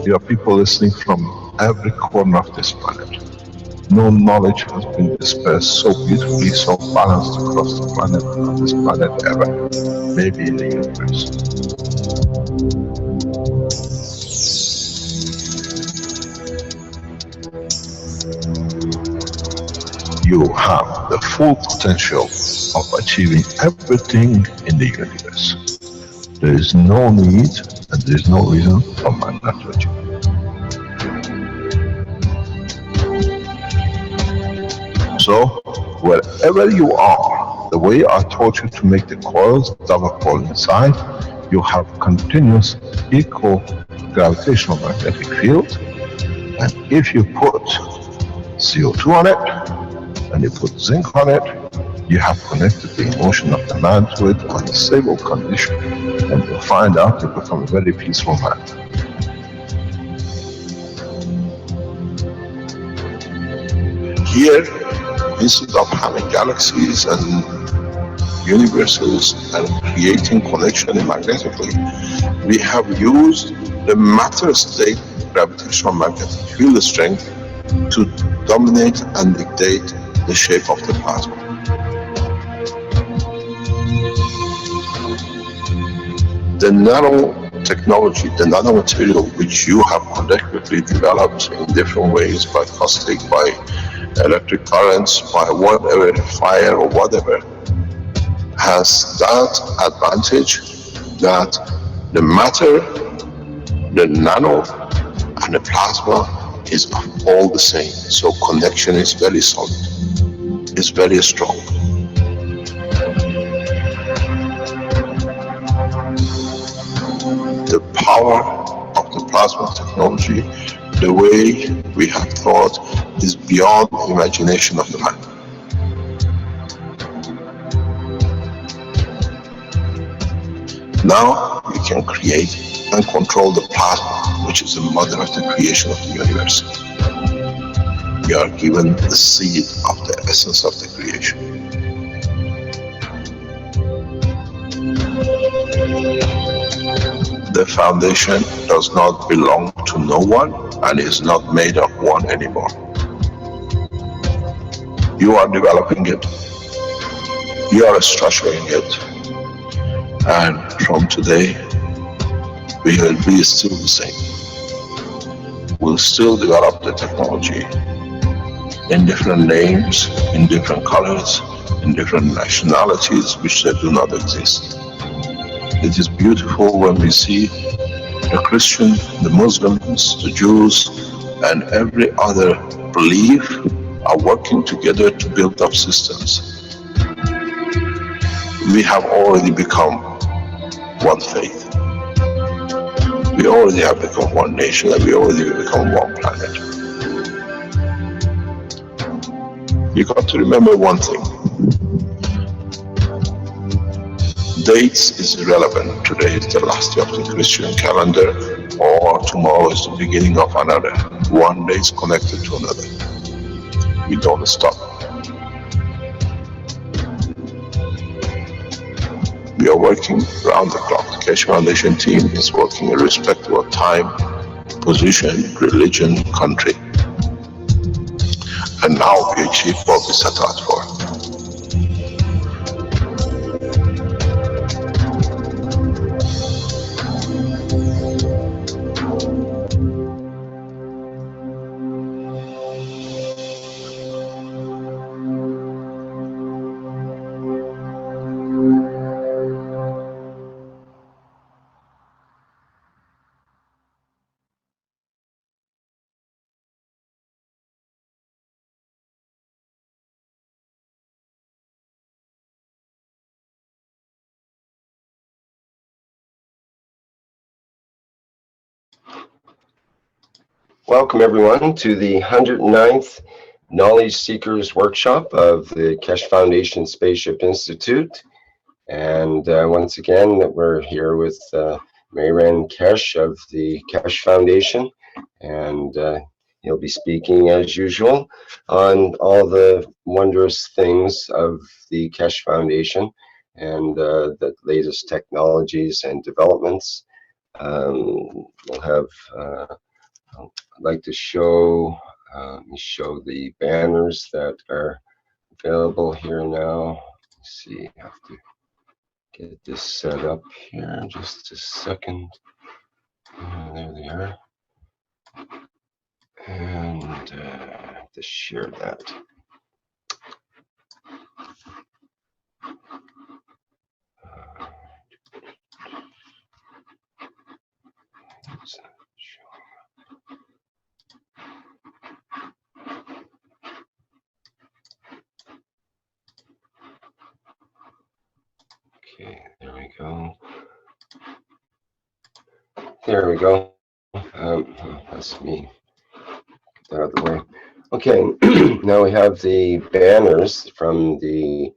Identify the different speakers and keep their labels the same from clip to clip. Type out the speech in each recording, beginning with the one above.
Speaker 1: There are people listening from every corner of this planet. No knowledge has been dispersed so beautifully, so balanced across the planet, of this planet ever. Maybe in the universe. You have the full potential of achieving everything in the universe. There is no need and there is no reason for man not to achieve. So, wherever you are, the way I taught you to make the coils double coil inside, you have continuous equal gravitational magnetic field, and if you put CO2 on it, and you put zinc on it, you have connected the emotion of the man to it on a stable condition, and you'll find out you become a very peaceful man. Here, instead of having galaxies and universes and creating connection magnetically, we have used the matter state gravitational magnetic field strength to dominate and dictate the shape of the plasma. The nanotechnology, the nanomaterial which you have collectively developed in different ways, by caustic, by electric currents, by whatever, fire or whatever, has that advantage that the matter, the nano and the plasma is all the same. So connection is very solid, it's very strong. The power of the plasma technology, the way we have thought, is beyond the imagination of the man. Now we can create and control the plasma, which is the mother of the creation of the universe. We are given the seed of the essence of the creation. The foundation does not belong to no one and is not made of one anymore. You are developing it, you are structuring it, and from today we will be still the same. We'll still develop the technology in different names, in different colors, in different nationalities which they do not exist. It is beautiful when we see the Christian, the Muslims, the Jews, and every other belief are working together to build up systems. We have already become one faith. We already have become one nation, and we already have become one planet. You got to remember one thing. Dates is irrelevant. Today is the last day of the Christian calendar, or tomorrow is the beginning of another. One day is connected to another. We don't stop. We are working around the clock. The Keshe Foundation team is working irrespective of time, position, religion, country. And now we achieve what we set out for.
Speaker 2: Welcome everyone to the 109th Knowledge Seekers Workshop of the Keshe Foundation Spaceship Institute. And once again, we're here with Mayran Keshe of the Keshe Foundation, and he'll be speaking as usual on all the wondrous things of the Keshe Foundation and the latest technologies and developments. We'll have, I'd like to show, let me show the banners that are available here now. Let's see, I have to get this set up here. Just a second. There they are. And to share that. Okay, there we go. There we go. That's me. Get that out of the way. Okay, now we have the banners from the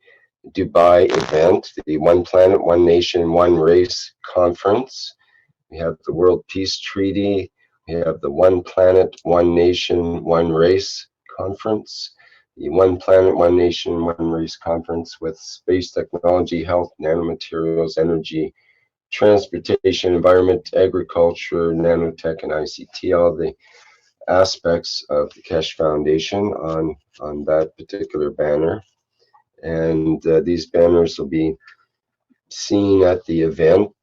Speaker 2: Dubai event, the One Planet, One Nation, One Race conference. We have the World Peace Treaty. We have the One Planet, One Nation, One Race conference. The One Planet, One Nation, One Race conference with space technology, health, nanomaterials, energy, transportation, environment, agriculture, nanotech, and ICT, all the aspects of the Keshe Foundation on that particular banner. And these banners will be seen at the event.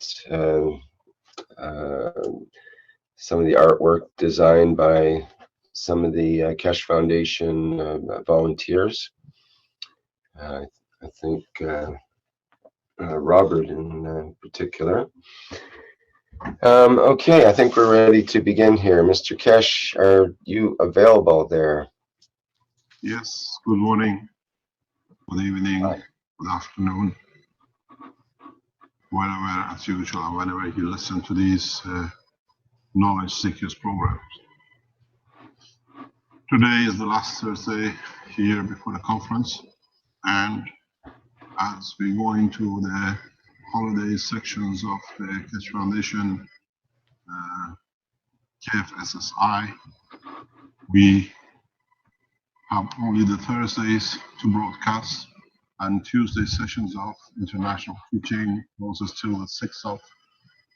Speaker 2: Some of the artwork designed by some of the Keshe Foundation volunteers. I think Robert in particular. Okay, I think we're ready to begin here. Mr. Keshe, are you available there?
Speaker 3: Yes, good morning, good evening, good afternoon, wherever, as usual, whenever you listen to these Knowledge Seekers programs. Today is the last Thursday here before the conference, and as we go into the holiday sections of the Keshe Foundation KFSSI, we have only the Thursdays to broadcast and Tuesday sessions of international teaching goes till the 6th of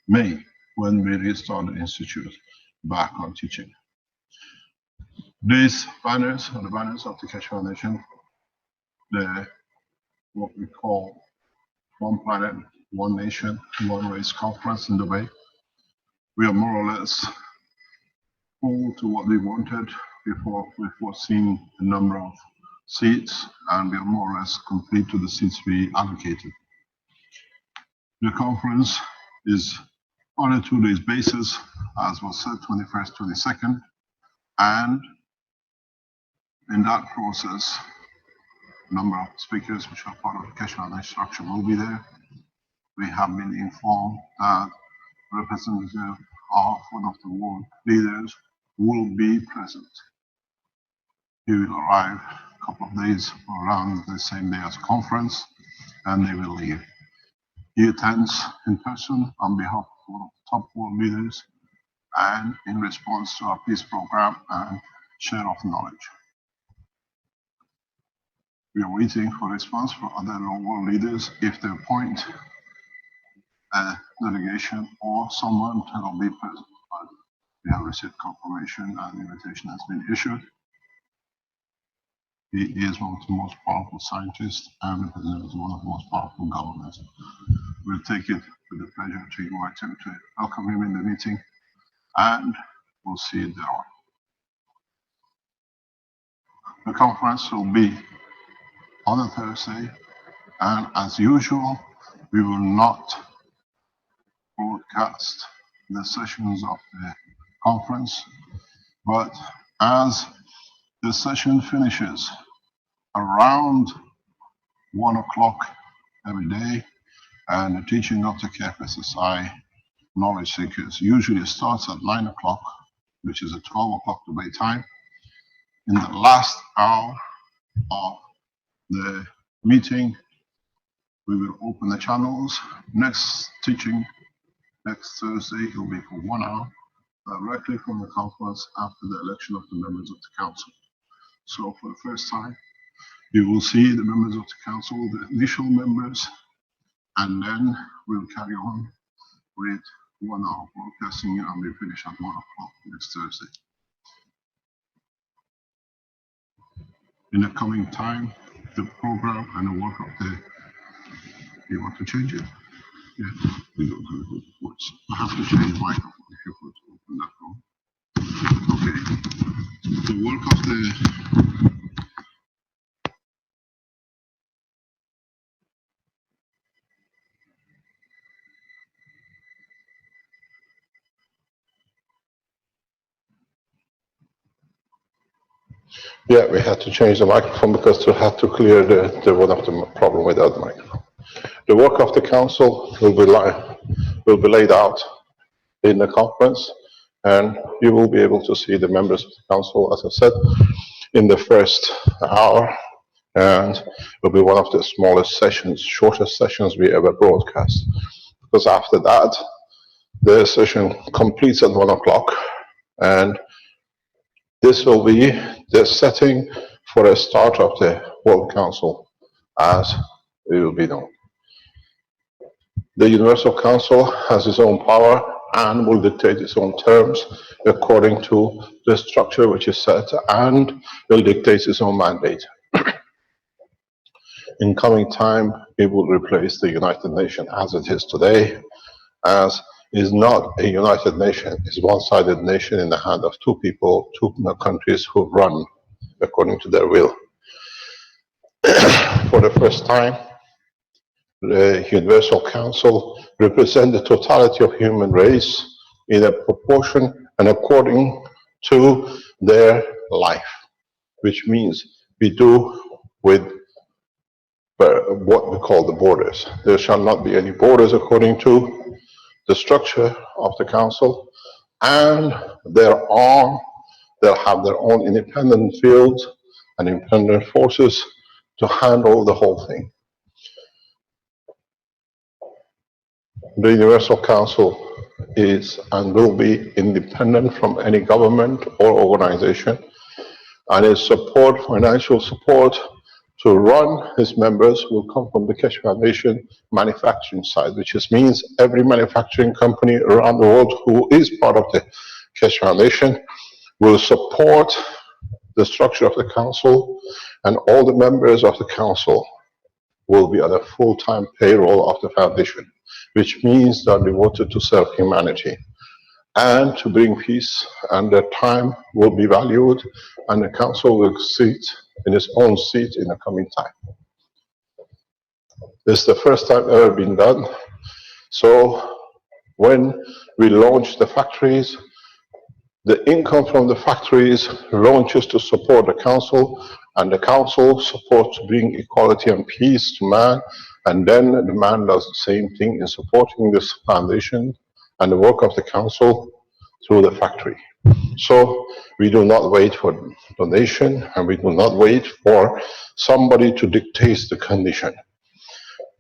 Speaker 3: May when we restart the Institute back on teaching. These banners are the banners of the Keshe Foundation, what we call One Planet, One Nation, One Race conference in Dubai. We are more or less full to what we wanted before we foreseen a number of seats, and we are more or less complete to the seats we allocated. The conference is on a 2 days basis, as was said, 21st, 22nd, and in that process, a number of speakers which are part of the Keshe Foundation structure will be there. We have been informed that representative of one of the world leaders will be present. He will arrive a couple of days around the same day as conference, and they will leave. He attends in person on behalf of one of the top world leaders and in response to our peace program and share of knowledge. We are waiting for response from other world leaders if they appoint a delegation or someone will be present. But we have received confirmation and the invitation has been issued. He is one of the most powerful scientists and represents one of the most powerful governments. We'll take it with the pleasure to invite him to welcome him in the meeting, and we'll see it there on. The conference will be on a Thursday, and as usual, we will not broadcast the sessions of the conference, but as the session finishes around 1 o'clock every day, and the teaching of the KFSSI Knowledge Seekers usually starts at 9 o'clock, which is at 12 o'clock Dubai time. In the last hour of the meeting, we will open the channels. Next teaching, next Thursday, will be for 1 hour, directly from the conference after the election of the members of the council. So for the first time, you will see the members of the council, the initial members, and then we'll carry on with 1 hour broadcasting and we finish at 1 o'clock next Thursday. In the coming time, the program and the work of the, you want to change it? Yeah, we don't have good words. I have to change microphone if you could open that one. Okay. The work of the
Speaker 1: Yeah, we had to change the microphone because we had to clear the one of the problem with the other microphone. The work of the council will be laid out in the conference, and you will be able to see the members of the council, as I said, in the first hour, and it will be one of the smallest sessions, shortest sessions we ever broadcast. Because after that, the session completes at 1 o'clock, and this will be the setting for a start of the World Council, as it will be known. The Universal Council has its own power and will dictate its own terms according to the structure which is set, and will dictate its own mandate. In coming time, it will replace the United Nations as it is today, as is not a United Nation, it's a one-sided nation in the hand of two people, two countries who run according to their will. For the first time, the Universal Council represents the totality of human race in a proportion and according to their life, which means we do with what we call the borders. There shall not be any borders according to the structure of the council, and they'll have their own independent fields and independent forces to handle the whole thing. The Universal Council is and will be independent from any government or organization, and its support, financial support to run its members will come from the Keshe Foundation manufacturing side, which means every manufacturing company around the world who is part of the Keshe Foundation will support the structure of the council, and all the members of the council will be on a full-time payroll of the foundation, which means they're devoted to serve humanity and to bring peace, and their time will be valued, and the council will sit in its own seat in the coming time. This is the first time ever been done. So when we launch the factories, the income from the factories launches to support the council, and the council supports to bring equality and peace to man, and then the man does the same thing in supporting this foundation and the work of the council through the factory. So we do not wait for donation, and we do not wait for somebody to dictate the condition.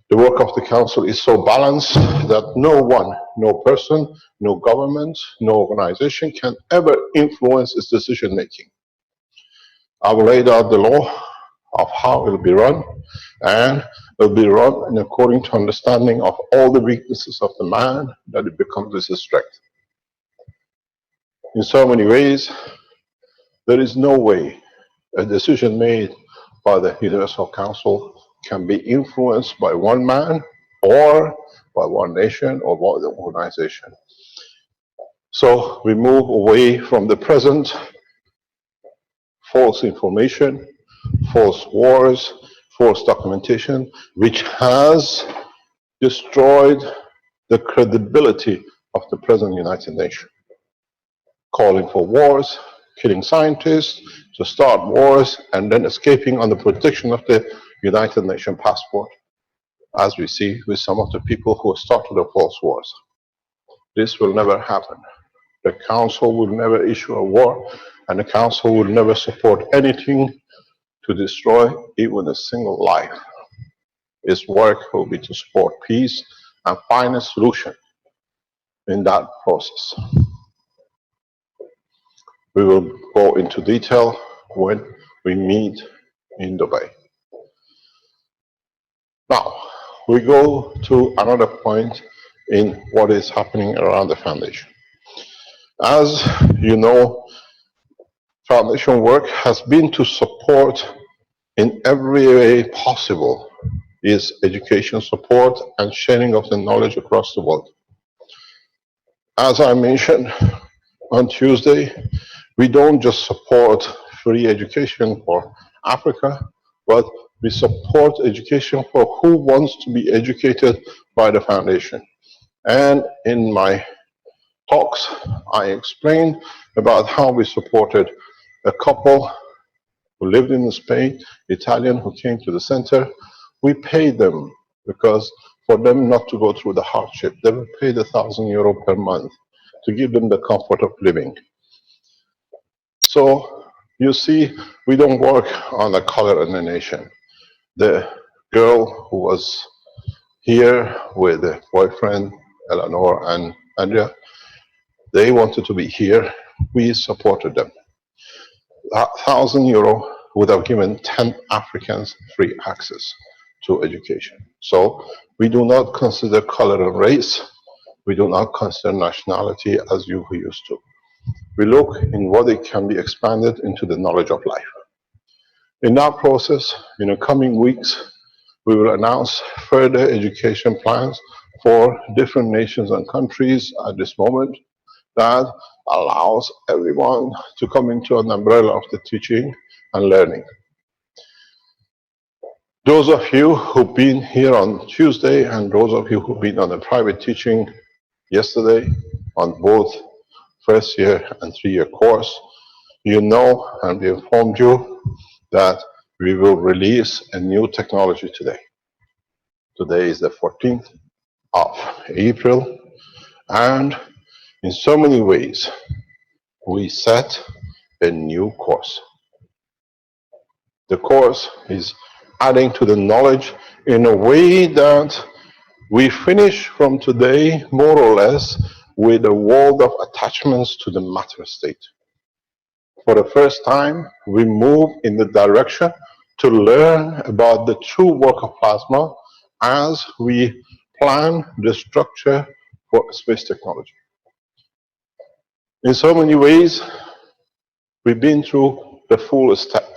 Speaker 1: The work of the council is so balanced that no one, no person, no government, no organization can ever influence its decision making. I will lay out the law of how it will be run, and it will be run in according to understanding of all the weaknesses of the man, that it becomes his strength. In so many ways, there is no way a decision made by the Universal Council can be influenced by one man or by one nation or by the organization. So we move away from the present false information, false wars, false documentation, which has destroyed the credibility of the present United Nations. Calling for wars, killing scientists, to start wars, and then escaping on the protection of the United Nations passport, as we see with some of the people who started the false wars. This will never happen. The Council will never issue a war
Speaker 4: and the Council will never support anything to destroy even a single life. Its work will be to support peace and find a solution in that process. We will go into detail when we meet in Dubai. Now, we go to another point in what is happening around the foundation. As you know, foundation work has been to support in every way possible is education support and sharing of the knowledge across the world. As I mentioned on Tuesday, we don't just support free education for Africa, but we support education for who wants to be educated by the foundation. And in my talks, I explained about how we supported a couple who lived in Spain, Italian, who came to the center. We paid them because for them not to go through the hardship, they were paid €1,000 per month to give them the comfort of living. So you see, we don't work on the color of the nation. The girl who was here with a boyfriend, Eleanor and Andrea, they wanted to be here. We supported them. €1,000 would have given 10 Africans free access to education. So we do not consider color and race. We do not consider nationality as you used to. We look in what it can be expanded into the knowledge of life. In that process, in the coming weeks, we will announce further education plans for different nations and countries at this moment that allows everyone to come into an umbrella of the teaching and learning. Those of you who've been here on Tuesday and those of you who've been on a private teaching yesterday on both first year and 3-year course, you know, and we informed you that we will release a new technology today. Today is the 14th of April, and in so many ways, we set a new course. The course is adding to the knowledge in a way that we finish from today, more or less, with a world of attachments to the matter state. For the first time, we move in the direction to learn about the true work of plasma as we plan the structure for space technology. In so many ways, we've been through the full step.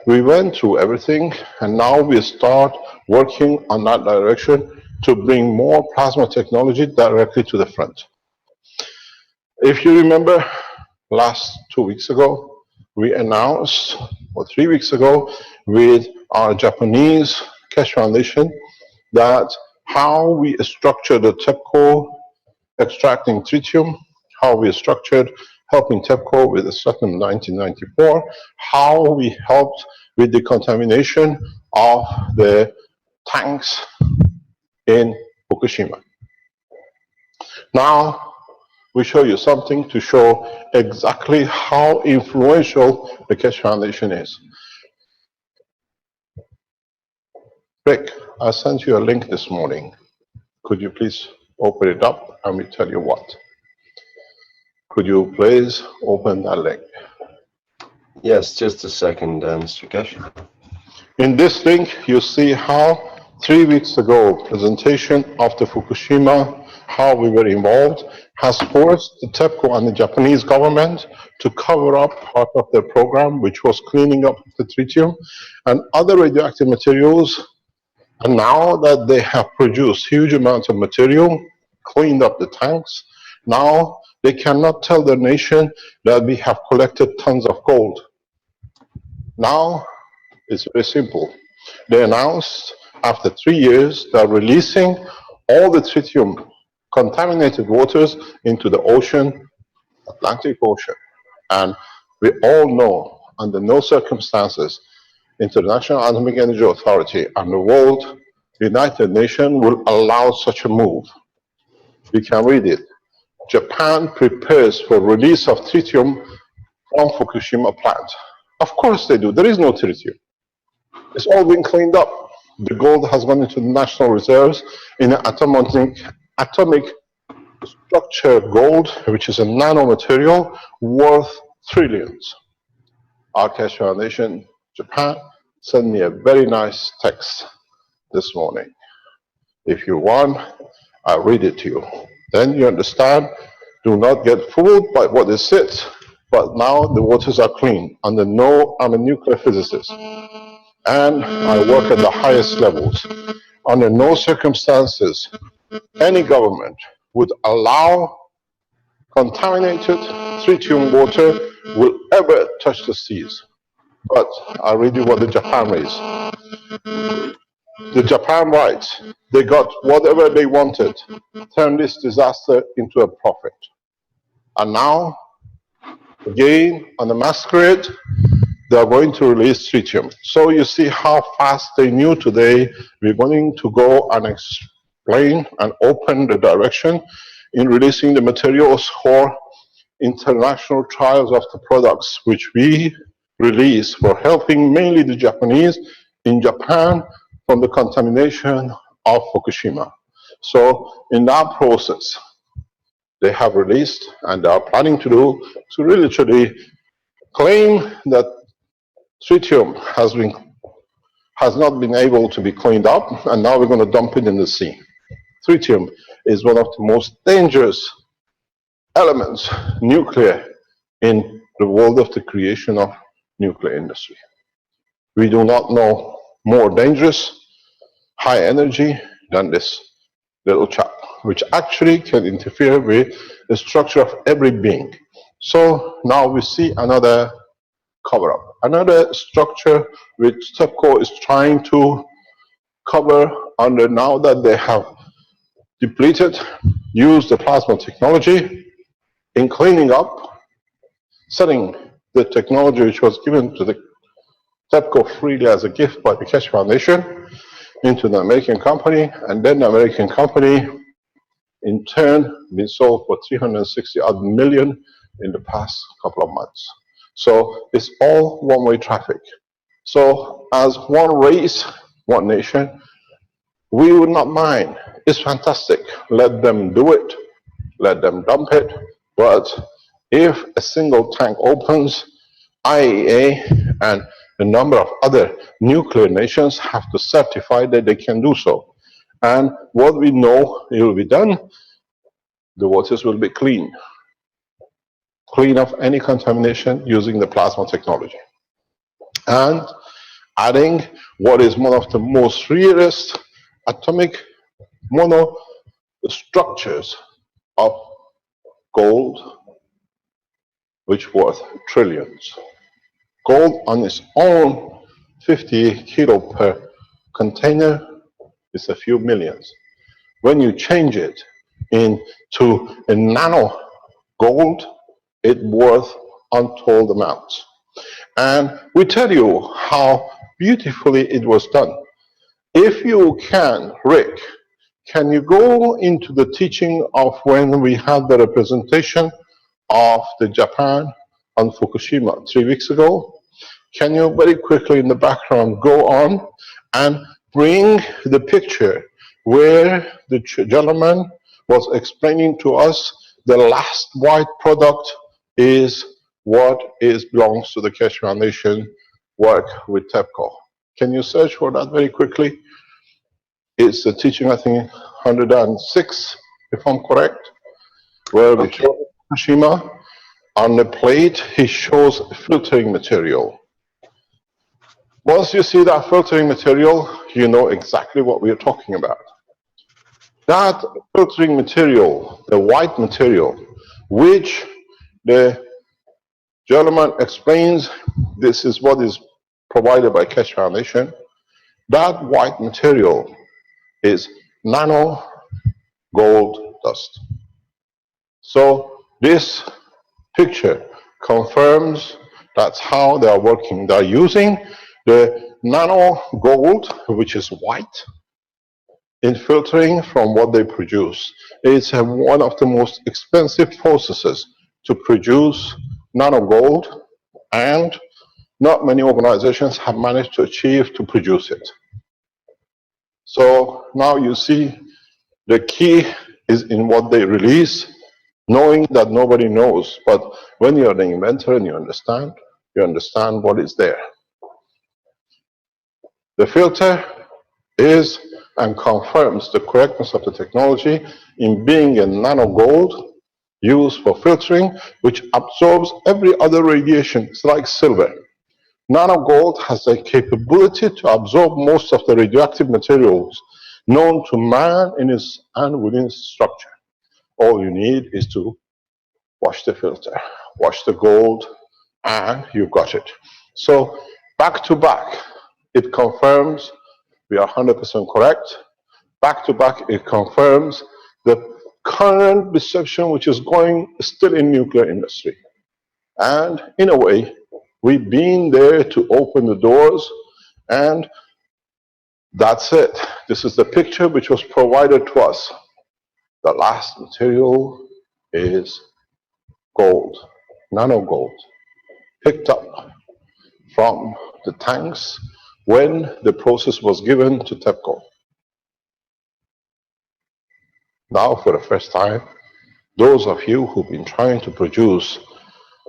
Speaker 4: We went through everything, and now we start working on that direction to bring more plasma technology directly to the front. If you remember, last 2 weeks ago, we announced, or 3 weeks ago, with our Japanese Keshe Foundation, that how we structured the TEPCO extracting tritium, how we structured helping TEPCO with the Saturn 1994, how we helped with the contamination of the tanks in Fukushima. Now, we show you something to show exactly how influential the Keshe Foundation is. Rick, I sent you a link this morning. Could you please open it up and we tell you what? Could you please open that link?
Speaker 2: Yes, just a second, Mr. Keshe. In
Speaker 4: this link, you see how 3 weeks ago, presentation of the Fukushima, how we were involved, has forced the TEPCO and the Japanese government to cover up part of their program, which was cleaning up the tritium and other radioactive materials. And now that they have produced huge amounts of material, cleaned up the tanks, now they cannot tell their nation that we have collected tons of gold. Now, it's very simple. They announced after 3 years they're releasing all the tritium contaminated waters into the ocean, Atlantic Ocean. And we all know, under no circumstances, International Atomic Energy Authority and the World United Nations will allow such a move. We can read it. Japan prepares for release of tritium from Fukushima plant. Of course they do. There is no tritium. It's all been cleaned up. The gold has gone into the national reserves in an atomic structure gold, which is a nanomaterial worth trillions. Our Keshe Foundation, Japan, sent me a very nice text this morning. If you want, I'll read it to you. Then you understand. Do not get fooled by what it says. But now the waters are clean. I'm a nuclear physicist. And I work at the highest levels. Under no circumstances any government would allow contaminated tritium water will ever touch the seas. But I'll read you what the Japan raised. The Japan writes, they got whatever they wanted, turned this disaster into a profit. And now, again, on the masquerade, they are going to release tritium. So you see how fast they knew today. We're going to go and explain and open the direction in releasing the materials for international trials of the products which we release for helping mainly the Japanese in Japan from the contamination of Fukushima. So in that process, they have released and they are planning to do to really claim that tritium has not been able to be cleaned up, and now we're going to dump it in the sea. Tritium is one of the most dangerous elements, nuclear, in the world of the creation of nuclear industry. We do not know more dangerous, high energy than this little chap, which actually can interfere with the structure of every being. So now we see another cover-up, another structure which TEPCO is trying to cover under now that they have depleted, used the plasma technology in cleaning up, setting the technology which was given to the TEPCO freely as a gift by the Keshe Foundation into the American company, and then the American company in turn been sold for 360 odd million in the past couple of months. So it's all one-way traffic. So as one race, one nation, we would not mind. It's fantastic. Let them do it. Let them dump it. But if a single tank opens, IAEA and a number of other nuclear nations have to certify that they can do so. And what we know it will be done, the waters will be clean. Clean of any contamination using the plasma technology. And adding what is one of the most rarest atomic monostructures of gold, which worth trillions. Gold on its own, 50 kilo per container, is a few millions. When you change it into a nano gold, it's worth untold amounts. And we tell you how beautifully it was done. If you can, Rick, can you go into the teaching of when we had the representation of the Japan on Fukushima 3 weeks ago? Can you very quickly in the background go on and bring the picture where the gentleman was explaining to us the last white product is what belongs to the Keshe Foundation work with TEPCO. Can you search for that very quickly? It's the teaching, I think, 106, if I'm correct, where we show Fukushima. On the plate, he shows filtering material. Once you see that filtering material, you know exactly what we are talking about. That filtering material, the white material, which the gentleman explains, this is what is provided by Keshe Foundation. That white material is nano gold dust. So this picture confirms that's how they are working. They are using the nano gold, which is white, in filtering from what they produce. It's one of the most expensive processes to produce nano gold, and not many organizations have managed to achieve to produce it. So now you see the key is in what they release, knowing that nobody knows. But when you're the inventor and you understand what is there. The filter is and confirms the correctness of the technology in being a nano gold used for filtering, which absorbs every other radiation. It's like silver. Nano gold has the capability to absorb most of the radioactive materials known to man in his and within his structure. All you need is to wash the filter, wash the gold, and you've got it. So back to back, it confirms we are 100% correct. Back to back, it confirms the current perception which is going still in nuclear industry. And in a way, we've been there to open the doors, and that's it. This is the picture which was provided to us. The last material is gold, nano gold, picked up from the tanks when the process was given to TEPCO. Now, for the first time, those of you who've been trying to produce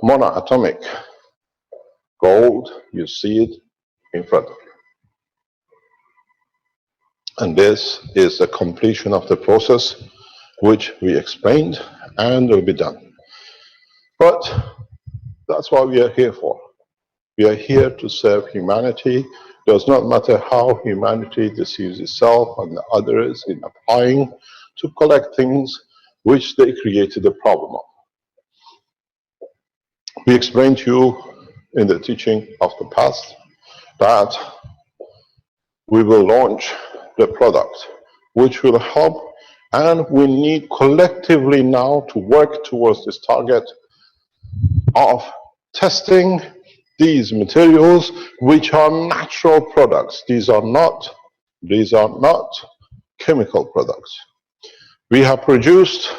Speaker 4: monoatomic gold, you see it in front of you. And this is the completion of the process which we explained and will be done. But that's what we are here for. We are here to serve humanity. It does not matter how humanity deceives itself and the others in applying to collect things which they created a problem of. We explained to you in the teaching of the past that we will launch the product which will help, and we need collectively now to work towards this target of testing these materials which are natural products. These are not chemical products. We have produced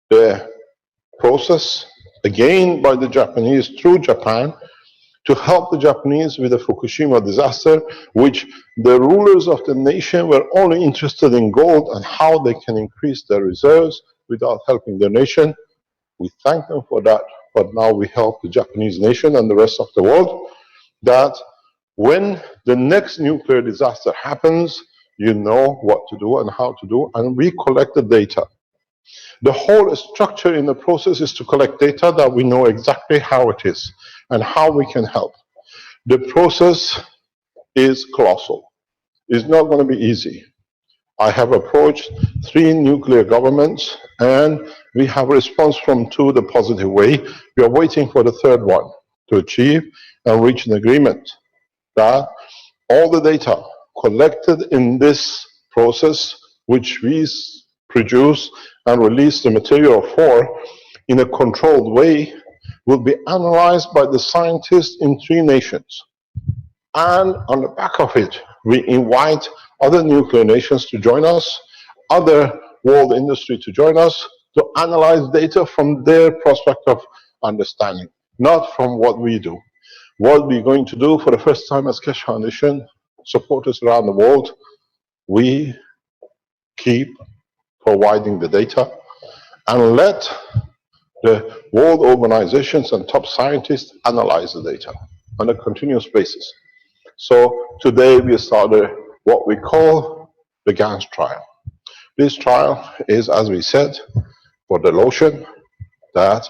Speaker 4: the process again by the Japanese through Japan to help the Japanese with the Fukushima disaster, which the rulers of the nation were only interested in gold and how they can increase their reserves without helping their nation. We thank them for that, but now we help the Japanese nation and the rest of the world that when the next nuclear disaster happens, you know what to do and how to do, and we collect the data. The whole structure in the process is to collect data that we know exactly how it is and how we can help. The process is colossal. It's not going to be easy. I have approached 3 nuclear governments and we have a response from 2 the positive way. We are waiting for the 3rd one to achieve and reach an agreement that all the data collected in this process, which we produce and release the material for in a controlled way, will be analyzed by the scientists in 3 nations. And on the back of it, we invite other nuclear nations to join us, other world industry to join us, to analyze data from their prospect of understanding, not from what we do. What we're going to do for the first time as Keshe Foundation, supporters around the world, we keep providing the data and let the world organizations and top scientists analyze the data on a continuous basis. So today we started what we call the GANS trial. This trial is, as we said, for the lotion, that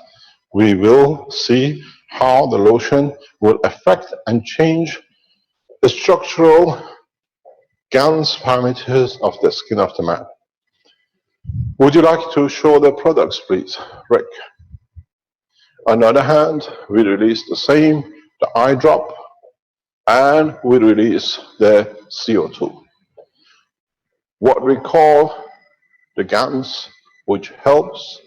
Speaker 4: we will see how the lotion will affect and change the structural GANS parameters of the skin of the man. Would you like to show the products, please, Rick? On the other hand, we release the same, the eye drop, and we release the CO2. What we call the GANS, which helps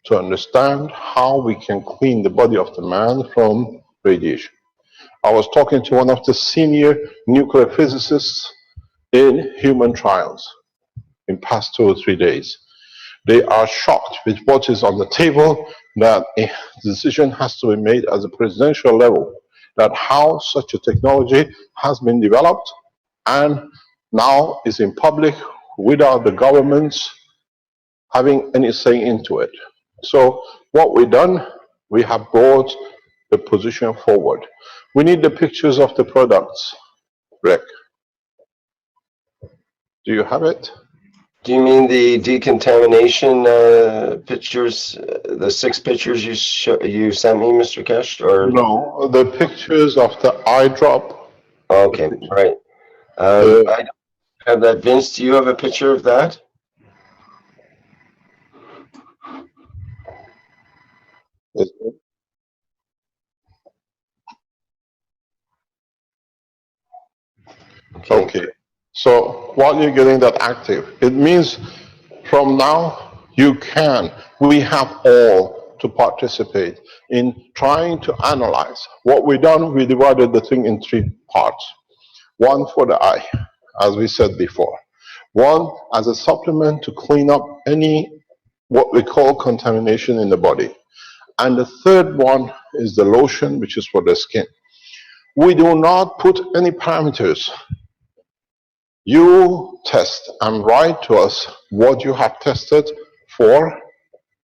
Speaker 4: to understand how we can clean the body of the man from radiation. I was talking to one of the senior nuclear physicists in human trials in past 2 or 3 days. They are shocked with what is on the table, that a decision has to be made at the presidential level, that how such a technology has been developed and now is in public without the governments having any say into it. So what we've done, we have brought the position forward. We need the pictures of the products, Rick. Do you have it?
Speaker 2: Do you mean the decontamination pictures, the 6 pictures you sent me, Mr. Kesh, or?
Speaker 4: No, the pictures of the eye drop.
Speaker 2: Okay, right. I don't have that. Vince, do you have a picture of that?
Speaker 4: Okay. So while you're getting that active, it means from now we have all to participate in trying to analyze. What we've done, we divided the thing in 3 parts. One for the eye, as we said before. One as a supplement to clean up any, what we call contamination in the body. And the third one is the lotion, which is for the skin. We do not put any parameters. You test and write to us what you have tested for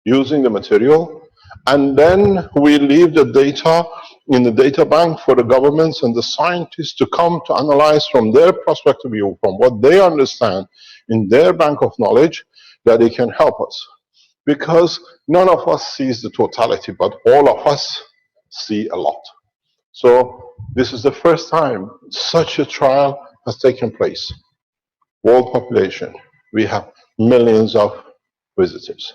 Speaker 4: using the material, and then we leave the data in the data bank for the governments and the scientists to come to analyze from their perspective view, from what they understand in their bank of knowledge, that they can help us. Because none of us sees the totality, but all of us see a lot. So this is the first time such a trial has taken place. World population, we have millions of visitors.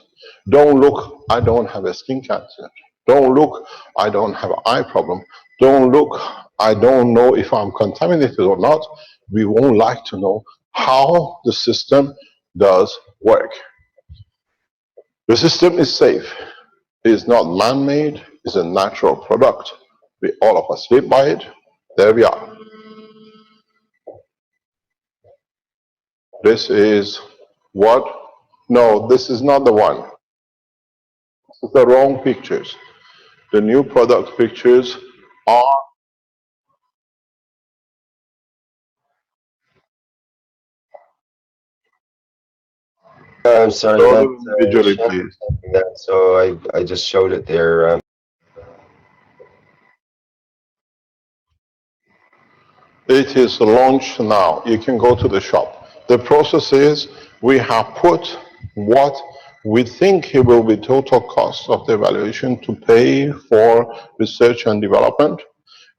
Speaker 4: Don't look, I don't have a skin cancer. Don't look, I don't have an eye problem. Don't look, I don't know if I'm contaminated or not. We won't like to know how the system does work. The system is safe. It is not man-made. It's a natural product. All of us live by it. There we are. This is what? No, this is not the one. This is the wrong pictures. The new product pictures are.
Speaker 2: I'm sorry.
Speaker 4: Visually, please.
Speaker 2: So I just showed it there.
Speaker 4: It is launched now. You can go to the shop. The process is we have put what we think it will be total cost of the evaluation to pay for research and development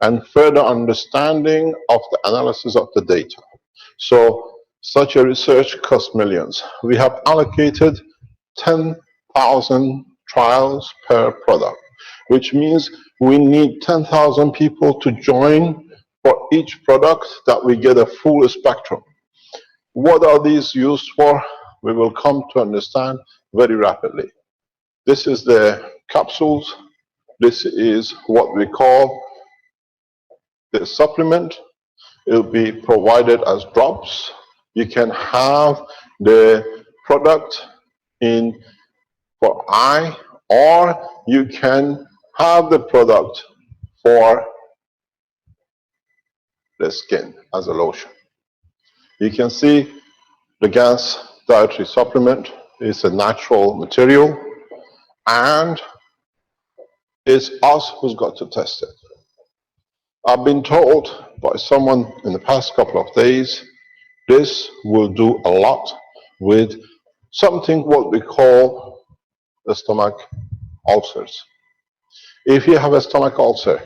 Speaker 4: and further understanding of the analysis of the data. So such a research costs millions. We have allocated 10,000 trials per product, which means we need 10,000 people to join for each product that we get a full spectrum. What are these used for? We will come to understand very rapidly. This is the capsules. This is what we call the supplement. It will be provided as drops. You can have the product for eye, or you can have the product for the skin as a lotion. You can see the GANS dietary supplement is a natural material, and it's us who's got to test it. I've been told by someone in the past couple of days, this will do a lot with something what we call the stomach ulcers. If you have a stomach ulcer,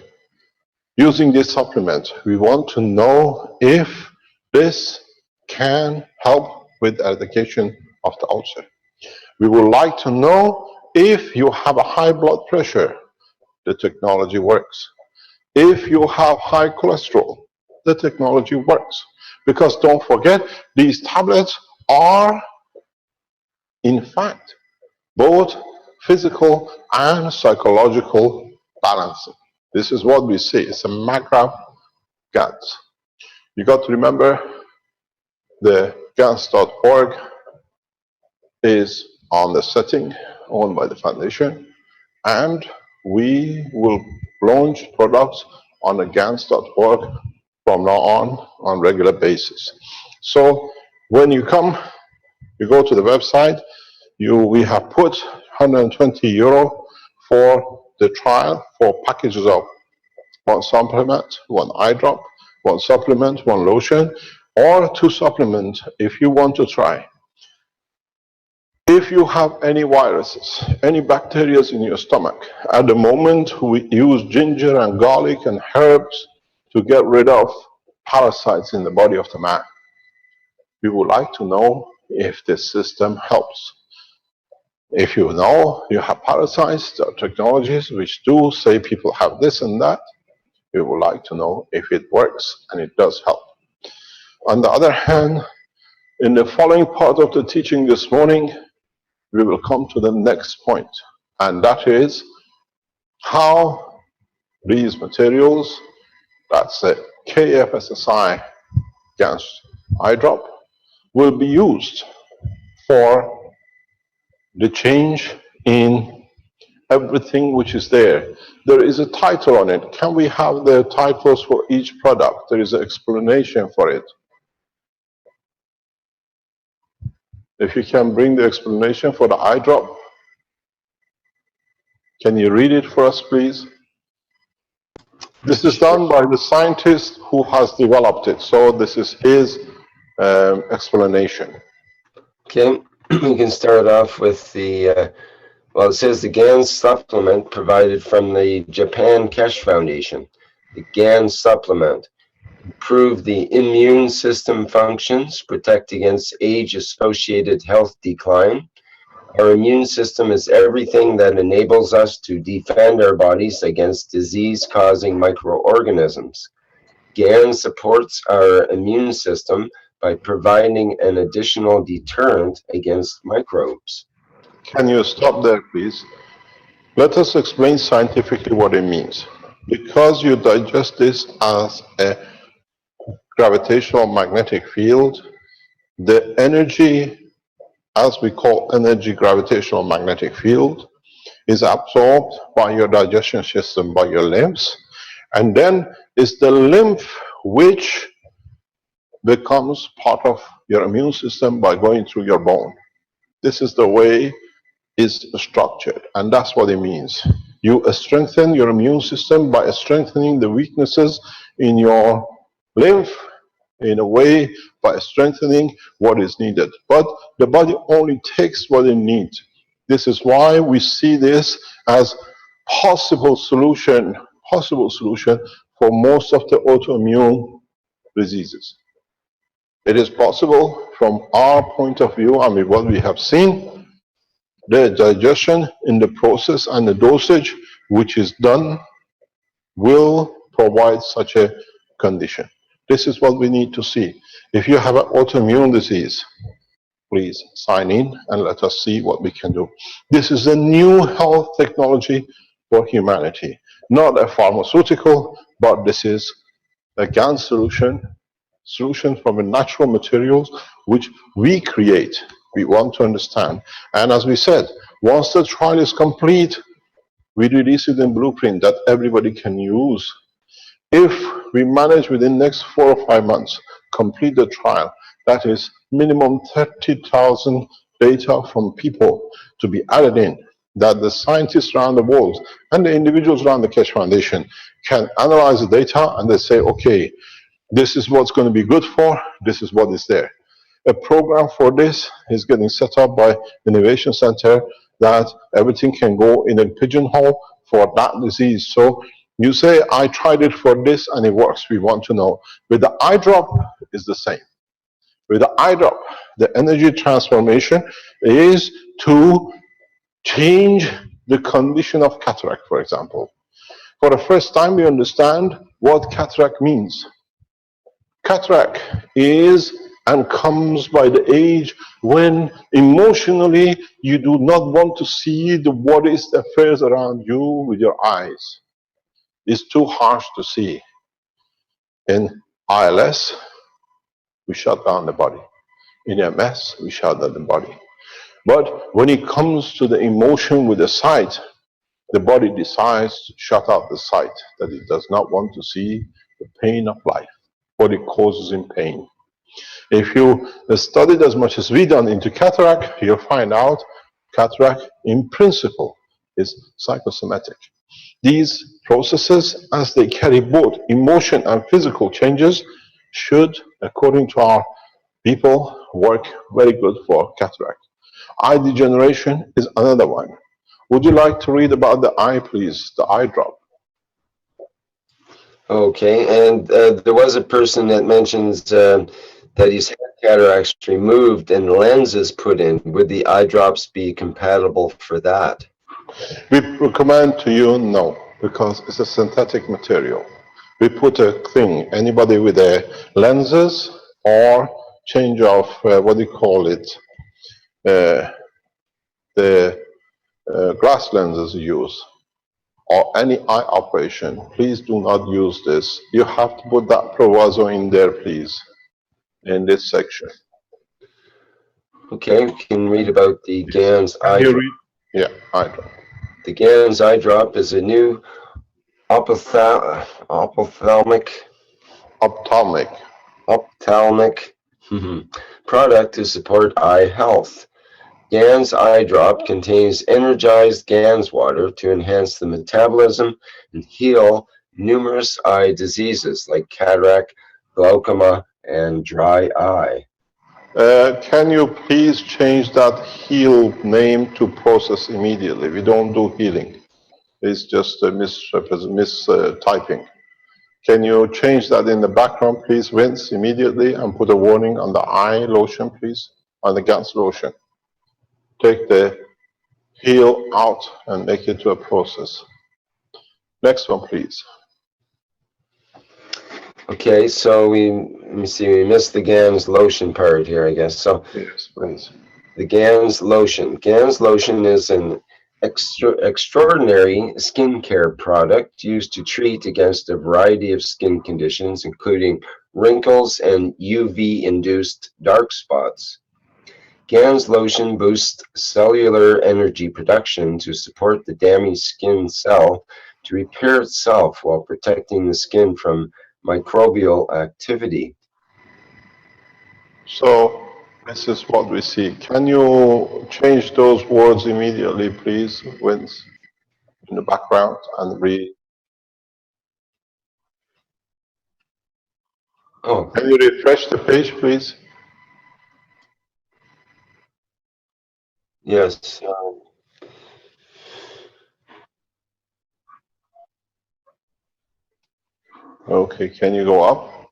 Speaker 4: using this supplement, we want to know if this can help with eradication of the ulcer. We would like to know if you have a high blood pressure, the technology works. If you have high cholesterol, the technology works. Because don't forget, these tablets are, in fact, both physical and psychological balancing. This is what we see. It's a MAGRAP GANS. You got to remember the GANS.org is on the setting owned by the foundation, and we will launch products on the GANS.org from now on regular basis. So when you come, you go to the website, we have put 120 euro for the trial for packages of 1 supplement, 1 eye drop, 1 supplement, 1 lotion, or 2 supplements if you want to try. If you have any viruses, any bacteria in your stomach, at the moment we use ginger and garlic and herbs to get rid of parasites in the body of the man. We would like to know if this system helps. If you know you have parasites, there are technologies which do say people have this and that. We would like to know if it works, and it does help. On the other hand, in the following part of the teaching this morning, we will come to the next point, and that is how these materials, that's the KFSSI GANS eye drop, will be used for the change in everything which is there. There is a title on it. Can we have the titles for each product? There is an explanation for it. If you can bring the explanation for the eye drop, can you read it for us, please? This is done by the scientist who has developed it. So this is his explanation.
Speaker 2: Okay, we can start off with the, well, it says the GANS supplement provided from the Japan Kesh Foundation. The GANS supplement improve the immune system functions, protect against age-associated health decline. Our immune system is everything that enables us to defend our bodies against disease-causing microorganisms. GANS supports our immune system by providing an additional deterrent against microbes.
Speaker 4: Can you stop there, please? Let us explain scientifically what it means. Because you digest this as a gravitational magnetic field, the energy, as we call energy gravitational magnetic field, is absorbed by your digestion system, by your limbs, and then it's the lymph which becomes part of your immune system by going through your bone. This is the way it's structured, and that's what it means. You strengthen your immune system by strengthening the weaknesses in your lymph, in a way by strengthening what is needed. But the body only takes what it needs. This is why we see this as possible solution for most of the autoimmune diseases. It is possible from our point of view, I mean what we have seen, the digestion in the process and the dosage which is done will provide such a condition. This is what we need to see. If you have an autoimmune disease, please sign in and let us see what we can do. This is a new health technology for humanity. Not a pharmaceutical, but this is a GANS solution from the natural materials which we create. We want to understand. And as we said, once the trial is complete, we release it in blueprint that everybody can use. If we manage within the next 4 or 5 months, complete the trial, that is minimum 30,000 data from people to be added in, that the scientists around the world and the individuals around the Kesh Foundation can analyze the data and they say, okay, this is what's going to be good for, this is what is there. A program for this is getting set up by Innovation Center that everything can go in a pigeonhole for that disease. So you say, I tried it for this and it works. We want to know. With the eye drop, it's the same. With the eye drop, the energy transformation is to change the condition of cataract, for example. For the first time, we understand what cataract means. Cataract is and comes by the age when emotionally you do not want to see what is the affairs around you with your eyes. It's too harsh to see. In ILS, we shut down the body. In MS, we shut down the body. But when it comes to the emotion with the sight, the body decides to shut out the sight, that it does not want to see the pain of life, what it causes in pain. If you studied as much as we done into cataract, you'll find out cataract in principle is psychosomatic. These processes, as they carry both emotion and physical changes, should, according to our people, work very good for cataract. Eye degeneration is another one. Would you like to read about the eye, please? The eye drop.
Speaker 2: Okay, and there was a person that mentions that he's had cataracts removed and lenses put in. Would the eye drops be compatible for that?
Speaker 4: We recommend to you no, because it's a synthetic material. We put a thing, anybody with a lenses or change of, what do you call it, the glass lenses you use, or any eye operation, please do not use this. You have to put that proviso in there, please, in this section.
Speaker 2: Okay, we can read about the GANS eye
Speaker 4: You
Speaker 2: drop.
Speaker 4: read? Yeah, eye drop.
Speaker 2: The GANS eye drop is a new ophthalmic product to support eye health. GANS eye drop contains energized GANS water to enhance the metabolism and heal numerous eye diseases like cataract, glaucoma, and dry eye.
Speaker 4: Can you please change that heal name to process immediately? We don't do healing. It's just a mistyping. Can you change that in the background, please, Vince, immediately, and put a warning on the eye lotion, please, on the GANS lotion. Take the heal out and make it to a process. Next one, please.
Speaker 2: Okay, so let me see, we missed the GANS lotion part here, I guess. So
Speaker 4: Yes, please.
Speaker 2: the GANS lotion. GANS lotion is an extraordinary skincare product used to treat against a variety of skin conditions, including wrinkles and UV-induced dark spots. GANS lotion boosts cellular energy production to support the damaged skin cell to repair itself while protecting the skin from microbial activity.
Speaker 4: So this is what we see. Can you change those words immediately, please, Vince, in the background and read?
Speaker 2: Oh,
Speaker 4: Can you refresh the page, please?
Speaker 2: yes.
Speaker 4: Okay, can you go up?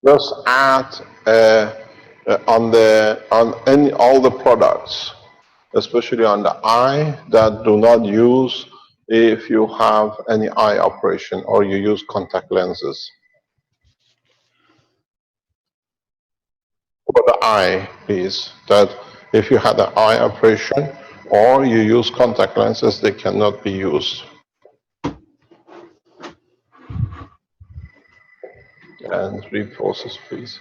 Speaker 4: Just add on all the products, especially on the eye, that do not use if you have any eye operation or you use contact lenses. For the eye, please, that if you had an eye operation or you use contact lenses, they cannot be used. And reprocess, please.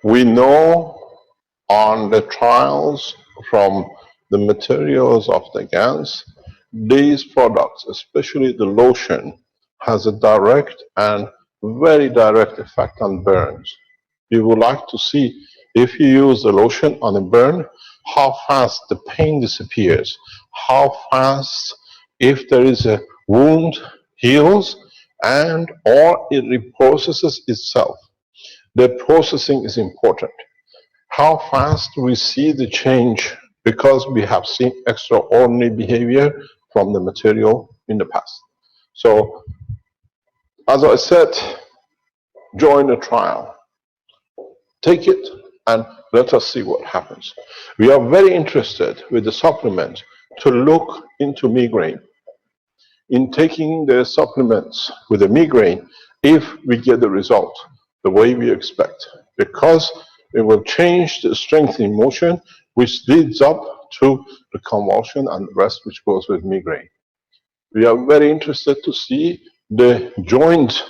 Speaker 4: We know on the trials from the materials of the GANS, these products, especially the lotion, has a direct and very direct effect on burns. You would like to see, if you use the lotion on a burn, how fast the pain disappears, how fast, if there is a wound, heals, and or it reprocesses itself. The processing is important. How fast we see the change, because we have seen extraordinary behavior from the material in the past. So, as I said, join the trial. Take it and let us see what happens. We are very interested with the supplement to look into migraine. In taking the supplements with the migraine, if we get the result the way we expect, because it will change the strength in motion, which leads up to the convulsion and the rest which goes with migraine. We are very interested to see the joint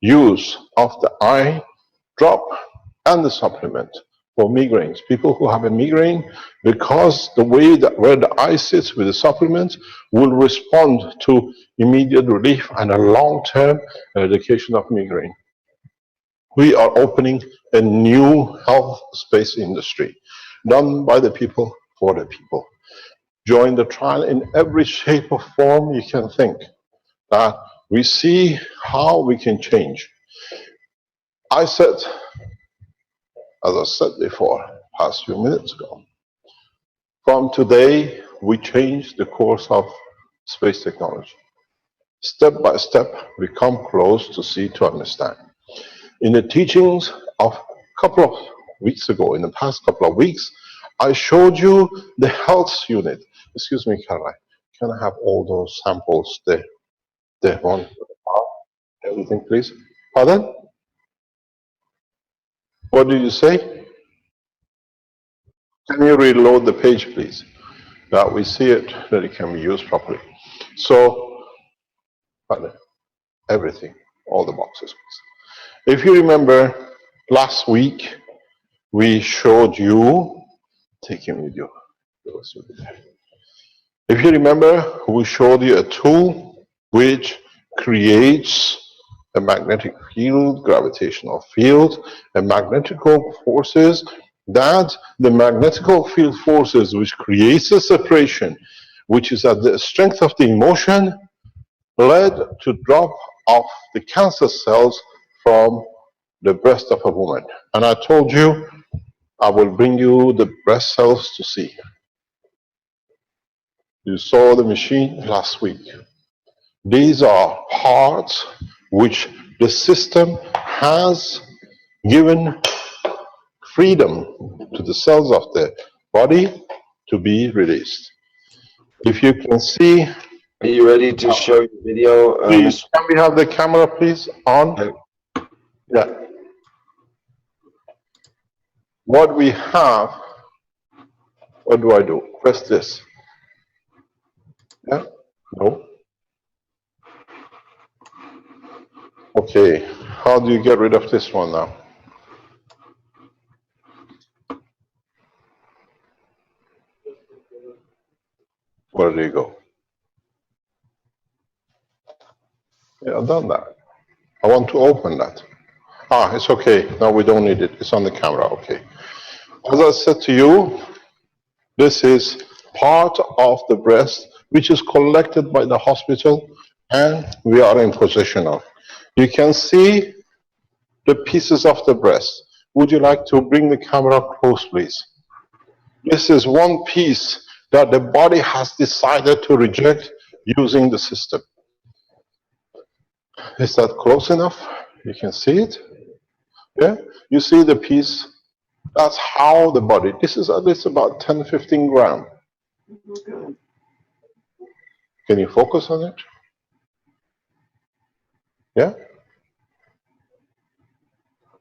Speaker 4: use of the eye drop and the supplement for migraines. People who have a migraine, because the way that where the eye sits with the supplement will respond to immediate relief and a long-term eradication of migraine. We are opening a new health space industry done by the people for the people. Join the trial in every shape or form you can think, that we see how we can change. I said, as I said before, past few minutes ago, from today, we change the course of space technology. Step by step, we come close to see, to understand. In the teachings of a couple of weeks ago, in the past couple of weeks, I showed you the health unit. Excuse me, Caroline, can I have all those samples there? The one, everything, please. Pardon? What did you say? Can you reload the page, please? That we see it, that it can be used properly. So, pardon, everything, all the boxes, please. If you remember, last week, we showed you, take him with you. If you remember, we showed you a tool which creates a magnetic field, gravitational field, and magnetical forces, that the magnetical field forces which creates a separation, which is at the strength of the emotion, led to drop of the cancer cells from the breast of a woman. And I told you, I will bring you the breast cells to see. You saw the machine last week. These are parts which the system has given freedom to the cells of the body to be released. If you can see,
Speaker 2: Are you ready to show your video?
Speaker 4: please, can we have the camera please on? Yeah. What we have, what do I do? Press this. Yeah? No? Okay, how do you get rid of this one now? Where do you go? Yeah, I've done that. I want to open that. Ah, it's okay. No, we don't need it. It's on the camera. Okay. As I said to you, this is part of the breast which is collected by the hospital and we are in possession of. You can see the pieces of the breast. Would you like to bring the camera close, please? This is one piece that the body has decided to reject using the system. Is that close enough? You can see it? Yeah? You see the piece? That's how the body, this is at least about 10-15 grams. Can you focus on it? Yeah?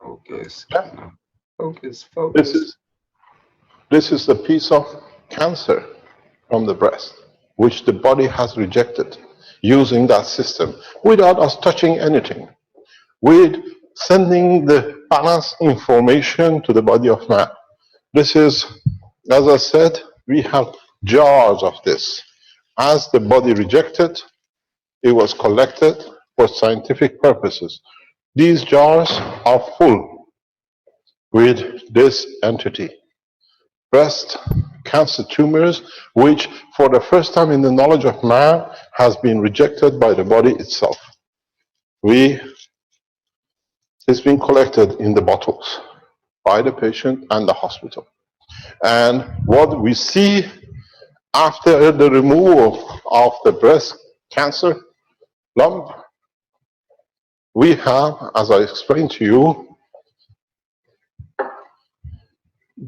Speaker 2: Focus.
Speaker 4: Yeah.
Speaker 2: Focus, focus.
Speaker 4: This is the piece of cancer from the breast, which the body has rejected using that system without us touching anything, with sending the balanced information to the body of man. This is, as I said, we have jars of this. As the body rejected, it was collected for scientific purposes. These jars are full with this entity. Breast cancer tumors, which for the first time in the knowledge of man has been rejected by the body itself. It's been collected in the bottles by the patient and the hospital. And what we see after the removal of the breast cancer lump, we have, as I explained to you,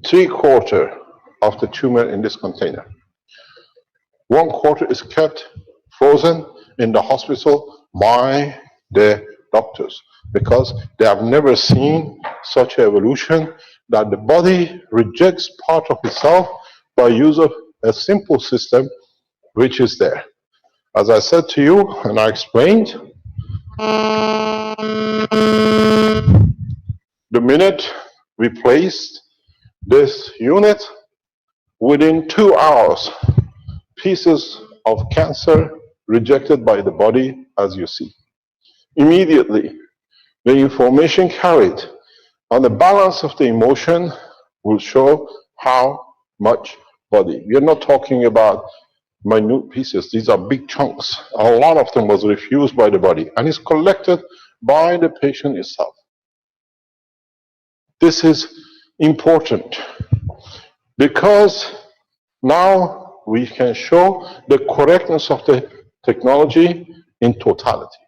Speaker 4: 3/4 of the tumor in this container. 1/4 is kept frozen in the hospital by the doctors because they have never seen such evolution that the body rejects part of itself by use of a simple system which is there. As I said to you and I explained, the minute We placed this unit. Within 2 hours, pieces of cancer rejected by the body, as you see. Immediately, the information carried on the balance of the emotion will show how much body. We are not talking about minute pieces. These are big chunks. A lot of them was refused by the body and is collected by the patient itself. This is important because now we can show the correctness of the technology in totality.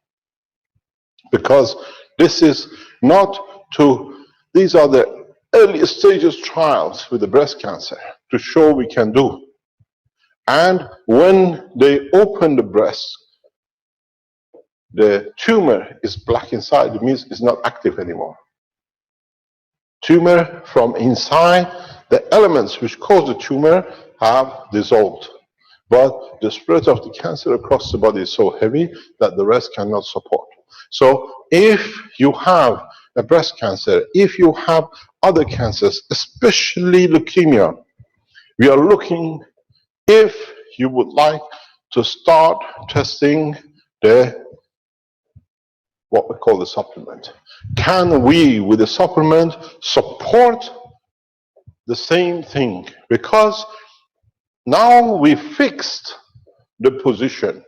Speaker 4: Because this is not to, these are the early stages trials with the breast cancer to show we can do. And when they open the breast, the tumor is black inside. It means it's not active anymore. Tumor from inside, the elements which cause the tumor have dissolved. But the spread of the cancer across the body is so heavy that the rest cannot support. So if you have a breast cancer, if you have other cancers, especially leukemia, we are looking if you would like to start testing the what we call the supplement. Can we, with the supplement, support the same thing? Because now we fixed the position,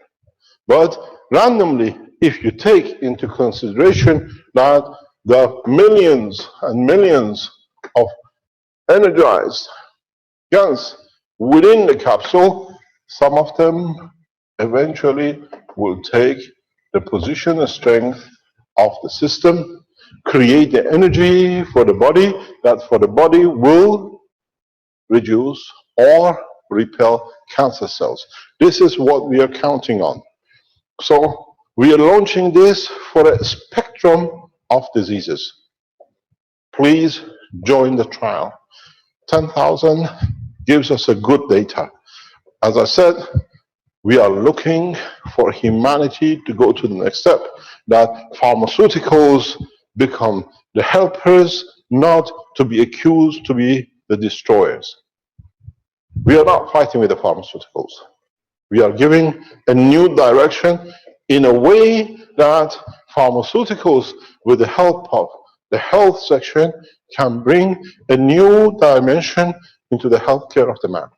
Speaker 4: but randomly, if you take into consideration that there are millions and millions of energized guns within the capsule, some of them eventually will take the position and strength of the system, create the energy for the body, that for the body will reduce or repel cancer cells. This is what we are counting on. So we are launching this for a spectrum of diseases. Please join the trial. 10,000 gives us a good data. As I said, we are looking for humanity to go to the next step, that pharmaceuticals become the helpers, not to be accused to be the destroyers. We are not fighting with the pharmaceuticals. We are giving a new direction in a way that pharmaceuticals, with the help of the health section, can bring a new dimension into the healthcare of the man.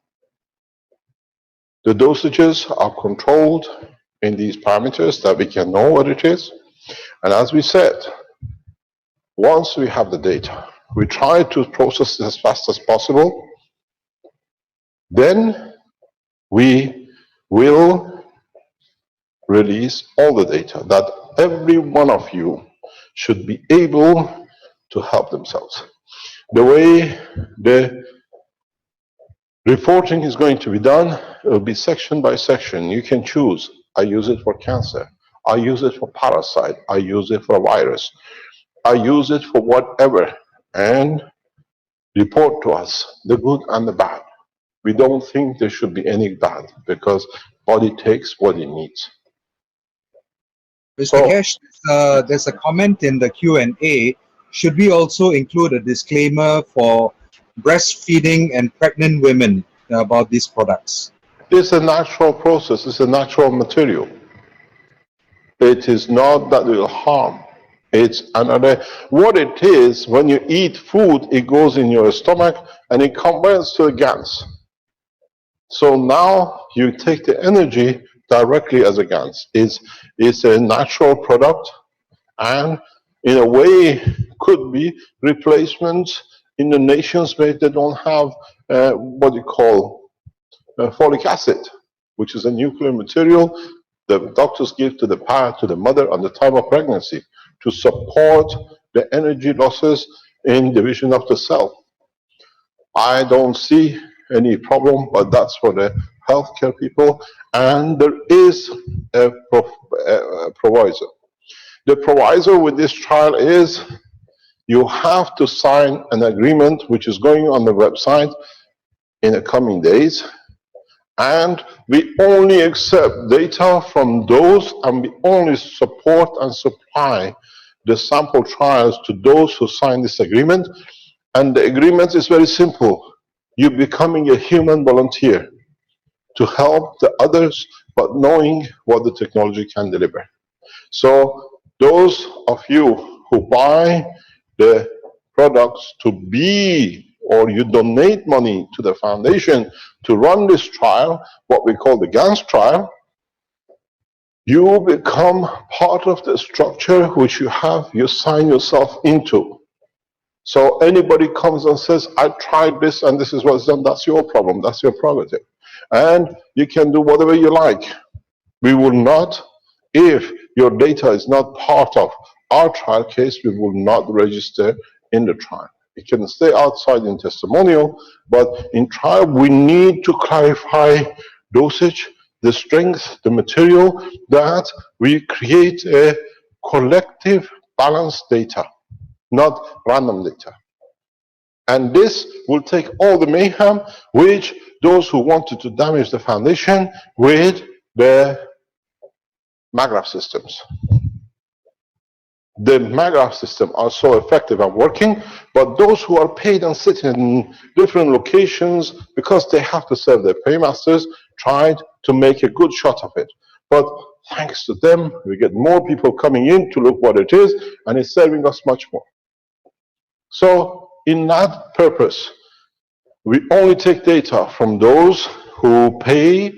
Speaker 4: The dosages are controlled in these parameters that we can know what it is. And as we said, once we have the data, we try to process it as fast as possible. Then we will release all the data that every one of you should be able to help themselves. The way the reporting is going to be done, it will be section by section. You can choose. I use it for cancer. I use it for parasite. I use it for virus. I use it for whatever. And report to us the good and the bad. We don't think there should be any bad because body takes what it needs.
Speaker 5: Mr. Kesh, there's a comment in the Q&A. Should we also include a disclaimer for breastfeeding and pregnant women about these products?
Speaker 4: It's a natural process. It's a natural material. It is not that it will harm. It's another. What it is, when you eat food, it goes in your stomach and it converts to the gans. So now you take the energy directly as a gans. It's a natural product, and in a way could be replacements in the nations where they don't have what you call folic acid, which is a nuclear material the doctors give to the mother at the time of pregnancy to support the energy losses in division of the cell. I don't see any problem, but that's for the healthcare people. And there is a proviso. The proviso with this trial is you have to sign an agreement which is going on the website in the coming days. And we only accept data from those, and we only support and supply the sample trials to those who sign this agreement. And the agreement is very simple. You're becoming a human volunteer to help the others, but knowing what the technology can deliver. So those of you who buy the products to be, or you donate money to the foundation to run this trial, what we call the GANS trial, you become part of the structure which you sign yourself into. So anybody comes and says, I tried this and this is what's done, that's your problem, that's your prerogative. And you can do whatever you like. We will not, if your data is not part of our trial case, we will not register in the trial. It can stay outside in testimonial, but in trial we need to clarify dosage, the strength, the material, that we create a collective balanced data, not random data. And this will take all the mayhem which those who wanted to damage the foundation with the MAGRAPH systems. The MAGRAPH system are so effective and working, but those who are paid and sit in different locations because they have to serve their paymasters tried to make a good shot of it. But thanks to them, we get more people coming in to look what it is, and it's serving us much more. So in that purpose, we only take data from those who pay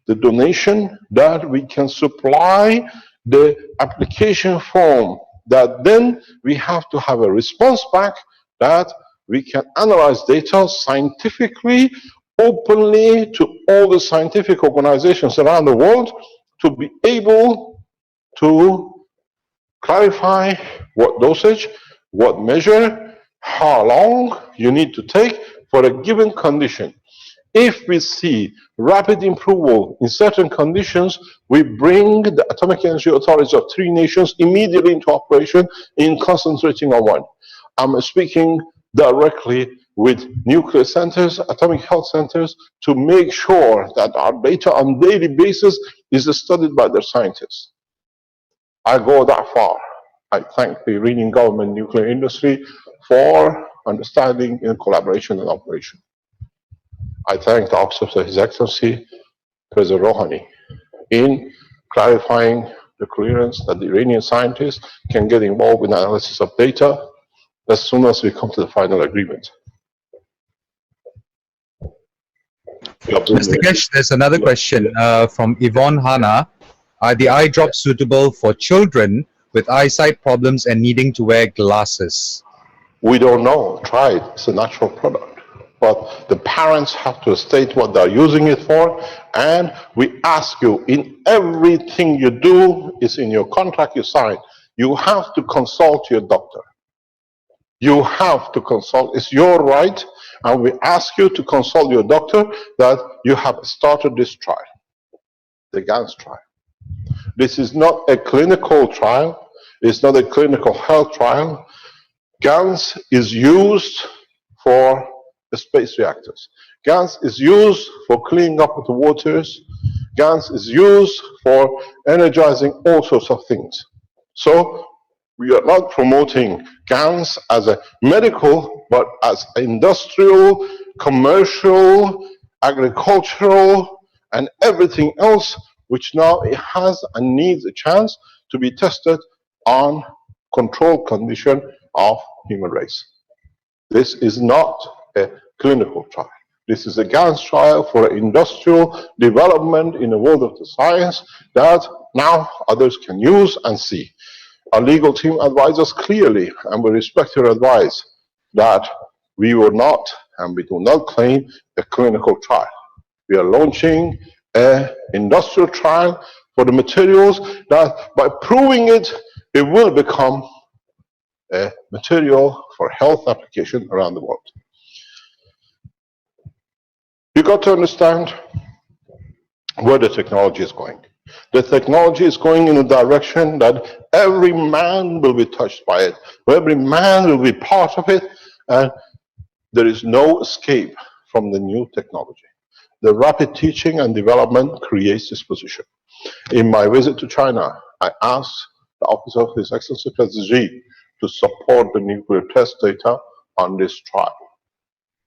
Speaker 4: the donation, that we can supply the application form, that then we have to have a response back, that we can analyze data scientifically, openly to all the scientific organizations around the world, to be able to clarify what dosage, what measure, how long you need to take for a given condition. If we see rapid improvement in certain conditions, we bring the Atomic Energy Authorities of 3 nations immediately into operation in concentrating on one. I'm speaking directly with nuclear centers, atomic health centers, to make sure that our data on daily basis is studied by their scientists. I go that far. I thank the Iranian government nuclear industry for understanding in collaboration and operation. I thank the Office of His Excellency, President Rouhani, in clarifying the clearance that the Iranian scientists can get involved in analysis of data as soon as we come to the final agreement.
Speaker 5: Mr. Kesh, there's another question from Yvonne Hanna. Are the eye drops suitable for children with eyesight problems and needing to wear glasses?
Speaker 4: We don't know. Try it. It's a natural product. But the parents have to state what they're using it for. And we ask you, in everything you do, is in your contract you sign, you have to consult your doctor. You have to consult. It's your right. And we ask you to consult your doctor that you have started this trial, the GANS trial. This is not a clinical trial. It's not a clinical health trial. GANS is used for the space reactors. GANS is used for cleaning up the waters. GANS is used for energizing all sorts of things. So we are not promoting GANS as a medical, but as industrial, commercial, agricultural, and everything else, which now it has and needs a chance to be tested on controlled condition of human race. This is not a clinical trial. This is a GANS trial for industrial development in the world of the science that now others can use and see. Our legal team advised us clearly, and we respect your advice, that we were not, and we do not claim, a clinical trial. We are launching an industrial trial for the materials that, by proving it, it will become a material for health application around the world. You got to understand where the technology is going. The technology is going in a direction that every man will be touched by it. Every man will be part of it, and there is no escape from the new technology. The rapid teaching and development creates this position. In my visit to China, I asked the Office of His Excellency President Xi to support the nuclear test data on this trial.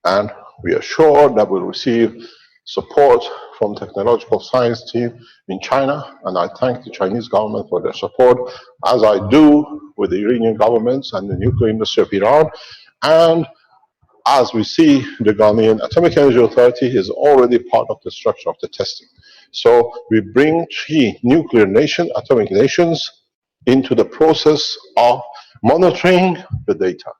Speaker 4: And we are sure that we'll receive support from technological science team in China, and I thank the Chinese government for their support, as I do with the Iranian governments and the nuclear industry of Iran. And as we see, the Ghanaian Atomic Energy Authority is already part of the structure of the testing. So we bring 3 nuclear atomic nations, into the process of monitoring the data.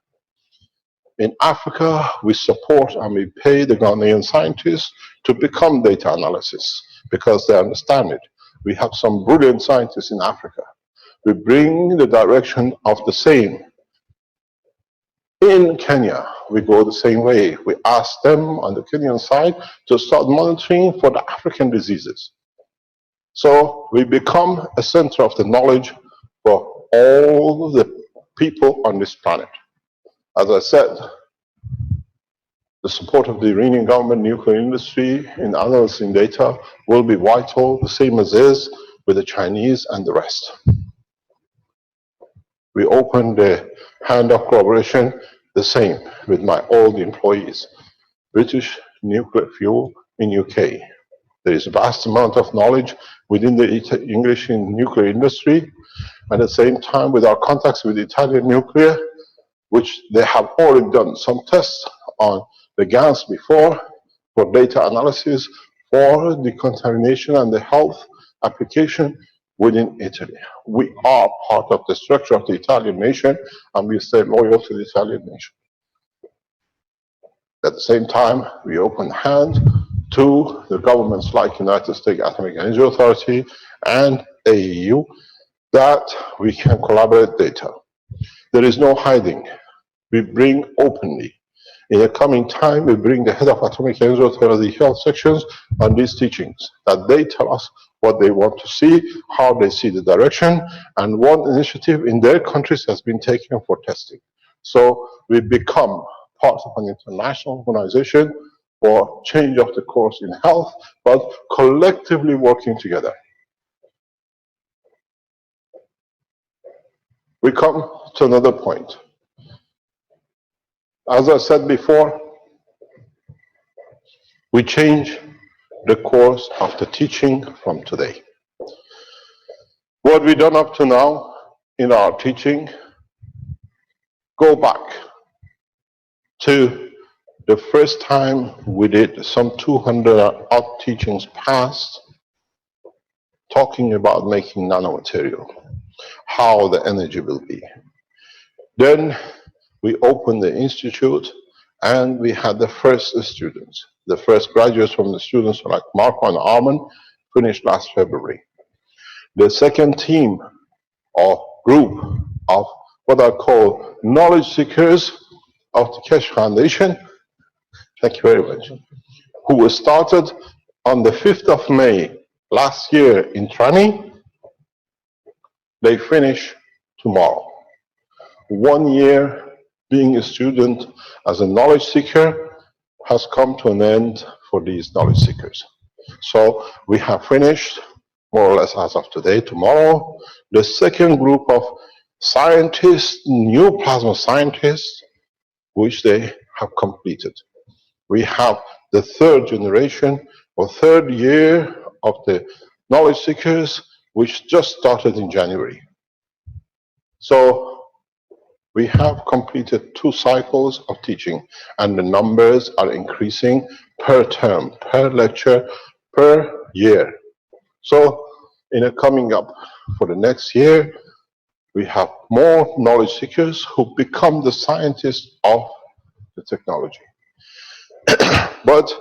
Speaker 4: In Africa, we support and we pay the Ghanaian scientists to become data analysts because they understand it. We have some brilliant scientists in Africa. We bring the direction of the same. In Kenya, we go the same way. We ask them on the Kenyan side to start monitoring for the African diseases. So we become a center of the knowledge for all the people on this planet. As I said, the support of the Iranian government, nuclear industry in analyzing data will be vital, the same as is with the Chinese and the rest. We opened the hand of cooperation, the same with my old employees, British Nuclear Fuel in UK. There is a vast amount of knowledge within the English nuclear industry. At the same time, with our contacts with Italian Nuclear, which they have already done some tests on the gas before for data analysis for decontamination and the health application within Italy. We are part of the structure of the Italian nation, and we stay loyal to the Italian nation. At the same time, we open hand to the governments like United States Atomic Energy Authority and AEU that we can collaborate data. There is no hiding. We bring openly. In the coming time, we bring the head of Atomic Energy Authority health sections on these teachings, that they tell us what they want to see, how they see the direction, and what initiative in their countries has been taken for testing. So we become part of an international organization for change of the course in health, but collectively working together. We come to another point. As I said before, we change the course of the teaching from today. What we've done up to now in our teaching, go back to the first time we did some 200 odd teachings past, talking about making nanomaterial, how the energy will be. Then we opened the institute and we had the first students. The first graduates from the students like Marco and Armin finished last February. The second team or group of what I call knowledge seekers of the Keshe Foundation, thank you very much, who was started on the 5th of May last year in Trani, they finish tomorrow. 1 year being a student as a knowledge seeker has come to an end for these knowledge seekers. So we have finished, more or less as of today, tomorrow, the second group of scientists, new plasma scientists, which they have completed. We have the third generation or third year of the knowledge seekers, which just started in January. So we have completed 2 cycles of teaching, and the numbers are increasing per term, per lecture, per year. So in a coming up for the next year, we have more knowledge seekers who become the scientists of the technology. But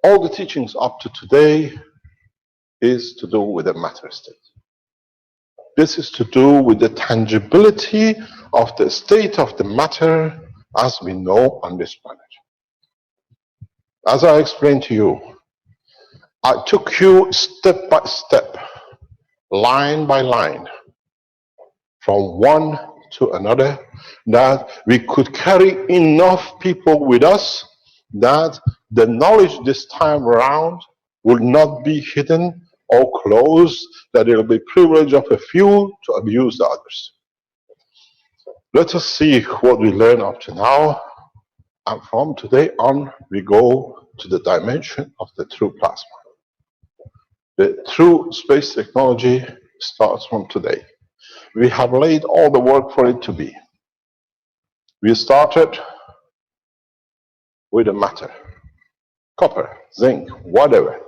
Speaker 4: all the teachings up to today is to do with the matter state. This is to do with the tangibility of the state of the matter as we know on this planet. As I explained to you, I took you step by step, line by line, from one to another, that we could carry enough people with us that the knowledge this time around will not be hidden or closed, that it will be privilege of a few to abuse the others. Let us see what we learned up to now. And from today on, we go to the dimension of the true plasma. The true space technology starts from today. We have laid all the work for it to be. We started with the matter, copper, zinc, whatever.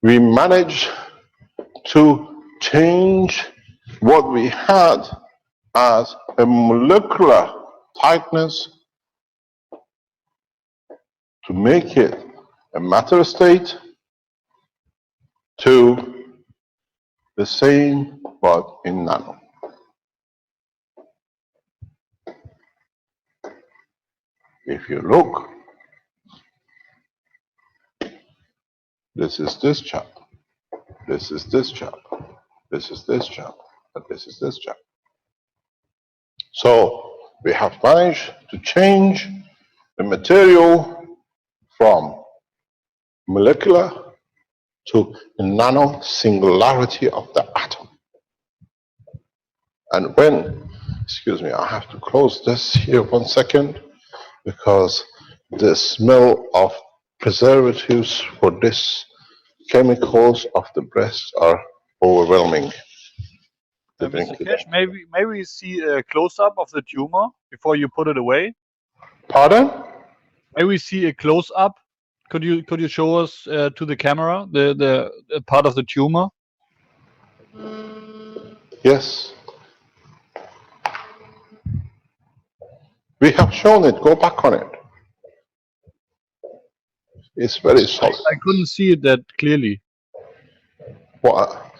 Speaker 4: We managed to change what we had as a molecular tightness to make it a matter state to the same but in nano. If you look, this is this chap, this is this chap, this is this chap, and this is this chap. So we have managed to change the material from molecular to a nano singularity of the atom. And when, excuse me, I have to close this here 1 second, because the smell of preservatives for this chemicals of the breast are overwhelming.
Speaker 6: Mr. Cash, maybe we see a close-up of the tumor before you put it away.
Speaker 4: Pardon?
Speaker 6: Maybe we see a close-up. Could you show us to the camera the part of the tumor?
Speaker 4: Yes. We have shown it. Go back on it. It's very solid.
Speaker 6: I couldn't see it that clearly.
Speaker 4: Well,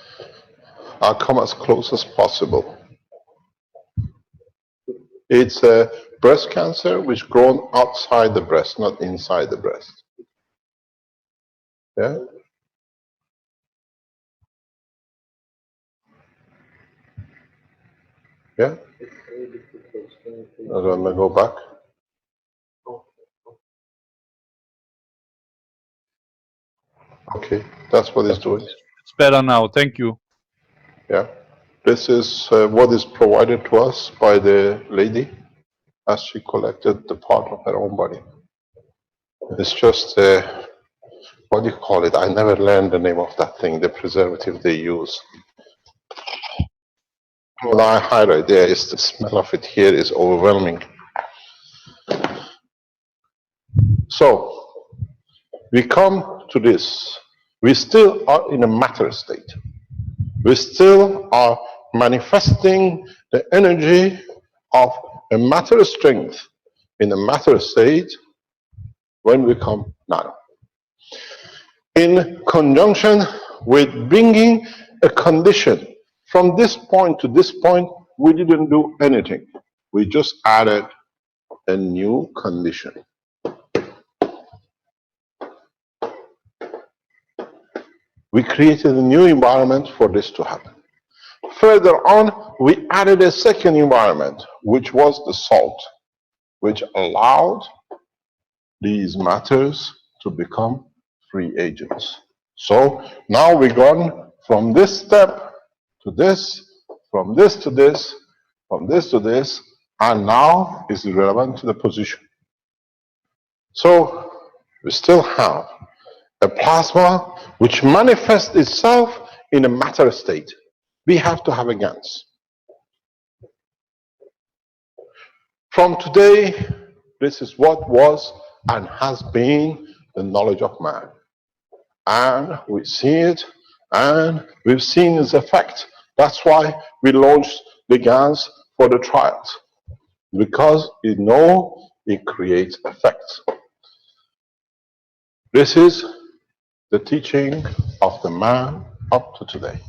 Speaker 4: I'll come as close as possible. It's a breast cancer which grown outside the breast, not inside the breast. Yeah? Yeah? I'm gonna go back. Okay, that's what it's doing.
Speaker 6: It's better now. Thank you.
Speaker 4: Yeah. This is what is provided to us by the lady as she collected the part of her own body. It's just, what do you call it? I never learned the name of that thing, the preservative they use. When I highlight there, is the smell of it here is overwhelming. So, we come to this. We still are in a matter state. We still are manifesting the energy of a matter strength in a matter state when we come nano. In conjunction with bringing a condition from this point to this point, we didn't do anything. We just added a new condition. We created a new environment for this to happen. Further on, we added a second environment, which was the salt, which allowed these matters to become free agents. So now we've gone from this step to this, from this to this, from this to this, and now is relevant to the position. So we still have a plasma which manifests itself in a matter state. We have to have a GANS. From today, this is what was and has been the knowledge of man. And we see it, and we've seen its effect. That's why we launched the GANS for the trials, because we know it creates effects. This is the teaching of the man up to today.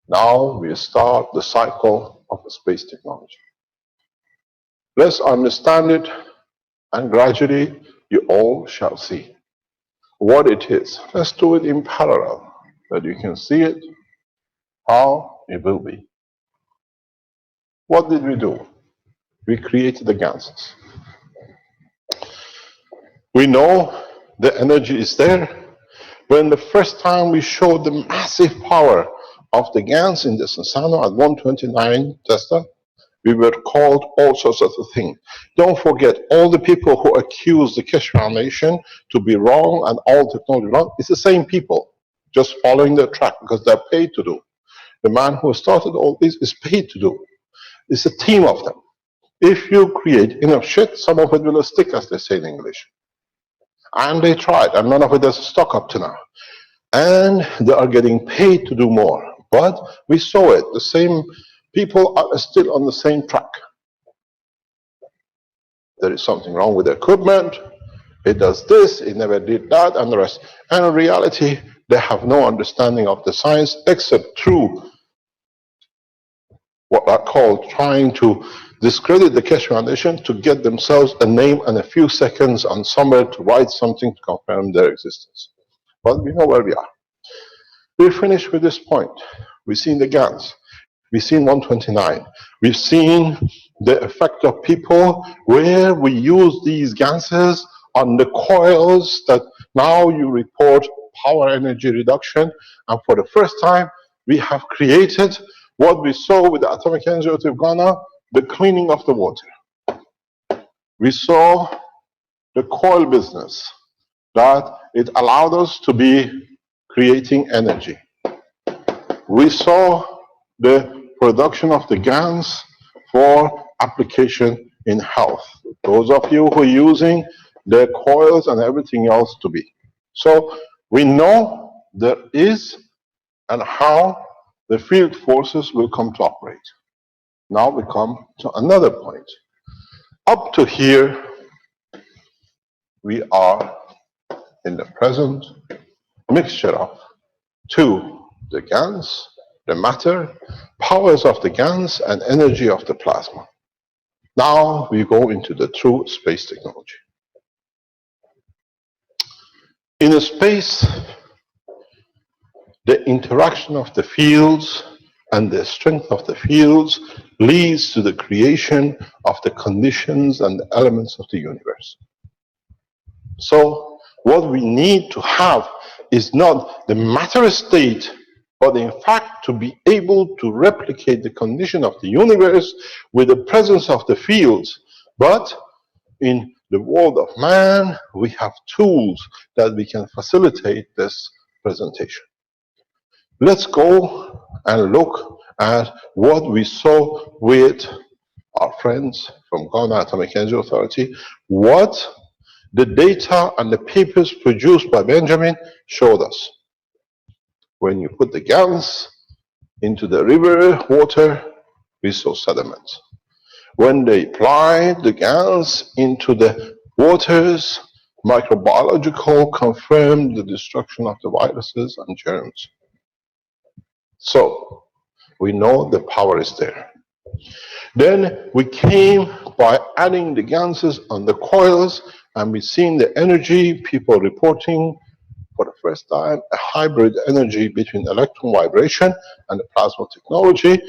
Speaker 4: Now we start the cycle of the space technology. Let's understand it, and gradually you all shall see what it is. Let's do it in parallel, that you can see it, how it will be. What did we do? We created the GANSes. We know the energy is there. When the first time we showed the massive power of the GANS in the Sensano at 129 Tesla, We were called all sorts of things. Don't forget, all the people who accuse the Keshe Foundation to be wrong and all technology wrong, it's the same people, just following their track because they're paid to do. The man who started all this is paid to do. It's a team of them. If you create enough shit, some of it will stick, as they say in English. And they tried, and none of it has stuck up to now. And they are getting paid to do more. But we saw it. The same people are still on the same track. There is something wrong with the equipment. It does this, it never did that, and the rest. And in reality, they have no understanding of the science except through what are called trying to discredit the Keshe Foundation to get themselves a name and a few seconds on somewhere to write something to confirm their existence. But we know where we are. We're finished with this point. We've seen the GANs. We've seen 129. We've seen the effect of people where we use these gases on the coils that now you report power energy reduction. And for the first time, we have created what we saw with the Atomic Energy Authority of Ghana, the cleaning of the water. We saw the coil business, that it allowed us to be creating energy. We saw the production of the GANs for application in health. Those of you who are using the coils and everything else to be. So we know there is and how the field forces will come to operate. Now we come to another point. Up to here, we are in the present mixture of two, the GANs, the matter, powers of the GANs, and energy of the plasma. Now we go into the true space technology. In a space, the interaction of the fields and the strength of the fields leads to the creation of the conditions and the elements of the universe. So what we need to have is not the matter state, but in fact to be able to replicate the condition of the universe with the presence of the fields. But in the world of man, we have tools that we can facilitate this presentation. Let's go and look at what we saw with our friends from Ghana Atomic Energy Authority, what the data and the papers produced by Benjamin showed us. When you put the GANs into the river water, we saw sediment. When they applied the GANs into the waters, microbiological confirmed the destruction of the viruses and germs. So we know the power is there. Then we came by adding the GANs on the coils, and we've seen the energy, people reporting for the first time a hybrid energy between electron vibration and the plasma technology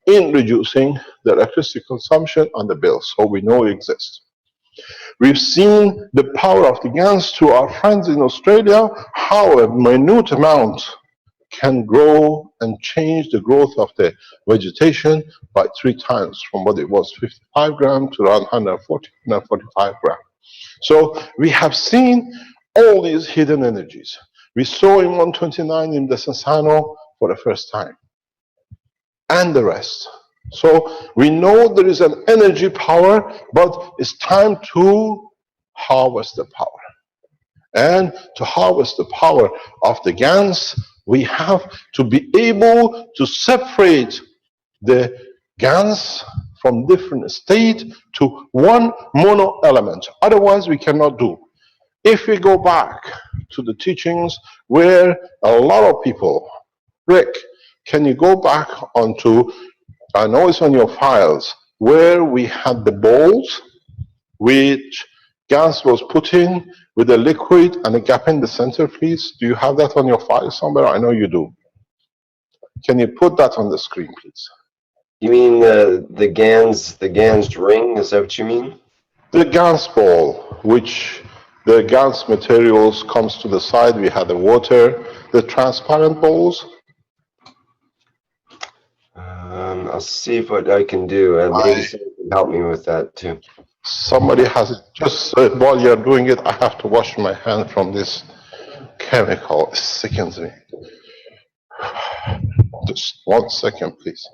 Speaker 4: in reducing the electricity consumption on the bill. So we know it exists. We've seen the power of the GANs to our friends in Australia, how a minute amount can grow and change the growth of the vegetation by 3 times, from what it was 55 grams to around 140, 145 grams. So we have seen all these hidden energies. We saw in 129 in the Sensano for the first time, and the rest. So we know there is an energy power, but it's time to harvest the power. And to harvest the power of the GANs, we have to be able to separate the GANs from different state to one mono element. Otherwise, we cannot do. If we go back to the teachings where a lot of people, Rick, can you go back onto, I know it's on your files, where we had the bowls which gas was put in with a liquid and a gap in the center, please? Do you have that on your file somewhere? I know you do. Can you put that on the screen, please?
Speaker 2: You mean the GANs ring? Is that what you mean?
Speaker 4: The GANs ball, which the GANs materials comes to the side. We had the water, the transparent balls.
Speaker 2: I'll see what I can do. Maybe someone can help me with that too.
Speaker 4: Somebody has it. Just while you're doing it, I have to wash my hand from this chemical. It sickens me. Just 1 second, please.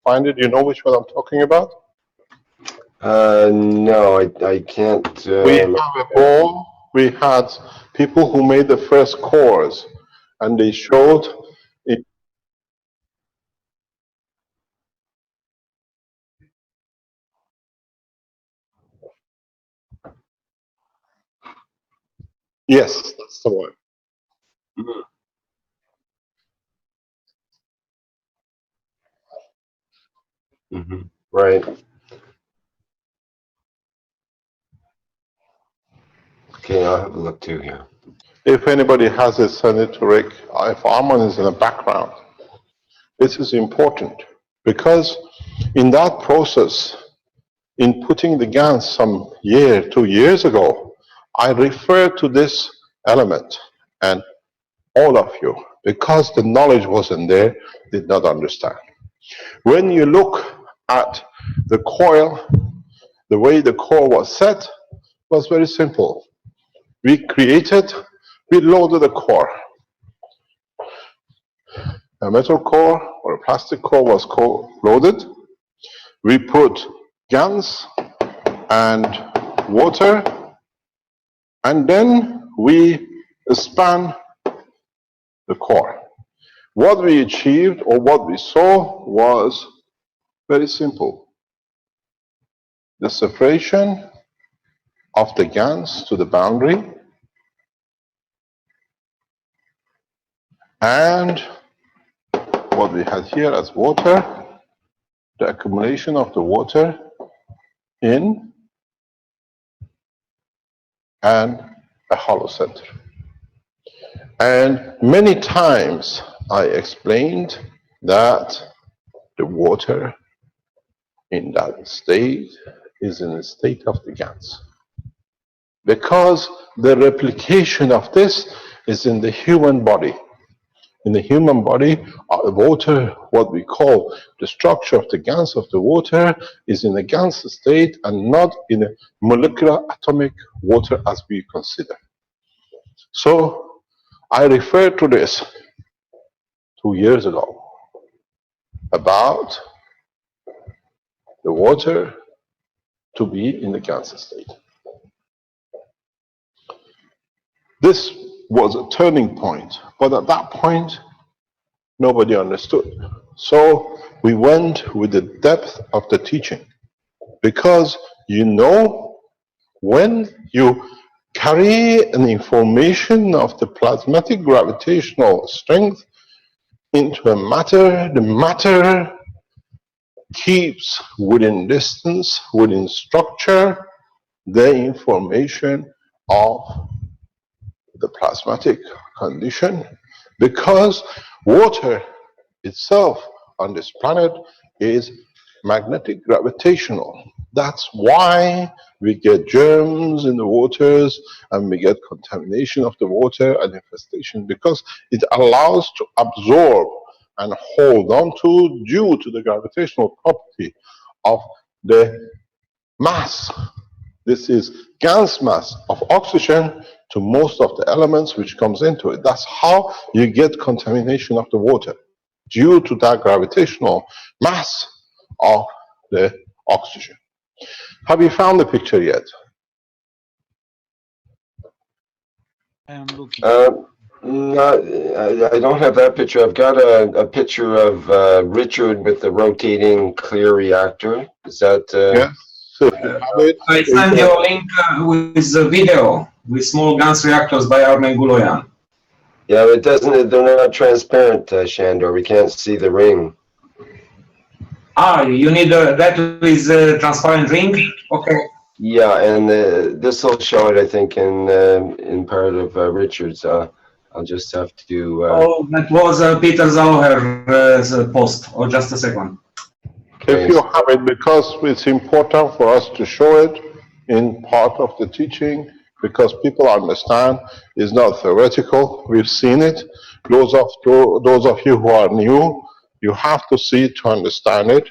Speaker 4: Find it? You know which one I'm talking about?
Speaker 2: No, I can't.
Speaker 4: We have a ball. We had people who made the first cores, and they showed it. Yes, that's the one.
Speaker 2: Right. Okay, I'll have a look too here.
Speaker 4: If anybody has it, send it to Rick. If Armand is in the background, this is important because in that process, in putting the GANs some 2 years ago, I referred to this element, and all of you, because the knowledge wasn't there, did not understand. When you look at the coil, the way the core was set was very simple. We loaded a core. A metal core or a plastic core was loaded. We put GANs and water, and then we span the core. What we achieved or what we saw was very simple. The separation of the GANs to the boundary and what we had here as water, the accumulation of the water in and a hollow center. And many times I explained that the water in that state is in the state of the GANs. Because the replication of this is in the human body. In the human body, water, what we call the structure of the GANs of the water, is in a GANs state and not in a molecular atomic water as we consider. So I referred to this 2 years ago about the water to be in the GANs state. This was a turning point, but at that point, nobody understood. So we went with the depth of the teaching, because you know, when you carry an information of the plasmatic gravitational strength into a matter, the matter keeps within distance, within structure, the information of the plasmatic condition, because water itself on this planet is magnetic gravitational. That's why we get germs in the waters and we get contamination of the water and infestation, because it allows to absorb and hold on to due to the gravitational property of the mass. This is GANs mass of oxygen to most of the elements which comes into it. That's how you get contamination of the water, due to that gravitational mass of the oxygen. Have you found the picture yet?
Speaker 6: I am looking.
Speaker 2: I don't have that picture. I've got a picture of Richard with the rotating clear reactor. Is that?
Speaker 4: Yes. So if you have it,
Speaker 7: I send you a link with the video with small GANs reactors by Armen Guloyan.
Speaker 2: Yeah, it doesn't. They're not transparent, Shandor. We can't see the ring.
Speaker 7: Ah, you need that with a transparent ring? Okay.
Speaker 2: Yeah, and this will show it, I think, in part of Richard's. I'll just have to.
Speaker 7: Oh, that was Peter Zauher's post. Oh, just a second.
Speaker 4: If you have it, because it's important for us to show it in part of the teaching, because people understand it's not theoretical. We've seen it. Those of you who are new, you have to see it to understand it.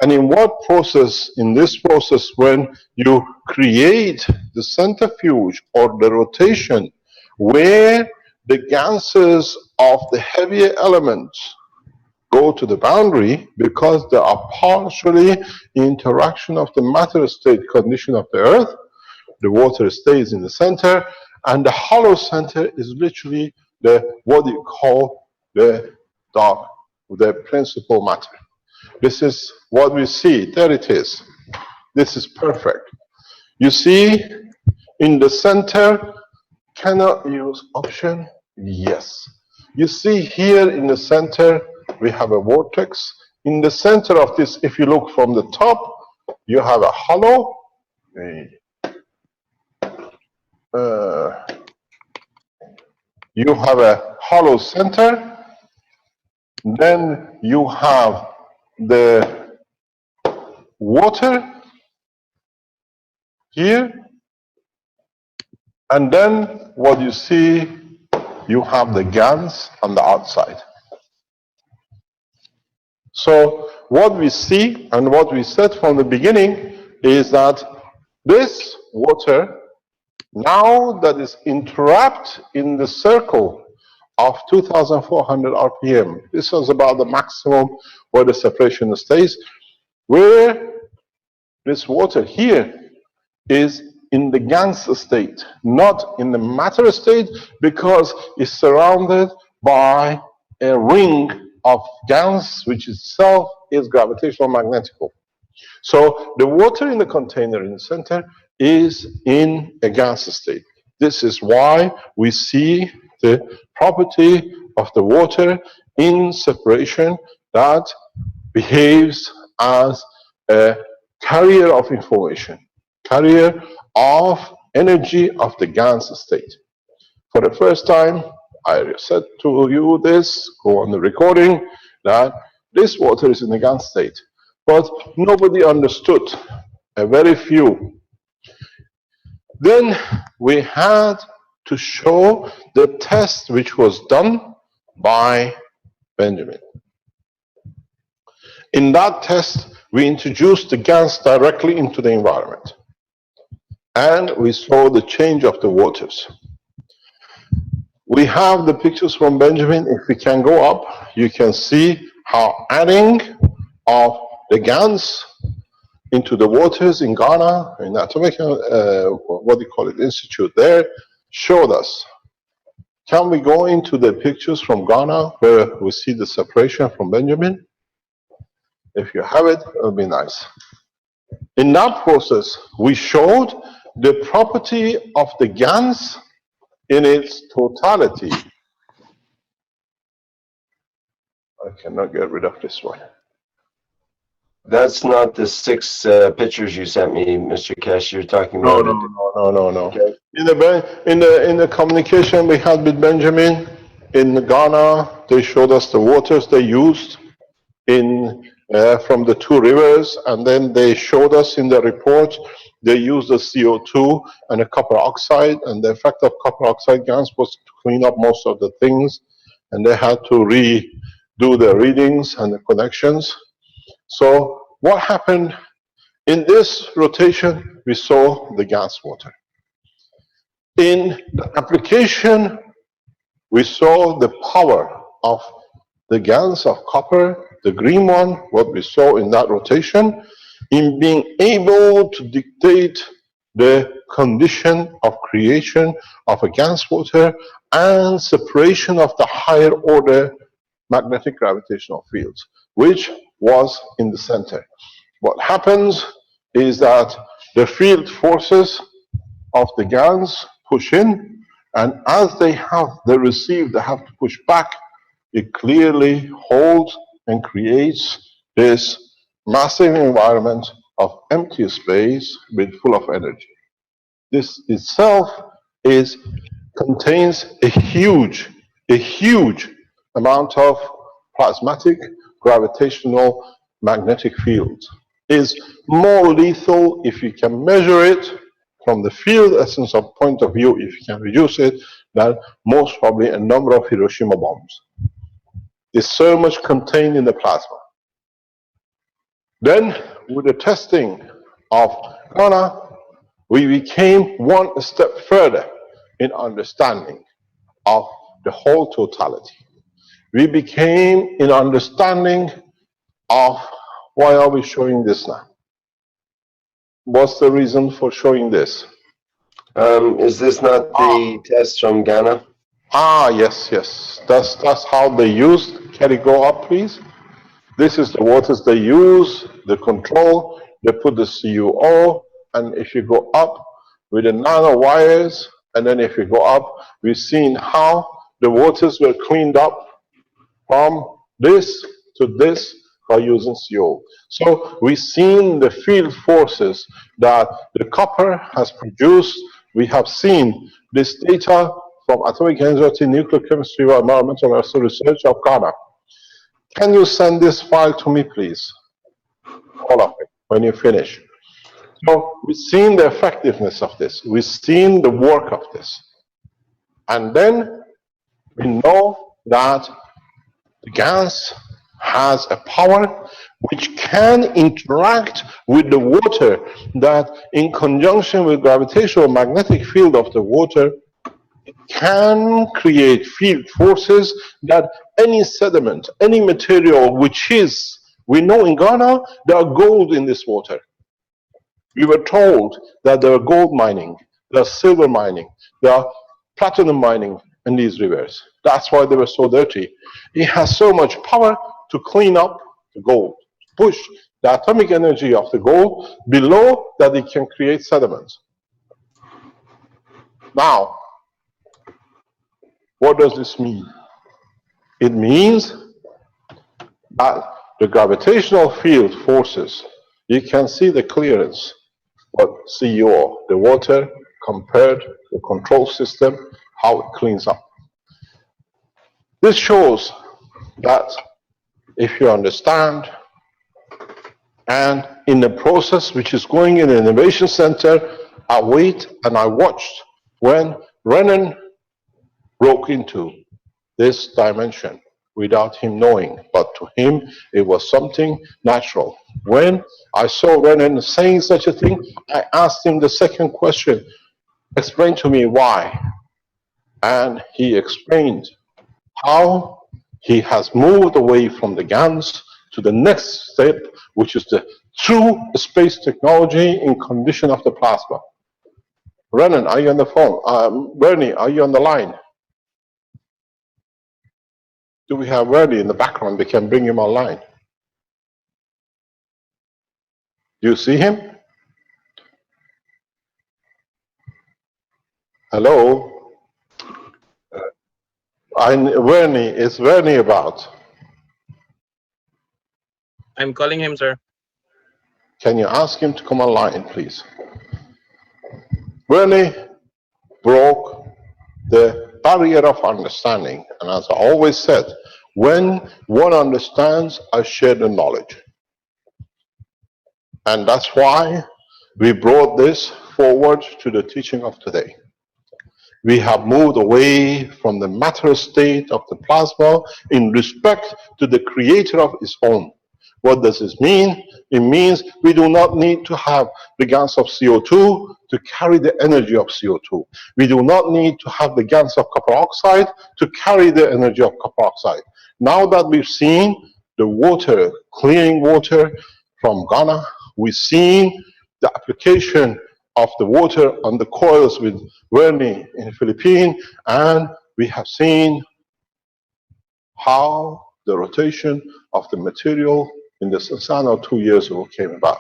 Speaker 4: And in what process? In this process, when you create the centrifuge or the rotation, where the gases of the heavier elements go to the boundary, because they are partially interaction of the matter state condition of the Earth, the water stays in the center, and the hollow center is literally what you call the dark, the principal matter. This is what we see. There it is. This is perfect. You see, in the center, cannot use option? Yes. You see here in the center, we have a vortex. In the center of this, if you look from the top, you have a hollow. You have a hollow center. Then you have the water here. And then what you see, you have the gas on the outside. So what we see and what we said from the beginning is that this water, now that is entrapped in the circle of 2,400 RPM, this is about the maximum where the separation stays, where this water here is in the gas state, not in the matter state, because it's surrounded by a ring of gas, which itself is gravitational magnetical. So the water in the container in the center is in a gas state. This is why we see the property of the water in separation that behaves as a carrier of information, carrier of energy of the gas state. For the first time, I said to you this, go on the recording, that this water is in the gas state. But nobody understood, a very few. Then we had to show the test which was done by Benjamin. In that test, we introduced the gas directly into the environment. And we saw the change of the waters. We have the pictures from Benjamin. If we can go up, you can see how adding of the gas into the waters in Ghana, in Atomic, what do you call it, Institute there, showed us. Can we go into the pictures from Ghana where we see the separation from Benjamin? If you have it, it would be nice. In that process, we showed the property of the gas in its totality. I cannot get rid of this one.
Speaker 2: That's not the 6 pictures you sent me, Mr. Kesh. You're talking
Speaker 4: No,
Speaker 2: about.
Speaker 4: no.
Speaker 2: Okay.
Speaker 4: In the communication we had with Benjamin in Ghana, they showed us the waters they used in from the 2 rivers, and then they showed us in the report they used the CO2 and a copper oxide, and the effect of copper oxide gas was to clean up most of the things, and they had to redo the readings and the connections. So what happened in this rotation? We saw the gas water. In the application, we saw the power of the gas of copper, the green one, what we saw in that rotation, in being able to dictate the condition of creation of a gas water and separation of the higher order magnetic gravitational fields, which was in the center. What happens is that the field forces of the gas push in, and as they receive, they have to push back. It clearly holds and creates this massive environment of empty space with full of energy. This itself contains a huge amount of plasmatic gravitational magnetic fields. Is more lethal if you can measure it from the field essence of point of view, if you can reduce it, than most probably a number of Hiroshima bombs. There's so much contained in the plasma. Then, with the testing of Ghana, we became one step further in understanding of the whole totality. We became in understanding of why are we showing this now? What's the reason for showing this?
Speaker 2: Is this not the test from Ghana?
Speaker 4: Ah, yes, yes. That's how they used. Can it go up, please? This is the waters they use, the control. They put the CUO, and if you go up with the nano wires, and then if you go up, we've seen how the waters were cleaned up from this to this by using CO. So we've seen the field forces that the copper has produced. We have seen this data from Atomic Energy, Nuclear Chemistry, Environmental Research of Ghana. Can you send this file to me, please? All of it, when you finish. So we've seen the effectiveness of this. We've seen the work of this. And then we know that the gas has a power which can interact with the water, that in conjunction with gravitational magnetic field of the water, it can create field forces that any sediment, any material which is, we know in Ghana, there are gold in this water. We were told that there are gold mining, there are silver mining, there are platinum mining in these rivers. That's why they were so dirty. It has so much power to clean up the gold, push the atomic energy of the gold below that it can create sediments. Now, what does this mean? It means that the gravitational field forces, you can see the clearance, but CO, the water, compared to the control system, how it cleans up. This shows that if you understand, and in the process which is going in the Innovation Center, I wait and I watched when Renan broke into this dimension without him knowing, but to him it was something natural. When I saw Renan saying such a thing, I asked him the second question, explain to me why. And he explained how he has moved away from the GANs to the next step, which is the true space technology in condition of the plasma. Renan, are you on the phone? Bernie, are you on the line? Do we have Bernie in the background? We can bring him online. Do you see him? Hello? Vernie, is Vernie about?
Speaker 8: I'm calling him, sir.
Speaker 4: Can you ask him to come online, please? Vernie broke the barrier of understanding. And as I always said, when one understands, I share the knowledge. And that's why we brought this forward to the teaching of today. We have moved away from the matter state of the plasma in respect to the creator of its own. What does this mean? It means we do not need to have the gas of CO2 to carry the energy of CO2. We do not need to have the gas of copper oxide to carry the energy of copper oxide. Now that we've seen the water, clearing water from Ghana, we've seen the application of the water on the coils with Vernie in the Philippines, and we have seen how the rotation of the material in the Sensano 2 years ago came about.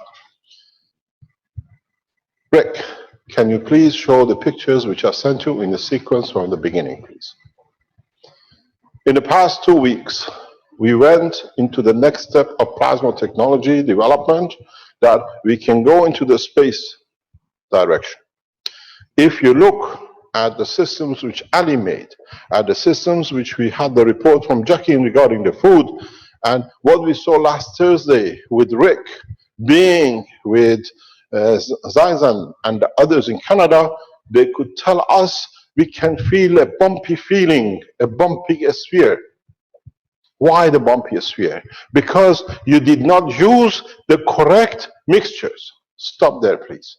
Speaker 4: Rick, can you please show the pictures which I sent you in the sequence from the beginning, please? In the past 2 weeks, we went into the next step of plasma technology development that we can go into the space direction. If you look at the systems which Ali made, at the systems which we had the report from Jackie regarding the food, and what we saw last Thursday with Rick being with Zaizan and the others in Canada, they could tell us we can feel a bumpy feeling, a bumpy sphere. Why the bumpy sphere? Because you did not use the correct mixtures. Stop there, please.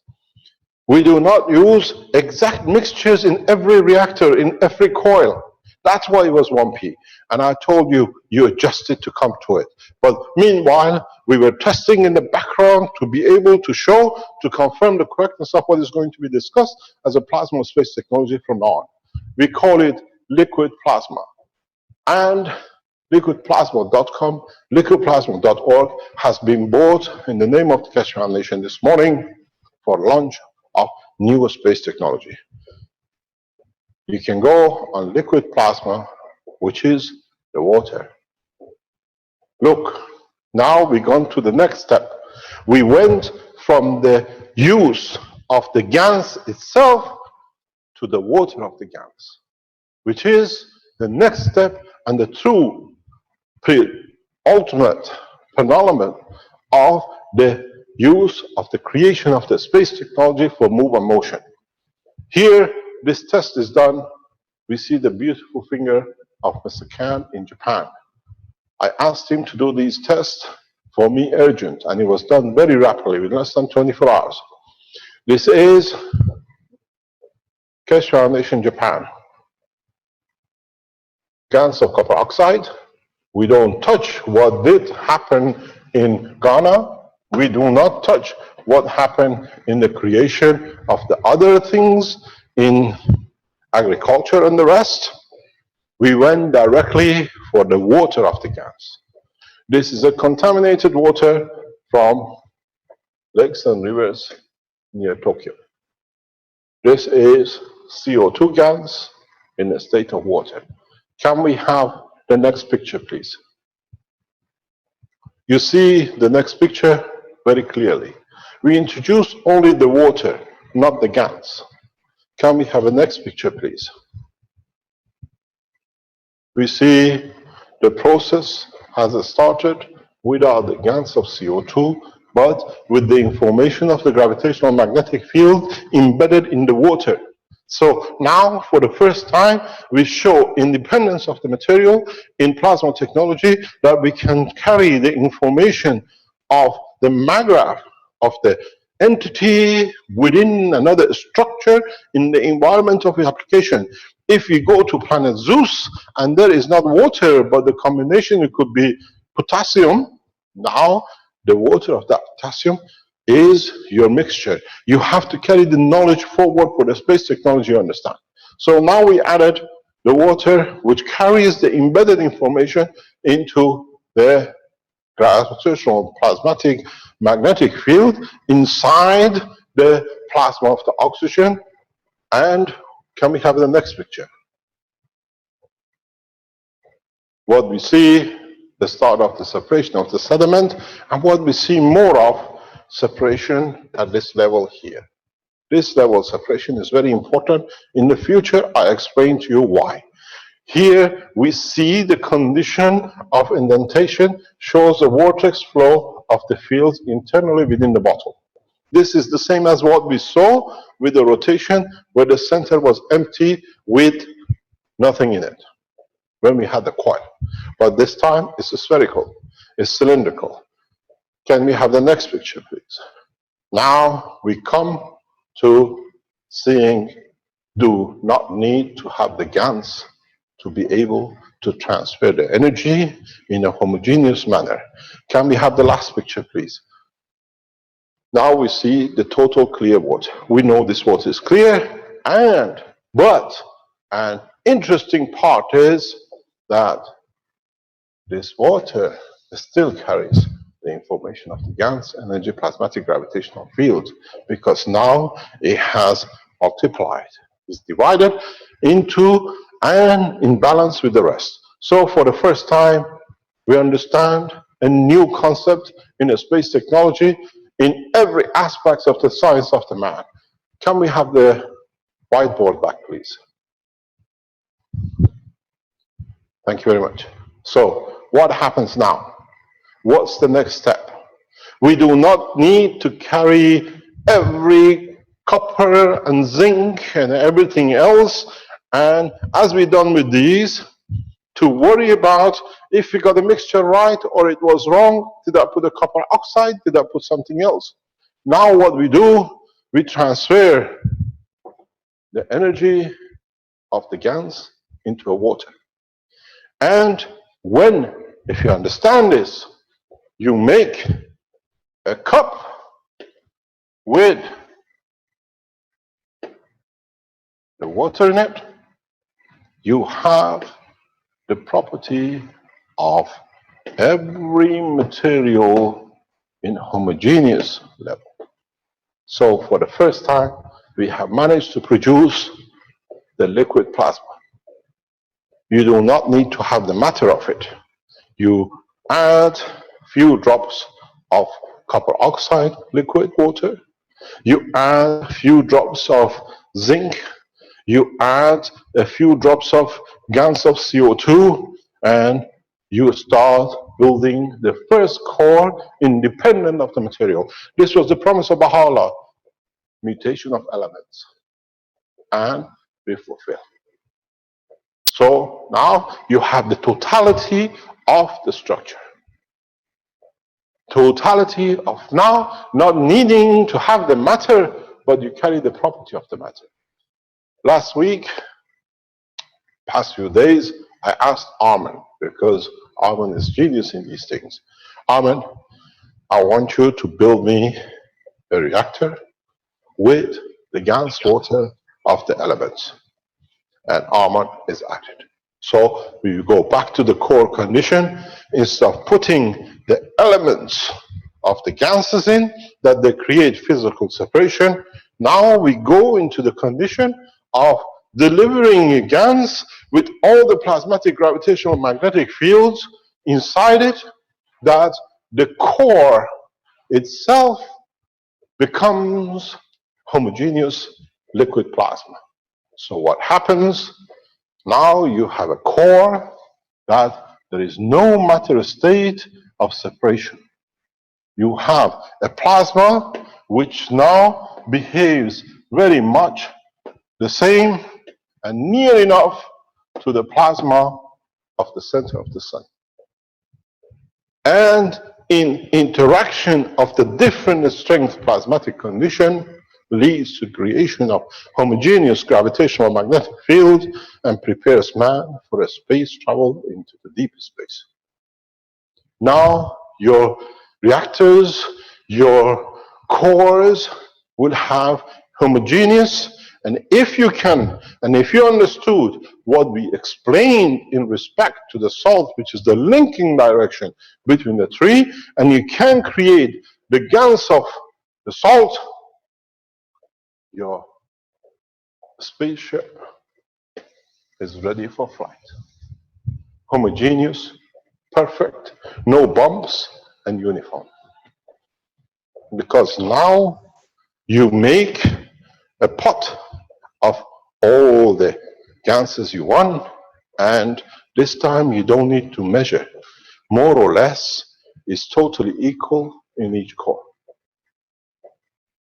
Speaker 4: We do not use exact mixtures in every reactor, in every coil. That's why it was 1P. And I told you, you adjusted to come to it. But meanwhile, we were testing in the background to be able to show, to confirm the correctness of what is going to be discussed as a plasma space technology from now on. We call it liquid plasma. And liquidplasma.com, liquidplasma.org has been bought in the name of the Keshe Foundation this morning for launch of new space technology. You can go on liquid plasma, which is the water. Look, now we've gone to the next step. We went from the use of the GANS itself to the water of the GANS, which is the next step and the true ultimate phenomenon of the use of the creation of the space technology for move and motion. Here, this test is done. We see the beautiful finger of Mr. Kan in Japan. I asked him to do these tests for me urgent, and it was done very rapidly, within less than 24 hours. This is Keshe Foundation, Japan. GANs of copper oxide. We don't touch what did happen in Ghana. We do not touch what happened in the creation of the other things in agriculture and the rest. We went directly for the water of the GANs. This is a contaminated water from lakes and rivers near Tokyo. This is CO2 GANs in a state of water. Can we have the next picture, please? You see the next picture very clearly. We introduced only the water, not the GANs. Can we have a next picture, please? We see the process has started without the GANs of CO2, but with the information of the gravitational magnetic field embedded in the water. So now, for the first time, we show independence of the material in plasma technology, that we can carry the information of the MAGRAPH of the entity within another structure in the environment of the application. If we go to planet Zeus and there is not water, but the combination, it could be potassium, now the water of that potassium is your mixture. You have to carry the knowledge forward for the space technology, you understand. So now we added the water, which carries the embedded information into the gravitational plasmatic magnetic field inside the plasma of the oxygen. And can we have the next picture? What we see, the start of the separation of the sediment, and what we see more of, separation at this level here. This level of separation is very important. In the future, I explain to you why. Here we see the condition of indentation shows the vortex flow of the fields internally within the bottle. This is the same as what we saw with the rotation, where the center was empty with nothing in it when we had the coil. But this time it's spherical, it's cylindrical. Can we have the next picture, please? Now we come to seeing, do not need to have the GANs to be able to transfer the energy in a homogeneous manner. Can we have the last picture, please? Now we see the total clear water. We know this water is clear, but an interesting part is that this water still carries the information of the GANs, energy plasmatic gravitational field, because now it has multiplied. It's divided into and in balance with the rest. So for the first time, we understand a new concept in a space technology in every aspect of the science of the man. Can we have the whiteboard back, please? Thank you very much. So, what happens now? What's the next step? We do not need to carry every copper and zinc and everything else, and as we've done with these, to worry about if we got the mixture right or it was wrong. Did I put a copper oxide? Did I put something else? Now what we do, we transfer the energy of the GaNs into a water. And when, if you understand this, you make a cup with the water in it, you have the property of every material in homogeneous level. So for the first time, we have managed to produce the liquid plasma. You do not need to have the matter of it. You add a few drops of copper oxide liquid water, you add a few drops of zinc, you add a few drops of GaNs of CO2, and you start building the first core independent of the material. This was the promise of Baha'u'llah, mutation of elements, and we fulfill. So now you have the totality of the structure. Totality of now not needing to have the matter, but you carry the property of the matter. Last week, past few days, I asked Armin, because Armin is genius in these things. Armin, I want you to build me a reactor with the GaNs water of the elements. And Armin is at it. So we go back to the core condition. Instead of putting the elements of the gases in, that they create physical separation, now we go into the condition of delivering GaNs with all the plasmatic gravitational magnetic fields inside it, that the core itself becomes homogeneous liquid plasma. So what happens? Now you have a core that there is no matter state of separation. You have a plasma which now behaves very much the same and near enough to the plasma of the center of the sun. And in interaction of the different strength plasmatic condition leads to creation of homogeneous gravitational magnetic field and prepares man for a space travel into the deep space. Now your reactors, your cores will have homogeneous, and if you can, and if you understood what we explained in respect to the salt, which is the linking direction between the three, and you can create the GaNs of the salt, your spaceship is ready for flight. Homogeneous, perfect, no bumps, and uniform. Because now you make a pot of all the gases you want, and this time you don't need to measure. More or less is totally equal in each core.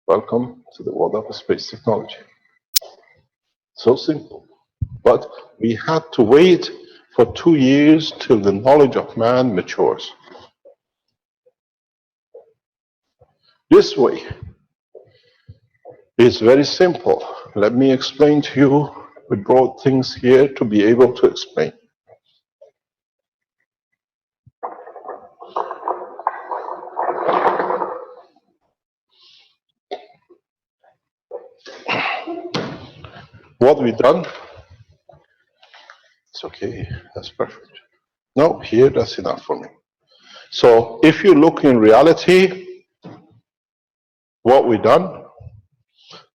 Speaker 4: Welcome to the world of space technology. So simple. But we had to wait for 2 years till the knowledge of man matures. This way is very simple. Let me explain to you. We brought things here to be able to explain. What we done? It's okay, that's perfect. No, here, that's enough for me. So if you look in reality, what we done,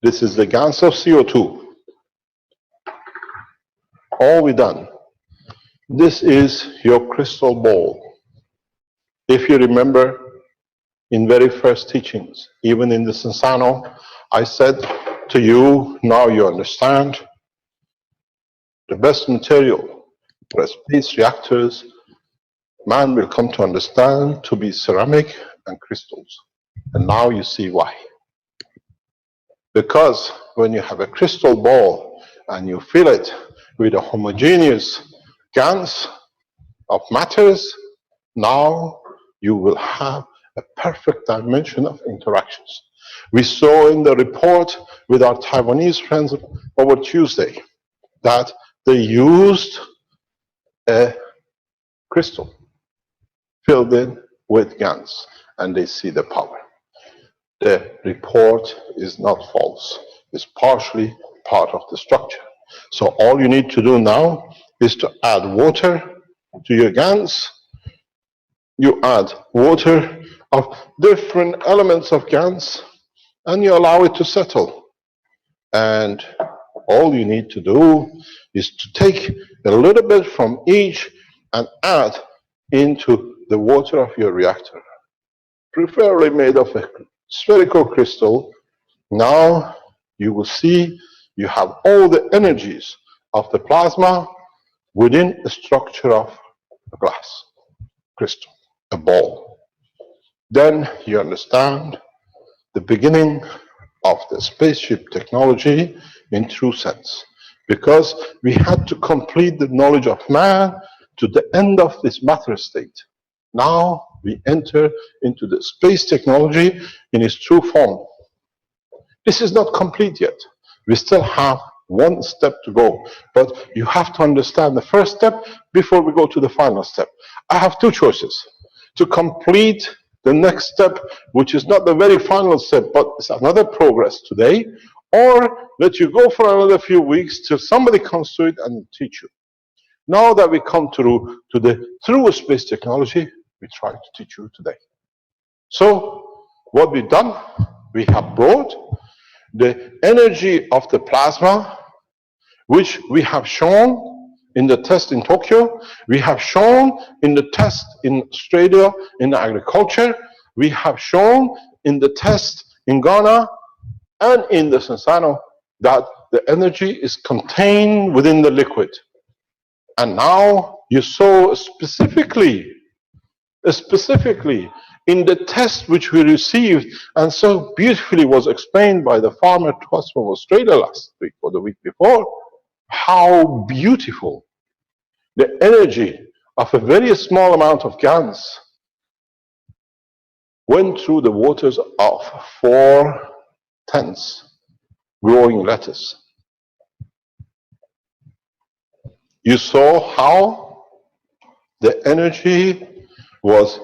Speaker 4: this is the GaNs of CO2. All we done. This is your crystal ball. If you remember, in very first teachings, even in the Sensano, I said to you, now you understand, the best material for space reactors, man will come to understand to be ceramic and crystals. And now you see why. Because when you have a crystal ball and you fill it with a homogeneous GANs of matters, now you will have a perfect dimension of interactions. We saw in the report with our Taiwanese friends over Tuesday that they used a crystal filled in with GANs, and they see the power. The report is not false. It's partially part of the structure. So all you need to do now is to add water to your GANs. You add water of different elements of GANs, and you allow it to settle. And all you need to do is to take a little bit from each and add into the water of your reactor, preferably made of a spherical crystal. Now you will see you have all the energies of the plasma within the structure of a glass crystal, a ball. Then you understand the beginning of the spaceship technology in true sense, because we had to complete the knowledge of man to the end of this matter state. Now we enter into the space technology in its true form. This is not complete yet. We still have one step to go, but you have to understand the first step before we go to the final step. I have two choices: to complete the next step, which is not the very final step, but it's another progress today, or let you go for another few weeks till somebody comes to it and teach you. Now that we come through to the true space technology, we try to teach you today. So what we've done, we have brought the energy of the plasma, which we have shown in the test in Tokyo, we have shown in the test in Australia in agriculture, we have shown in the test in Ghana and in the Sensano that the energy is contained within the liquid. And now you saw specifically in the test which we received and so beautifully was explained by the farmer to us from Australia last week or the week before, how beautiful the energy of a very small amount of GANs went through the waters of 4 tents growing lettuce. You saw how the energy was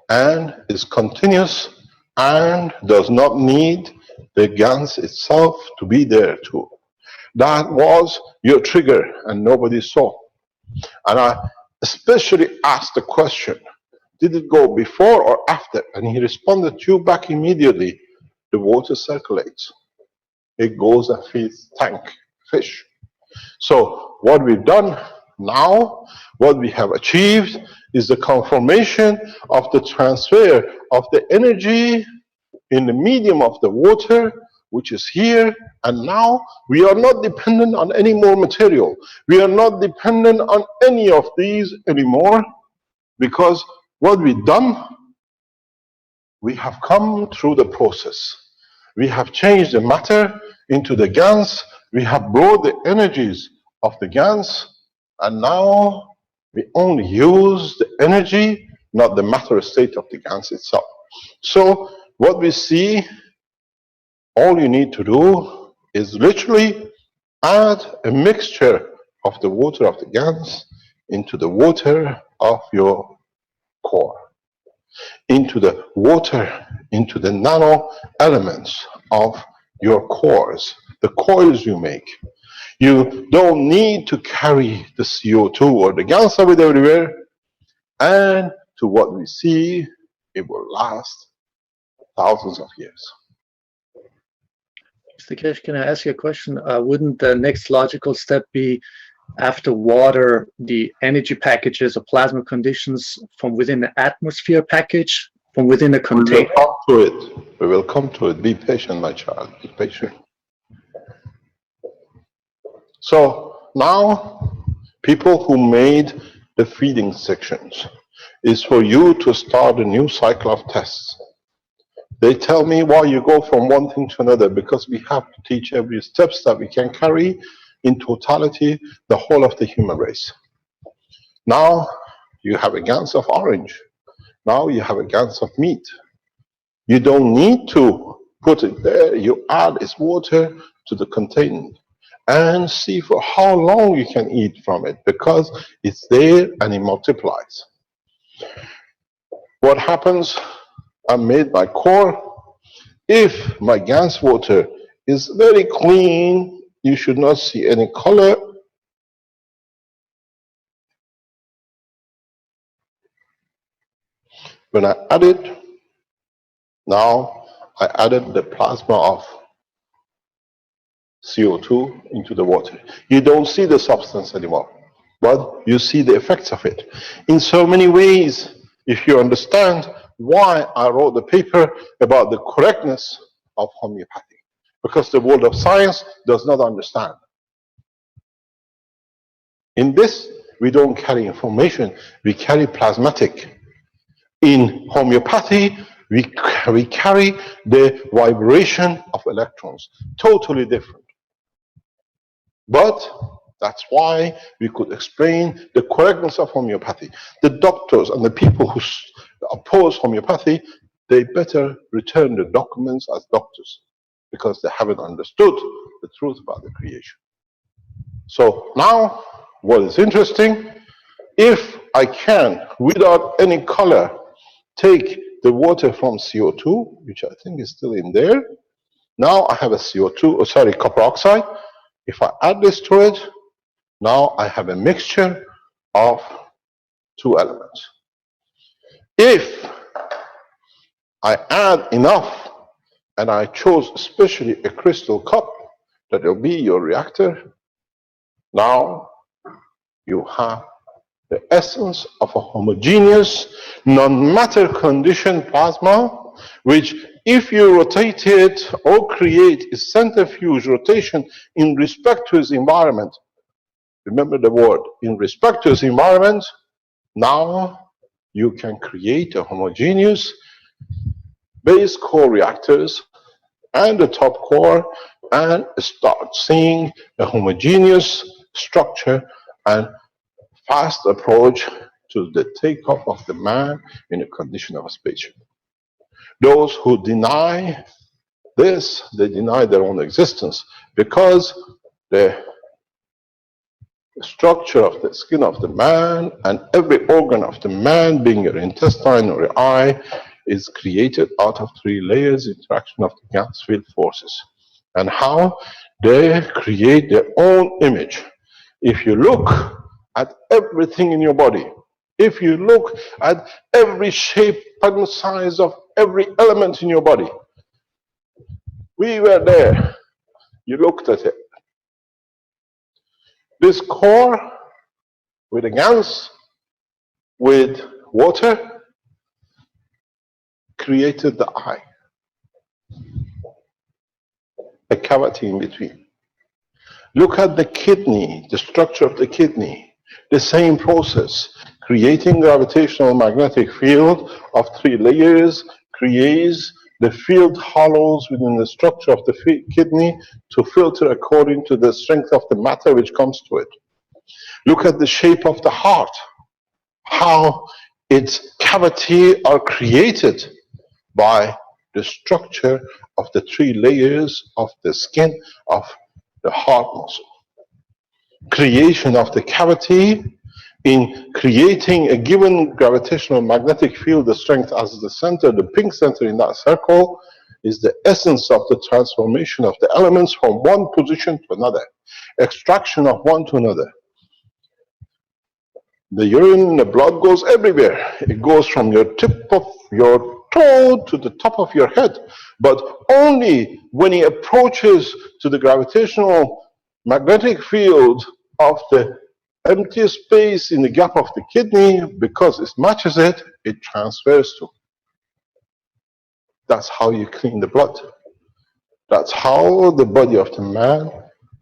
Speaker 4: and is continuous and does not need the GANs itself to be there too. That was your trigger and nobody saw. And I especially asked the question, did it go before or after? And he responded to you back immediately. The water circulates. It goes and feeds tank fish. So what we've done now, what we have achieved is the confirmation of the transfer of the energy in the medium of the water, which is here, and now we are not dependent on any more material. We are not dependent on any of these anymore, because what we've done, we have come through the process. We have changed the matter into the GANs, we have brought the energies of the GANs, and now we only use the energy, not the matter state of the GANs itself. So what we see, all you need to do is literally add a mixture of the water of the GANs into the water of your core, into the water, into the nano elements of your cores, the coils you make. You don't need to carry the CO2 or the GANs with everywhere, and to what we see, it will last thousands of years.
Speaker 9: Mr. Kirsch, can I ask you a question? Wouldn't the next logical step be, after water, the energy packages or plasma conditions from within the atmosphere package from within a
Speaker 4: We will
Speaker 9: container.
Speaker 4: come to it. We will come to it. Be patient, my child. Be patient. So now, people who made the feeding sections is for you to start a new cycle of tests. They tell me why you go from one thing to another, because we have to teach every steps that we can carry in totality the whole of the human race. Now you have a gans of orange. Now you have a gans of meat. You don't need to put it there. You add its water to the container and see for how long you can eat from it, because it's there and it multiplies. What happens? I made my core. If my gas water is very clean, you should not see any color. When I add it, now I added the plasma of CO2 into the water. You don't see the substance anymore, but you see the effects of it. In so many ways, if you understand why I wrote the paper about the correctness of homeopathy, because the world of science does not understand. In this, we don't carry information, we carry plasmatic. In homeopathy, we carry the vibration of electrons, totally different. But that's why we could explain the correctness of homeopathy. The doctors and the people who oppose homeopathy, they better return the documents as doctors, because they haven't understood the truth about the creation. So now, what is interesting, if I can, without any color, take the water from CO2, which I think is still in there, now I have a CO2, copper oxide. If I add this to it, now I have a mixture of two elements. If I add enough, and I chose especially a crystal cup that will be your reactor, now you have the essence of a homogeneous, non-matter conditioned plasma, which if you rotate it or create a centrifuge rotation in respect to its environment, remember the word, in respect to its environment, now you can create a homogeneous base core reactors and the top core and start seeing a homogeneous structure and fast approach to the takeoff of the man in a condition of a spaceship. Those who deny this, they deny their own existence, because the structure of the skin of the man and every organ of the man, being your intestine or your eye, is created out of three layers, interaction of the gas field forces. And how they create their own image. If you look at everything in your body, if you look at every shape and size of every element in your body, we were there, you looked at it. This core with a gas, with water, created the eye, a cavity in between. Look at the kidney, the structure of the kidney, the same process, creating gravitational magnetic field of three layers, creates the field hollows within the structure of the kidney to filter according to the strength of the matter which comes to it. Look at the shape of the heart, how its cavity are created by the structure of the three layers of the skin of the heart muscle. Creation of the cavity in creating a given gravitational magnetic field, the strength as the center, the pink center in that circle, is the essence of the transformation of the elements from one position to another, extraction of one to another. The urine, the blood goes everywhere. It goes from your tip of your toe to the top of your head. But only when it approaches to the gravitational magnetic field of the empty space in the gap of the kidney, because it matches it, it transfers to. That's how you clean the blood. That's how the body of the man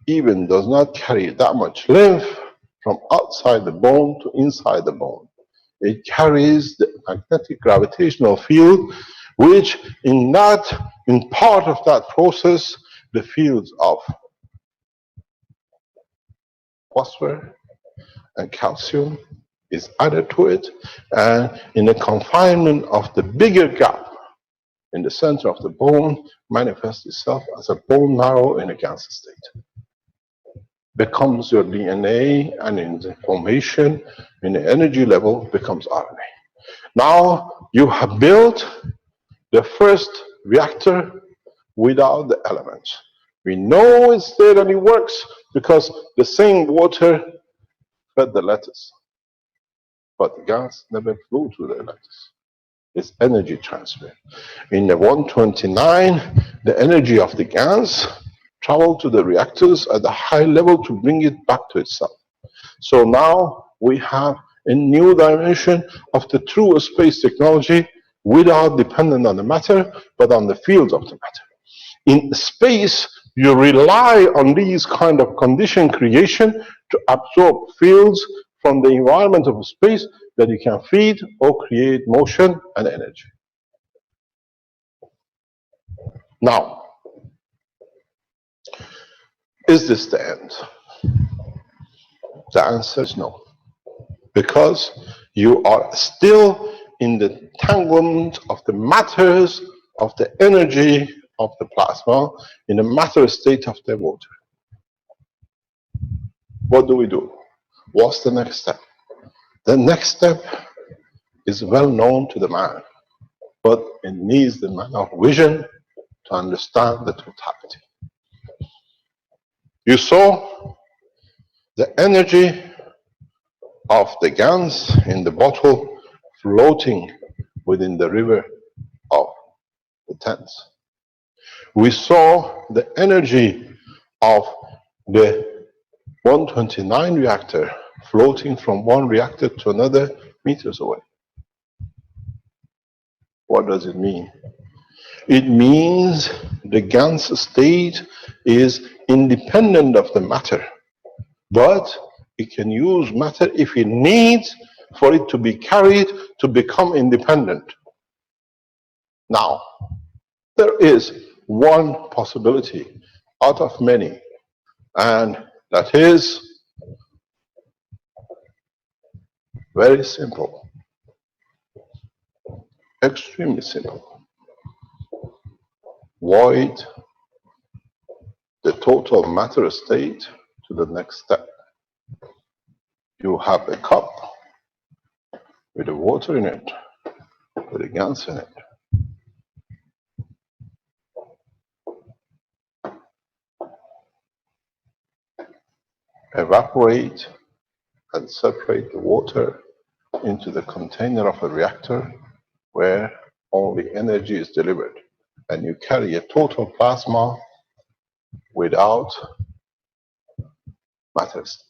Speaker 4: even does not carry that much lymph from outside the bone to inside the bone. It carries the magnetic gravitational field, which in part of that process, the fields of phosphor and calcium is added to it, and in the confinement of the bigger gap in the center of the bone manifests itself as a bone marrow in a Ganz state. Becomes your DNA, and in the formation, in the energy level, becomes RNA. Now you have built the first reactor without the elements. We know it's there and it works because the same water fed the lettuce. But the gas never flew through the lettuce. It's energy transfer. In the 129, the energy of the gas traveled to the reactors at a high level to bring it back to itself. So now we have a new dimension of the true space technology without dependent on the matter, but on the fields of the matter. In space, you rely on these kind of condition creation to absorb fields from the environment of space that you can feed or create motion and energy. Now, is this the end? The answer is no. Because you are still in the entanglement of the matters of the energy of the plasma in the matter state of the water. What do? What's the next step? The next step is well known to the man, but it needs the man of vision to understand the totality. You saw the energy of the Ganz in the bottle floating within the river of the Thames. We saw the energy of the 129 reactor floating from one reactor to another meters away. What does it mean? It means the Ganz state is independent of the matter, but it can use matter if it needs for it to be carried to become independent. Now, there is one possibility out of many, and that is very simple, extremely simple. Void the total matter state to the next step. You have a cup with the water in it, with the Ganz in it. Evaporate and separate the water into the container of a reactor where only energy is delivered, and you carry a total plasma without matter state.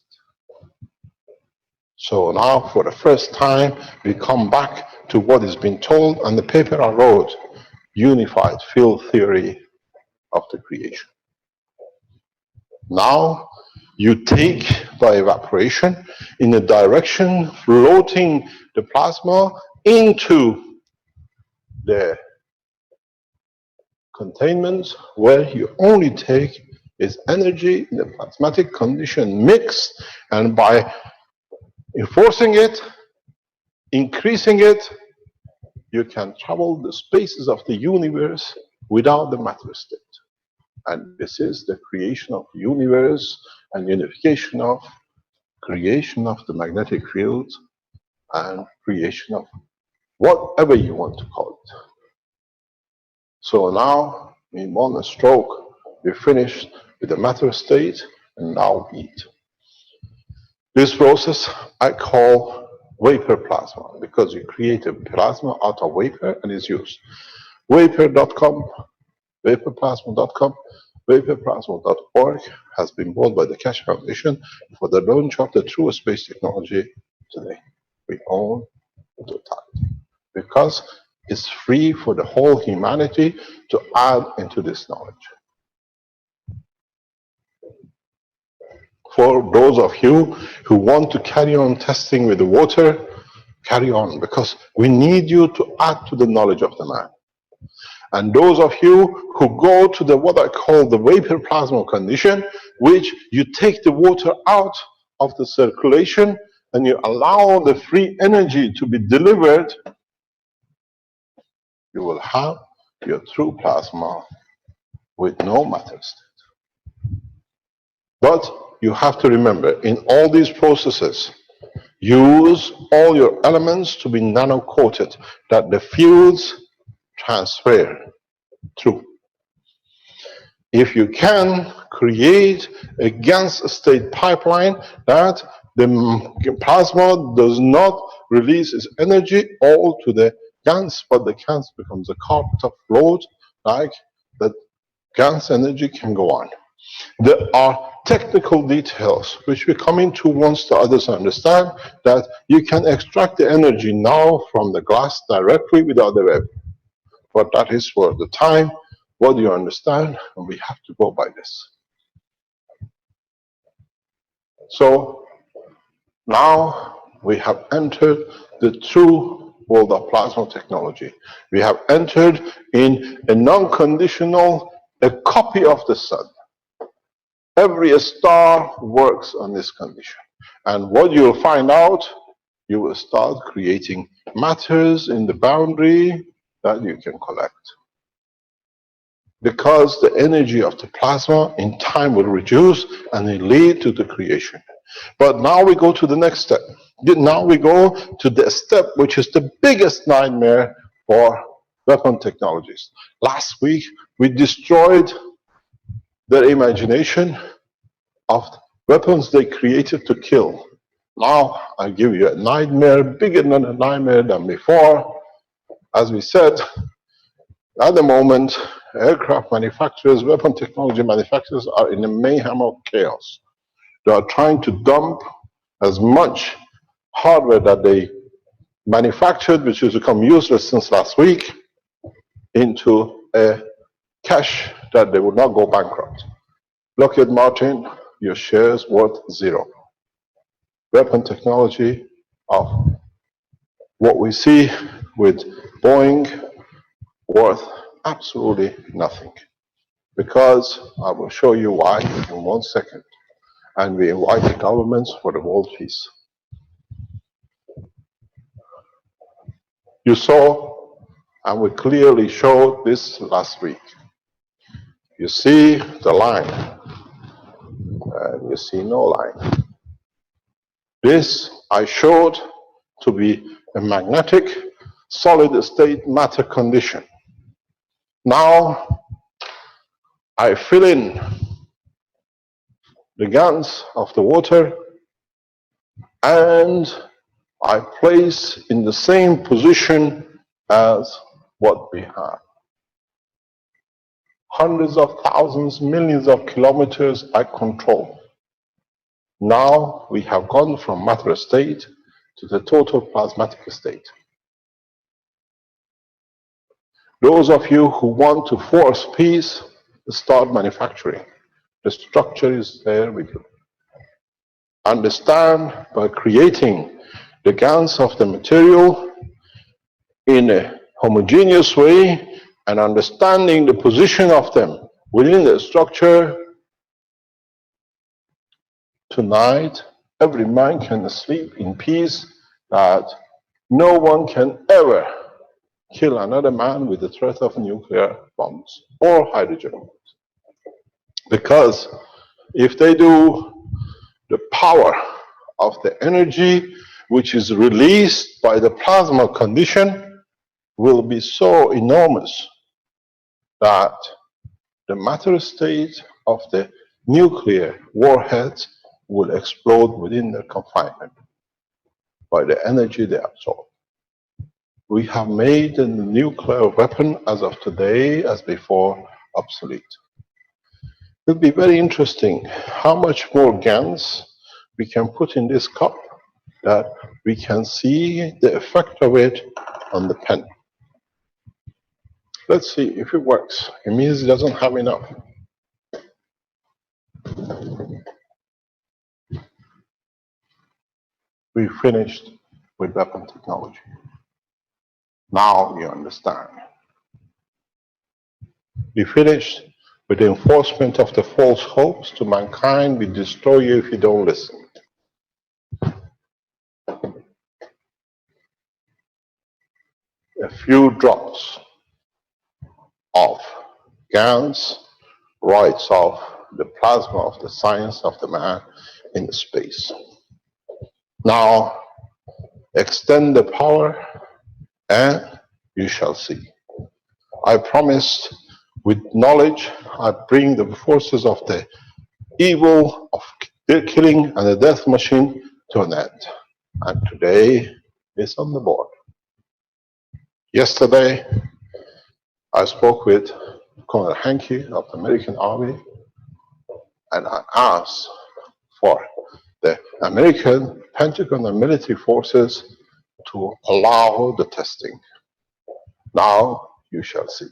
Speaker 4: So now, for the first time, we come back to what has been told on the paper I wrote, unified field theory of the creation. Now, you take by evaporation in a direction floating the plasma into the containment where you only take is energy in the plasmatic condition mix, and by enforcing it, increasing it, you can travel the spaces of the universe without the matter state. And this is the creation of the universe and unification of creation of the magnetic field and creation of whatever you want to call it. So now, in one stroke, we finished with the matter state, and now heat. This process I call vapor plasma, because you create a plasma out of vapor and it's used. Vapor.com, vaporplasma.com, vaporplasma.org has been bought by the Keshe Foundation for the launch of the true space technology today. We own the totality, because is free for the whole humanity to add into this knowledge. For those of you who want to carry on testing with the water, carry on, because we need you to add to the knowledge of the man. And those of you who go to the what I call the vapor plasma condition, which you take the water out of the circulation and you allow the free energy to be delivered, you will have your true plasma with no matter state. But you have to remember, in all these processes, use all your elements to be nano-coated, that the fields transfer through. If you can, create a GaNS state pipeline that the plasma does not release its energy all to the GaNS, but the GaNS becomes a carpet of load, like that GaNS energy can go on. There are technical details which we come into once the others understand that you can extract the energy now from the glass directly without the web. But that is for the time. What do you understand? And we have to go by this. So now we have entered the true world of plasma technology. We have entered in a non-conditional, a copy of the sun. Every star works on this condition. And what you'll find out, you will start creating matters in the boundary that you can collect. Because the energy of the plasma in time will reduce and it lead to the creation. But now we go to the next step. Now we go to the step which is the biggest nightmare for weapon technologists. Last week we destroyed their imagination of weapons they created to kill. Now I give you a nightmare, bigger than a nightmare than before. As we said, at the moment, aircraft manufacturers, weapon technology manufacturers are in a mayhem of chaos. They are trying to dump as much hardware that they manufactured, which has become useless since last week, into a cache that they would not go bankrupt. Lockheed Martin, your shares worth zero. Weapon technology of what we see with Boeing worth absolutely nothing. Because I will show you why in 1 second. And we invite the governments for the world peace. You saw, and we clearly showed this last week. You see the line, and you see no line. This I showed to be a magnetic solid state matter condition. Now I fill in the GaNs of the water and I place in the same position as what we have. Hundreds of thousands, millions of kilometers I control. Now we have gone from matter state to the total plasmatic state. Those of you who want to force peace, start manufacturing. The structure is there with you. Understand by creating the GaNs of the material in a homogeneous way and understanding the position of them within the structure. Tonight, every man can sleep in peace that no one can ever kill another man with the threat of nuclear bombs or hydrogen bombs. Because if they do, the power of the energy which is released by the plasma condition will be so enormous that the matter state of the nuclear warheads will explode within their confinement by the energy they absorb. We have made the nuclear weapon as of today, as before, obsolete. It will be very interesting how much more GaNs we can put in this cup that we can see the effect of it on the pen. Let's see if it works. It means it doesn't have enough. We finished with weapon technology. Now you understand. We finished with the enforcement of the false hopes to mankind. We destroy you if you don't listen. A few drops of GANs writes off the plasma of the science of the man in space. Now, extend the power and you shall see. I promised with knowledge, I bring the forces of the evil of the killing and the death machine to an end. And today is on the board. Yesterday, I spoke with Colonel Hankey of the American Army, and I asked for the American Pentagon and military forces to allow the testing. Now you shall see.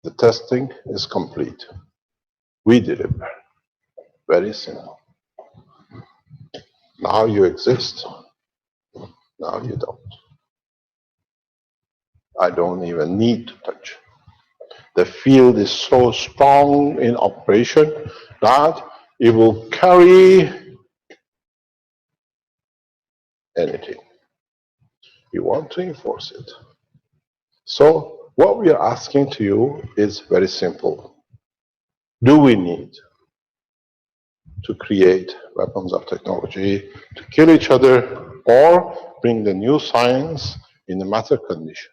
Speaker 4: The testing is complete. We deliver. Very simple. Now you exist. Now you don't. I don't even need to touch. The field is so strong in operation that it will carry anything. You want to enforce it. So what we are asking to you is very simple. Do we need to create weapons of technology to kill each other or bring the new science in a matter condition?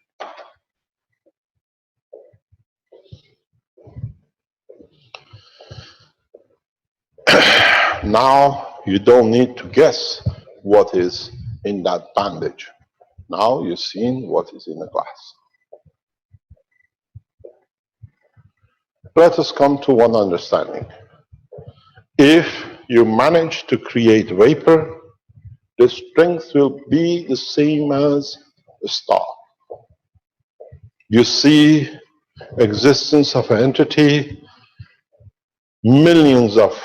Speaker 4: Now you don't need to guess what is in that bandage. Now you've seen what is in the glass. Let us come to one understanding. If you manage to create vapor, the strength will be the same as a star. You see existence of an entity, millions of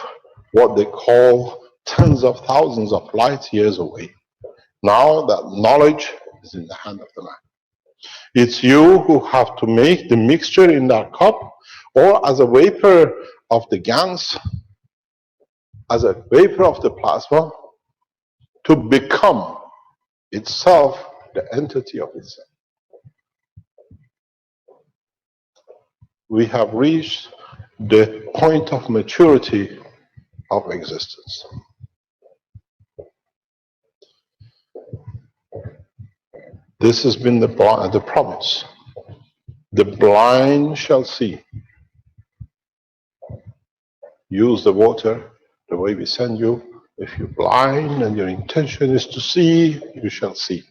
Speaker 4: what they call tens of thousands of light years away. Now that knowledge is in the hand of the man. It's you who have to make the mixture in that cup, or as a vapor of the GANs, as a vapor of the plasma, to become itself the entity of itself. We have reached the point of maturity of existence. This has been the promise. The blind shall see. Use the water the way we send you. If you're blind and your intention is to see, you shall see.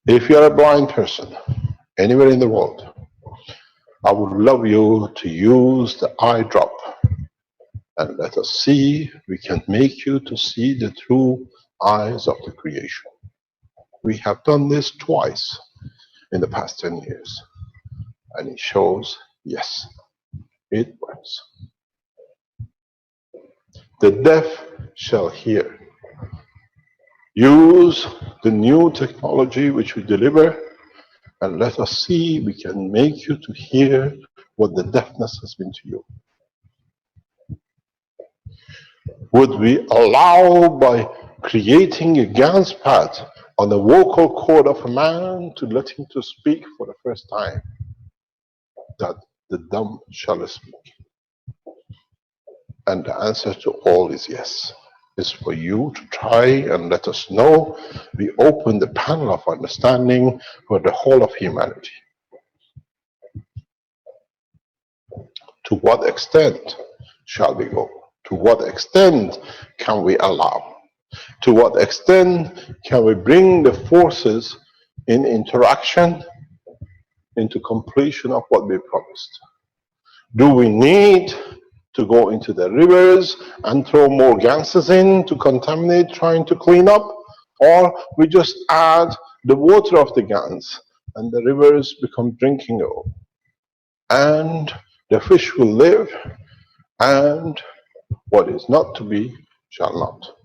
Speaker 4: If you're a blind person, anywhere in the world, I would love you to use the eye drop and let us see, we can make you to see the true eyes of the creation. We have done this twice in the past 10 years, and it shows, yes, it works. The deaf shall hear. Use the new technology which we deliver, and let us see, we can make you to hear what the deafness has been to you. Would we allow, by creating a GANs pad on the vocal cord of a man, to let him to speak for the first time, that the dumb shall speak? And the answer to all is yes. It's for you to try and let us know. We open the panel of understanding for the whole of humanity. To what extent shall we go? To what extent can we allow? To what extent can we bring the forces in interaction into completion of what we promised? Do we need to go into the rivers and throw more gases in to contaminate, trying to clean up? Or we just add the water of the Ganges and the rivers become drinkable, and the fish will live, and what is not to be shall not.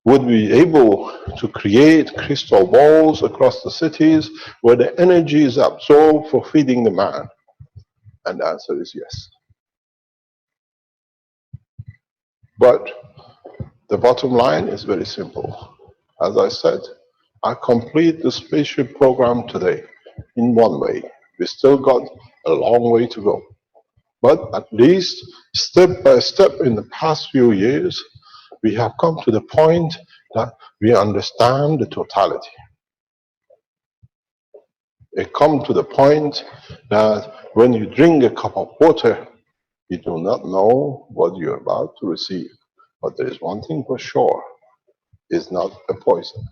Speaker 4: Would we be able to create crystal balls across the cities where the energy is absorbed for feeding the man? And the answer is yes. But the bottom line is very simple. As I said, I complete the spaceship program today in one way. We still got a long way to go. But at least step by step in the past few years, we have come to the point that we understand the totality. We come to the point that when you drink a cup of water, you do not know what you're about to receive. But there is one thing for sure, it's not a poison,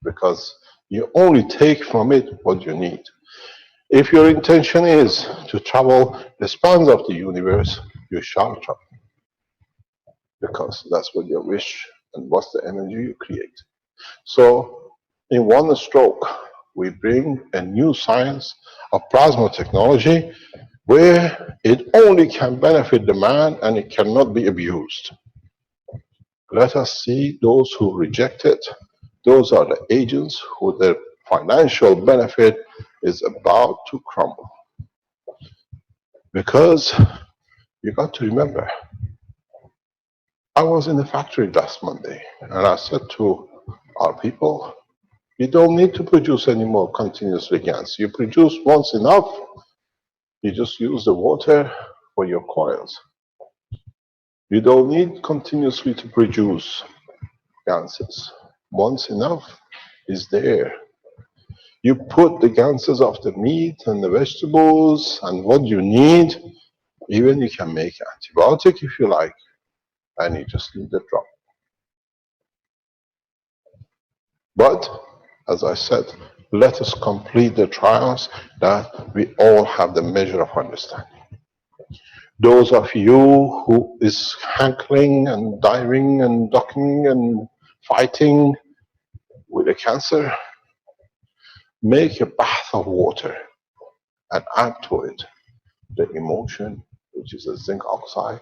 Speaker 4: because you only take from it what you need. If your intention is to travel the spans of the universe, you shall travel, because that's what you wish and what's the energy you create. So in one stroke, we bring a new science of plasma technology where it only can benefit the man and it cannot be abused. Let us see those who reject it. Those are the agents who their financial benefit is about to crumble. Because you got to remember, I was in the factory last Monday and I said to our people, you don't need to produce any more continuously GANs. You produce once enough, you just use the water for your coils. You don't need continuously to produce ganses. Once enough is there. You put the ganses of the meat and the vegetables and what you need. Even you can make antibiotic if you like, and you just need a drop. But, as I said, let us complete the trials that we all have the measure of understanding. Those of you who is hankering and diving and ducking and fighting with a cancer, make a bath of water and add to it the emotion, which is a zinc oxide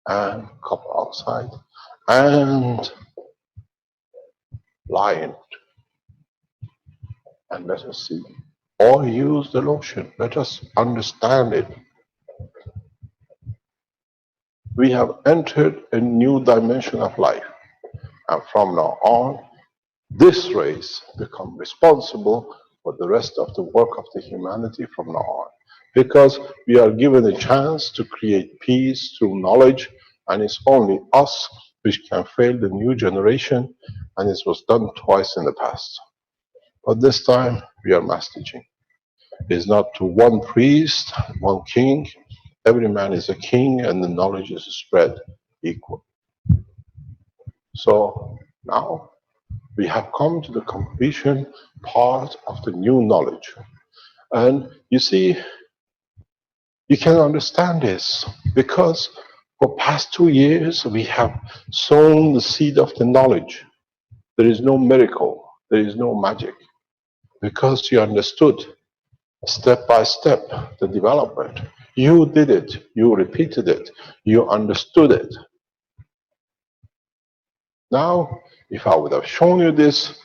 Speaker 4: and copper oxide, and lie in it. And let us see. Or use the lotion. Let us understand it. We have entered a new dimension of life. And from now on, this race becomes responsible for the rest of the work of the humanity from now on. Because we are given a chance to create peace through knowledge, and it's only us which can fail the new generation, and it was done twice in the past. But this time, we are mass teaching. It's not to one priest, one king. Every man is a king, and the knowledge is spread equal. So now, we have come to the completion part of the new knowledge. And you see, you can understand this because for past 2 years, we have sown the seed of the knowledge. There is no miracle. There is no magic. Because you understood step by step the development. You did it. You repeated it. You understood it. Now, if I would have shown you this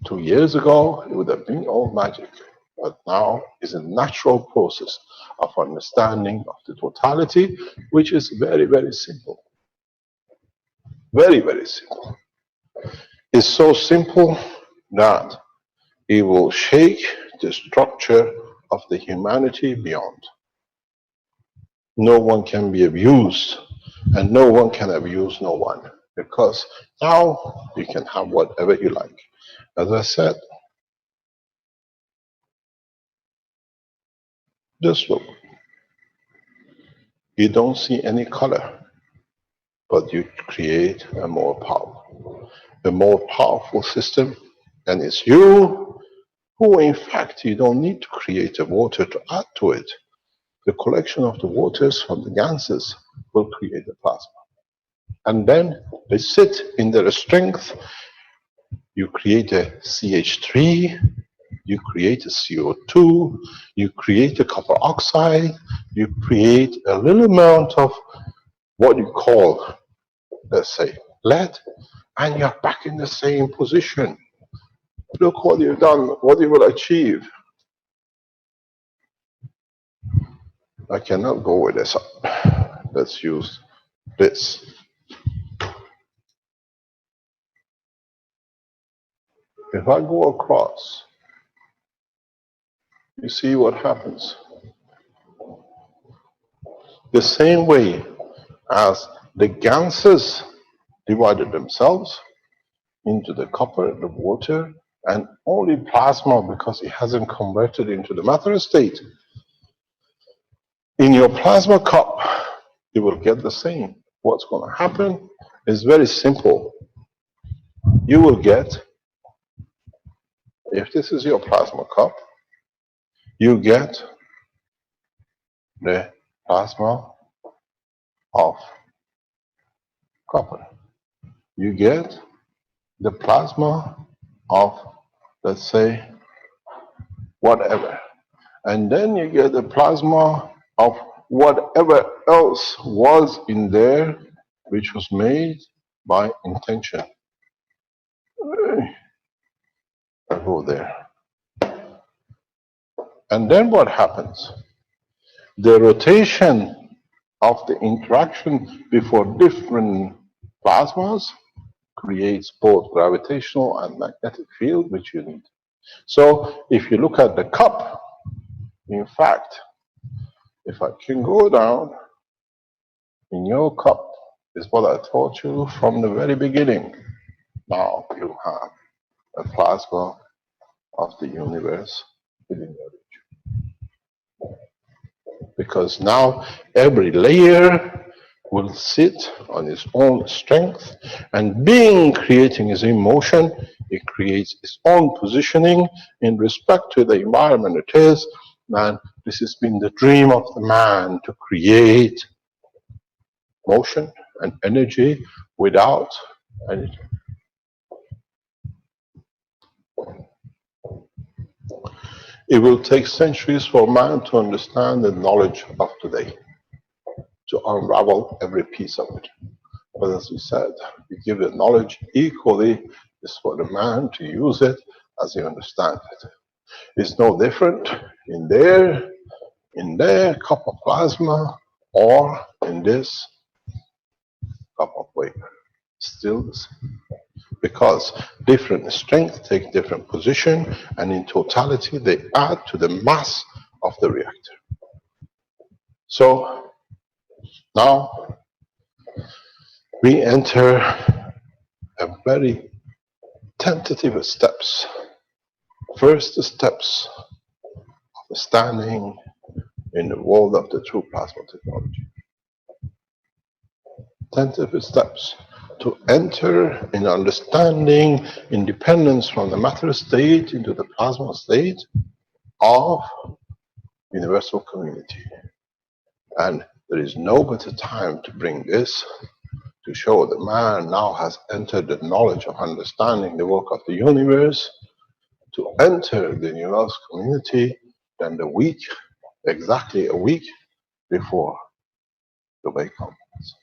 Speaker 4: 2 years ago, it would have been all magic. But now is a natural process of understanding of the totality, which is very, very simple. Very, very simple. It's so simple that it will shake the structure of the humanity beyond. No one can be abused, and no one can abuse no one, because now you can have whatever you like. As I said, just look. You don't see any color, but you create a more powerful system, and it's you who, in fact, you don't need to create a water to add to it. The collection of the waters from the ganses will create the plasma. And then they sit in their strength you create a CH3, you create a CO2, you create a copper oxide, you create a little amount of what you call, let's say, lead, and you're back in the same position. Look what you've done, what you will achieve. I cannot go with this up. Let's use this. If I go across, you see what happens. The same way as the gases divided themselves into the copper, the water, and only plasma because it hasn't converted into the matter state. In your plasma cup, you will get the same. What's going to happen is very simple. You will get, if this is your plasma cup, you get the plasma of copper. You get the plasma of, let's say, whatever. And then you get the plasma of whatever else was in there, which was made by intention. I go there. And then what happens? The rotation of the interaction before different plasmas creates both gravitational and magnetic field, which you need. So if you look at the cup, in fact, if I can go down, in your cup is what I taught you from the very beginning. Now you have a plasma of the universe within your region. Because now every layer will sit on its own strength, and being creating its own motion, it creates its own positioning in respect to the environment it is. And this has been the dream of the man, to create motion and energy without energy. It will take centuries for man to understand the knowledge of today, to unravel every piece of it. But as we said, we give the knowledge equally. It's for the man to use it as he understands it. It's no different in their cup of plasma or in this cup of vapor. Still the same. Because different strength take different position, and in totality they add to the mass of the reactor. So now we enter a very tentative steps. First steps of standing in the world of the true plasma technology. Tentative steps to enter in understanding independence from the matter state into the plasma state of universal community. And there is no better time to bring this, to show that man now has entered the knowledge of understanding the work of the universe, to enter the universal community than the week, exactly a week before the Bay Conference.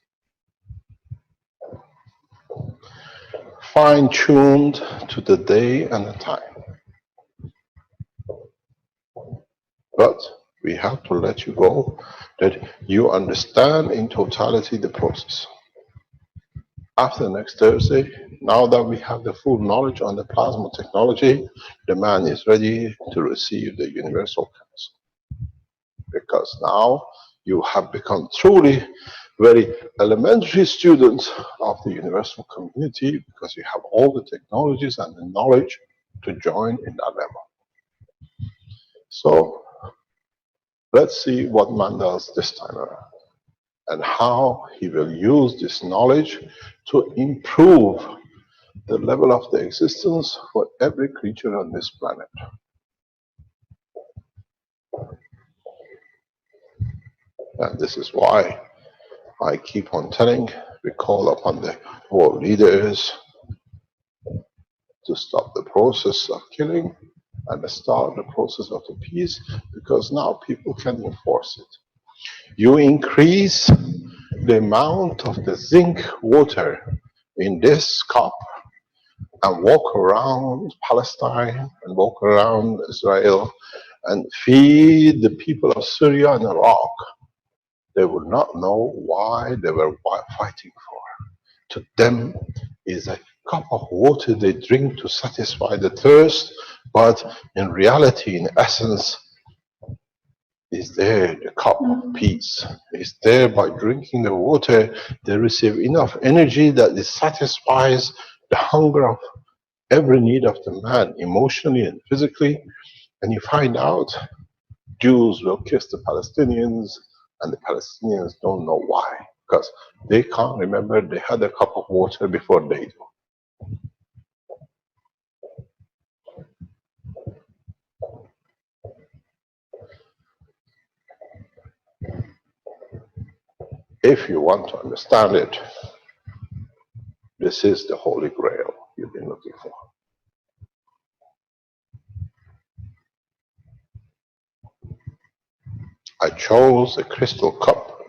Speaker 4: Fine-tuned to the day and the time. But we have to let you go that you understand in totality the process. After next Thursday, now that we have the full knowledge on the plasma technology, the man is ready to receive the Universal Council. Because now you have become truly very elementary students of the universal community, because you have all the technologies and the knowledge to join in that level. So let's see what man does this time around, and how he will use this knowledge to improve the level of the existence for every creature on this planet. And this is why I keep on telling, we call upon the world leaders, to stop the process of killing and start the process of the peace, because now people can enforce it. You increase the amount of the zinc water in this cup and walk around Palestine and walk around Israel and feed the people of Syria and Iraq, they would not know why they were fighting for. To them, is a cup of water they drink to satisfy the thirst, but in reality, in essence, is there the cup of peace. Is there by drinking the water, they receive enough energy that it satisfies the hunger of every need of the man, emotionally and physically. And you find out Jews will kiss the Palestinians, and the Palestinians don't know why, because they can't remember they had a cup of water before they do. If you want to understand it, this is the Holy Grail you've been looking for. I chose a crystal cup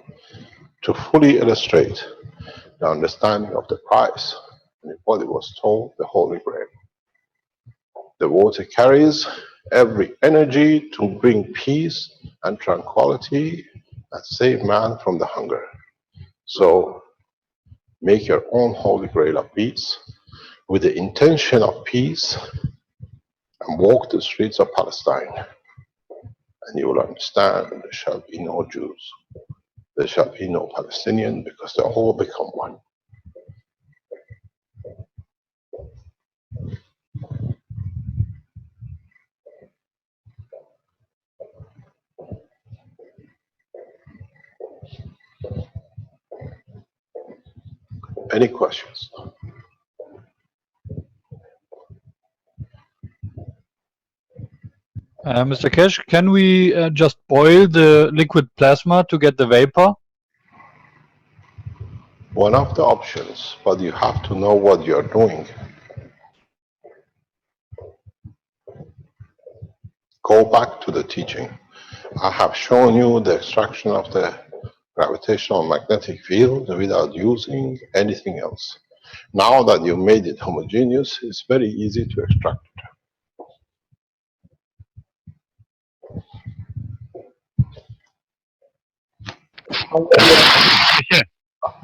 Speaker 4: to fully illustrate the understanding of the price and what it was told, the Holy Grail. The water carries every energy to bring peace and tranquility and save man from the hunger. So make your own Holy Grail of peace with the intention of peace and walk the streets of Palestine. And you will understand there shall be no Jews. There shall be no Palestinian, because they all become one. Any questions?
Speaker 6: Mr. Kesh, can we just boil the liquid plasma to get the vapor?
Speaker 4: One of the options, but you have to know what you're doing. Go back to the teaching. I have shown you the extraction of the gravitational magnetic field without using anything else. Now that you made it homogeneous, it's very easy to extract it.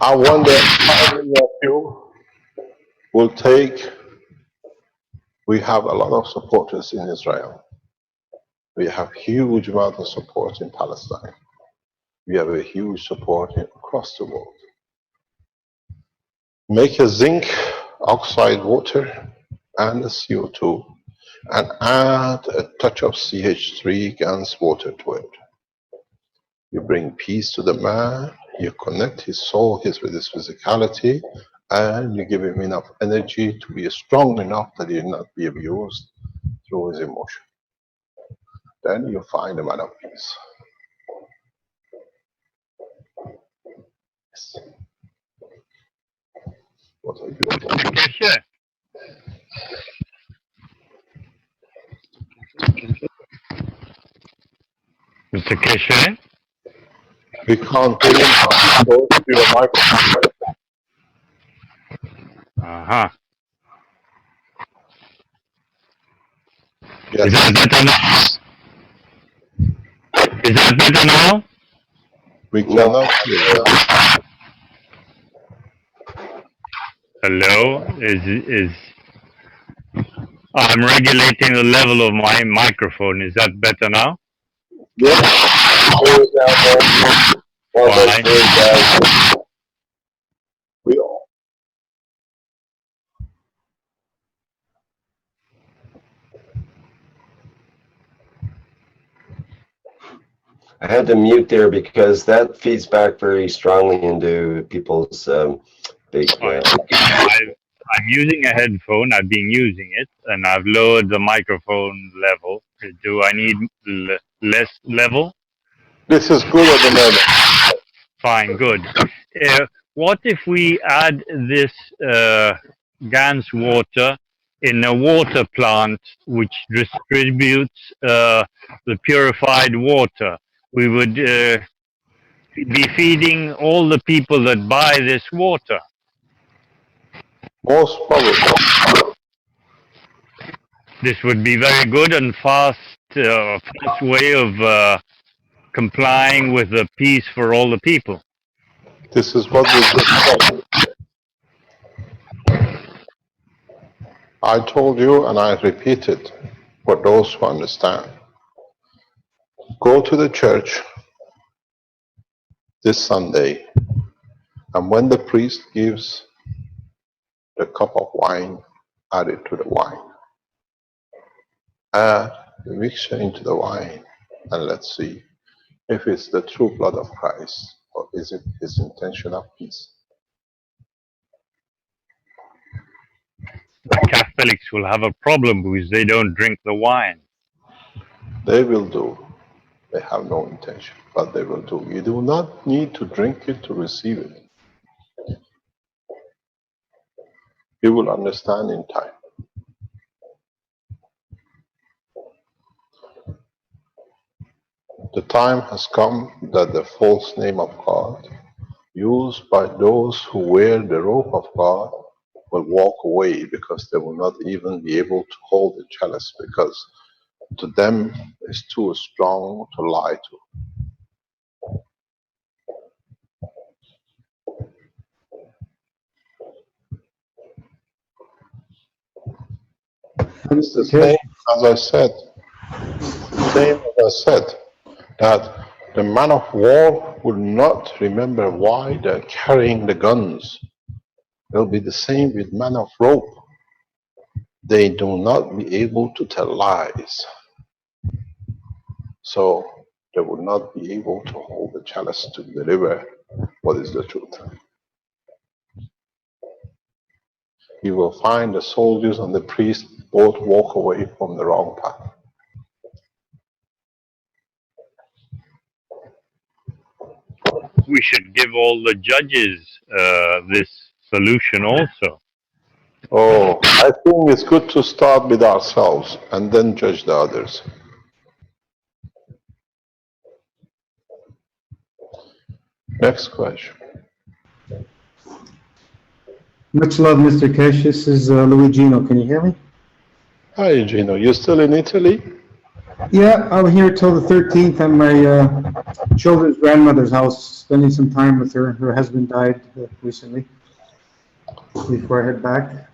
Speaker 4: I wonder how many of you will take. We have a lot of supporters in Israel. We have huge amount of support in Palestine. We have a huge support across the world. Make a zinc oxide water and a CO2 and add a touch of CH3 GANS water to it. You bring peace to the man, you connect his soul with his physicality, and you give him enough energy to be strong enough that he will not be abused through his emotion. Then you find a man of peace. Yes. What are you doing?
Speaker 10: Mr. Keshe?
Speaker 4: We can't hear you. Go to your microphone.
Speaker 10: Uh-huh.
Speaker 4: Yes.
Speaker 10: Is that better now? Is that better now?
Speaker 4: We cannot hear you.
Speaker 10: Hello? I'm regulating the level of my microphone. Is that better now?
Speaker 2: Yes.
Speaker 10: Why?
Speaker 4: We all.
Speaker 2: I had to mute there because that feeds back very strongly into people's big.
Speaker 10: I'm using a headphone. I've been using it, and I've lowered the microphone level. Do I need less level?
Speaker 4: This is good at the moment.
Speaker 10: Fine, good. What if we add this GANS water in a water plant which distributes the purified water. We would be feeding all the people that buy this water.
Speaker 4: Most probably.
Speaker 10: This would be very good and fast way of complying with the peace for all the people.
Speaker 4: This is what we just said. I told you and I repeat it for those who understand. Go to the church this Sunday, and when the priest gives the cup of wine, add it to the wine. Add the mixture into the wine, and let's see if it's the true blood of Christ, or is it his intention of peace.
Speaker 10: The Catholics will have a problem because they don't drink the wine.
Speaker 4: They will do. They have no intention, but they will do. You do not need to drink it to receive it. You will understand in time. The time has come that the false name of God, used by those who wear the robe of God, will walk away, because they will not even be able to hold the chalice, because to them it's too strong to lie to. It's the same as I said, that the man of war will not remember why they're carrying the guns. It'll be the same with man of rope. They do not be able to tell lies. So they will not be able to hold the chalice to deliver what is the truth. You will find the soldiers and the priests both walk away from the wrong path.
Speaker 10: We should give all the judges this solution also.
Speaker 4: Oh, I think it's good to start with ourselves and then judge the others. Next question.
Speaker 11: Much love, Mr. Kesh. This is Luigino. Can you hear me?
Speaker 4: Hi, Gino. You still in Italy?
Speaker 11: Yeah, I'm here till the 13th at my children's grandmother's house, spending some time with her. Her husband died recently, before I head back.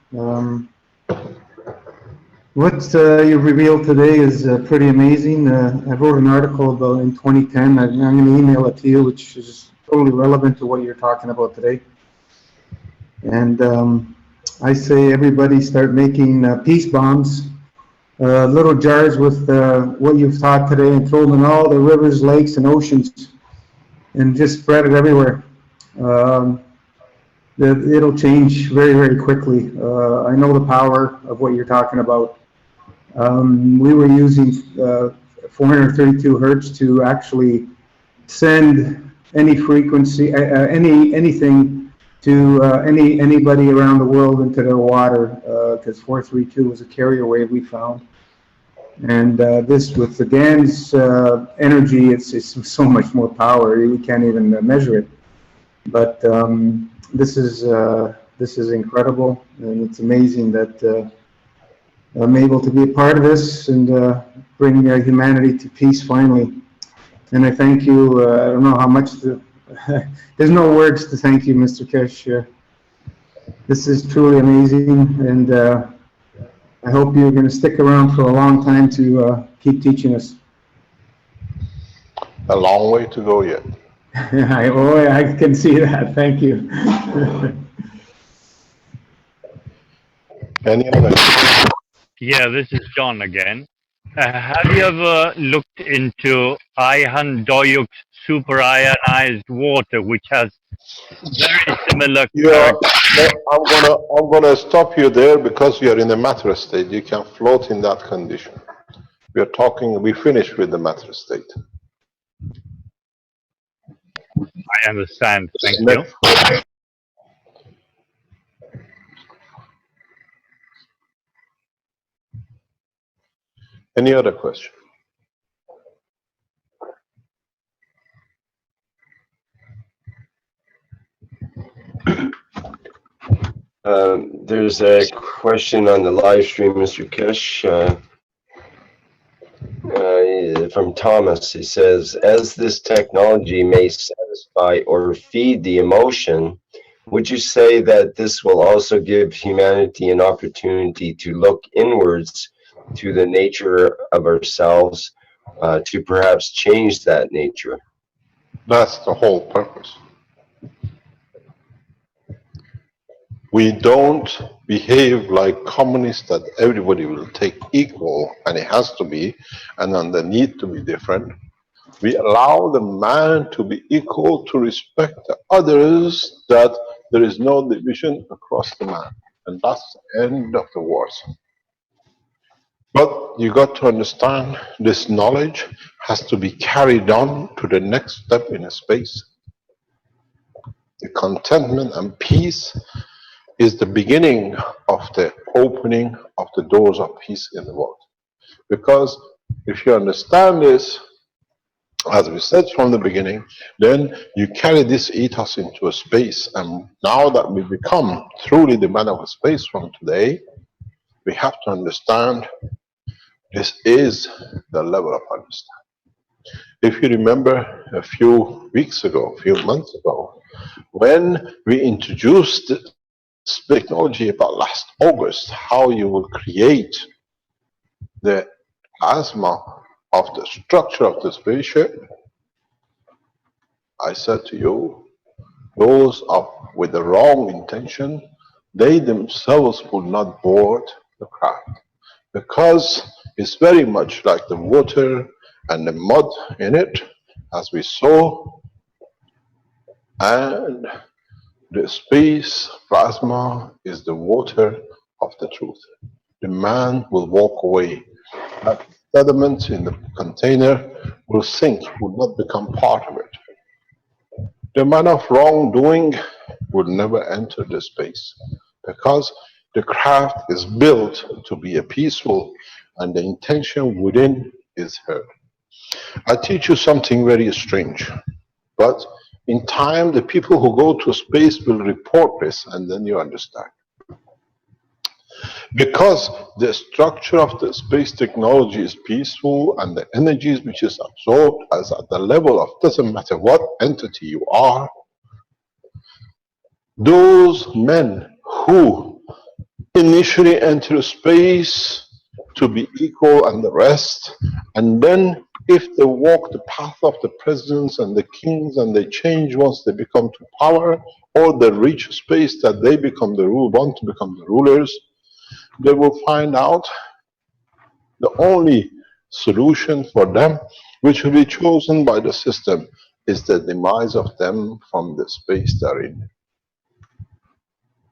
Speaker 11: What you revealed today is pretty amazing. I wrote an article about in 2010. I'm going to email it to you, which is totally relevant to what you're talking about today. And I say everybody start making peace bombs, little jars with what you've taught today, and throw them in all the rivers, lakes, and oceans, and just spread it everywhere. It'll change very, very quickly. I know the power of what you're talking about. We were using 432 hertz to actually send any frequency, anything to anybody around the world into their water, because 432 was a carrier wave we found. And this, with the GAN's energy, it's so much more power. You can't even measure it. But this is incredible, and it's amazing that I'm able to be a part of this and bring humanity to peace finally. And I thank you. I don't know how much to. There's no words to thank you, Mr. Kesh. This is truly amazing, and I hope you're going to stick around for a long time to keep teaching us.
Speaker 4: A long way to go yet.
Speaker 11: I can see that. Thank you.
Speaker 4: Any other?
Speaker 10: Yeah, this is John again. Have you ever looked into Ayhan Doyuk's superionized water, which has very similar
Speaker 4: I'm gonna stop you there, because you are in a matter state. You can float in that condition. We finished with the matter state.
Speaker 10: I understand. Thank you.
Speaker 4: Any other question?
Speaker 2: There's a question on the live stream, Mr. Kish, from Thomas. He says, as this technology may satisfy or feed the emotion, would you say that this will also give humanity an opportunity to look inwards to the nature of ourselves, to perhaps change that nature?
Speaker 4: That's the whole purpose. We don't behave like communists that everybody will take equal and it has to be, and then the need to be different. We allow the man to be equal, to respect the others, that there is no division across the man. And that's the end of the wars. But you got to understand, this knowledge has to be carried on to the next step in a space. The contentment and peace is the beginning of the opening of the doors of peace in the world. Because if you understand this, as we said from the beginning, then you carry this ethos into a space. And now that we become truly the man of a space from today, we have to understand this is the level of understanding. If you remember a few weeks ago, a few months ago, when we introduced technology about last August, how you will create the plasma of the structure of the spaceship, I said to you, those with the wrong intention, they themselves will not board the craft, because it's very much like the water and the mud in it, as we saw, and the space plasma is the water of the truth. The man will walk away. That sediment in the container will sink, will not become part of it. The man of wrongdoing will never enter the space, because the craft is built to be a peaceful, and the intention within is heard. I teach you something very strange, but in time, the people who go to space will report this, and then you understand. Because the structure of the space technology is peaceful, and the energies which is absorbed as at the level of, doesn't matter what entity you are, those men who initially enter space to be equal and the rest, and then if they walk the path of the presidents and the kings and they change once they become to power, or they reach space that they become the want to become the rulers, they will find out the only solution for them, which will be chosen by the system, is the demise of them from the space they're in.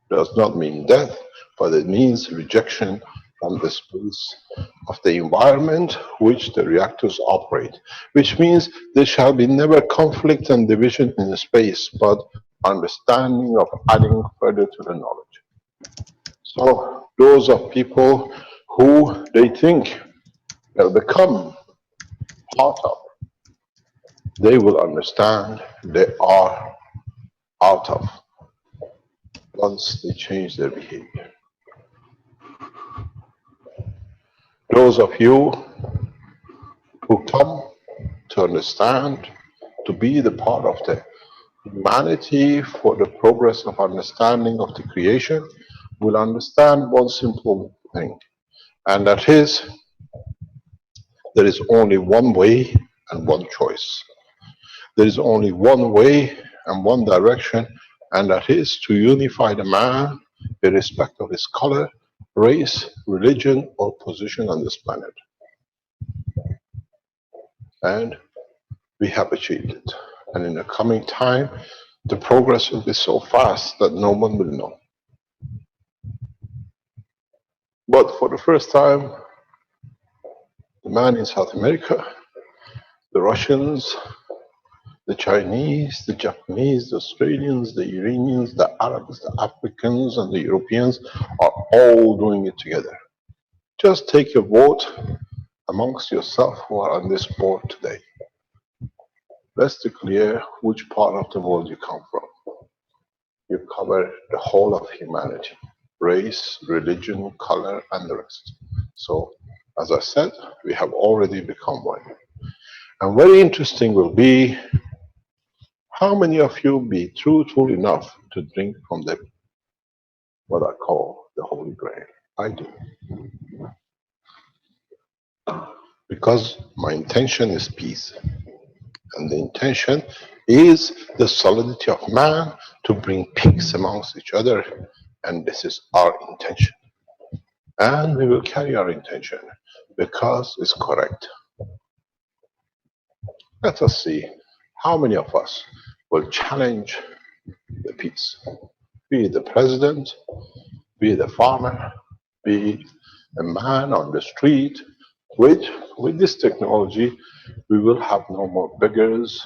Speaker 4: Does not mean death, but it means rejection from the space of the environment which the reactors operate, which means there shall be never conflict and division in the space, but understanding of adding further to the knowledge. So those of people who they think they'll become part of, they will understand they are out of once they change their behavior. Those of you who come to understand, to be the part of the humanity for the progress of understanding of the creation, will understand one simple thing, and that is, there is only one way and one choice. There is only one way and one direction, and that is to unify the man irrespective of his color, race, religion, or position on this planet. And we have achieved it. And in the coming time, the progress will be so fast that no one will know. But for the first time, the man in South America, the Russians, the Chinese, the Japanese, the Australians, the Iranians, the Arabs, the Africans, and the Europeans are all doing it together. Just take your vote amongst yourself who are on this board today. Let's declare which part of the world you come from. You cover the whole of humanity, race, religion, color, and the rest. So, as I said, we have already become one. And very interesting will be how many of you be truthful enough to drink from the what I call the Holy Grail. I do. Because my intention is peace. And the intention is the solidity of man to bring peace amongst each other. And this is our intention. And we will carry our intention because it's correct. Let us see how many of us will challenge the peace. Be it the president, be it a farmer, be it a man on the street. With this technology, we will have no more beggars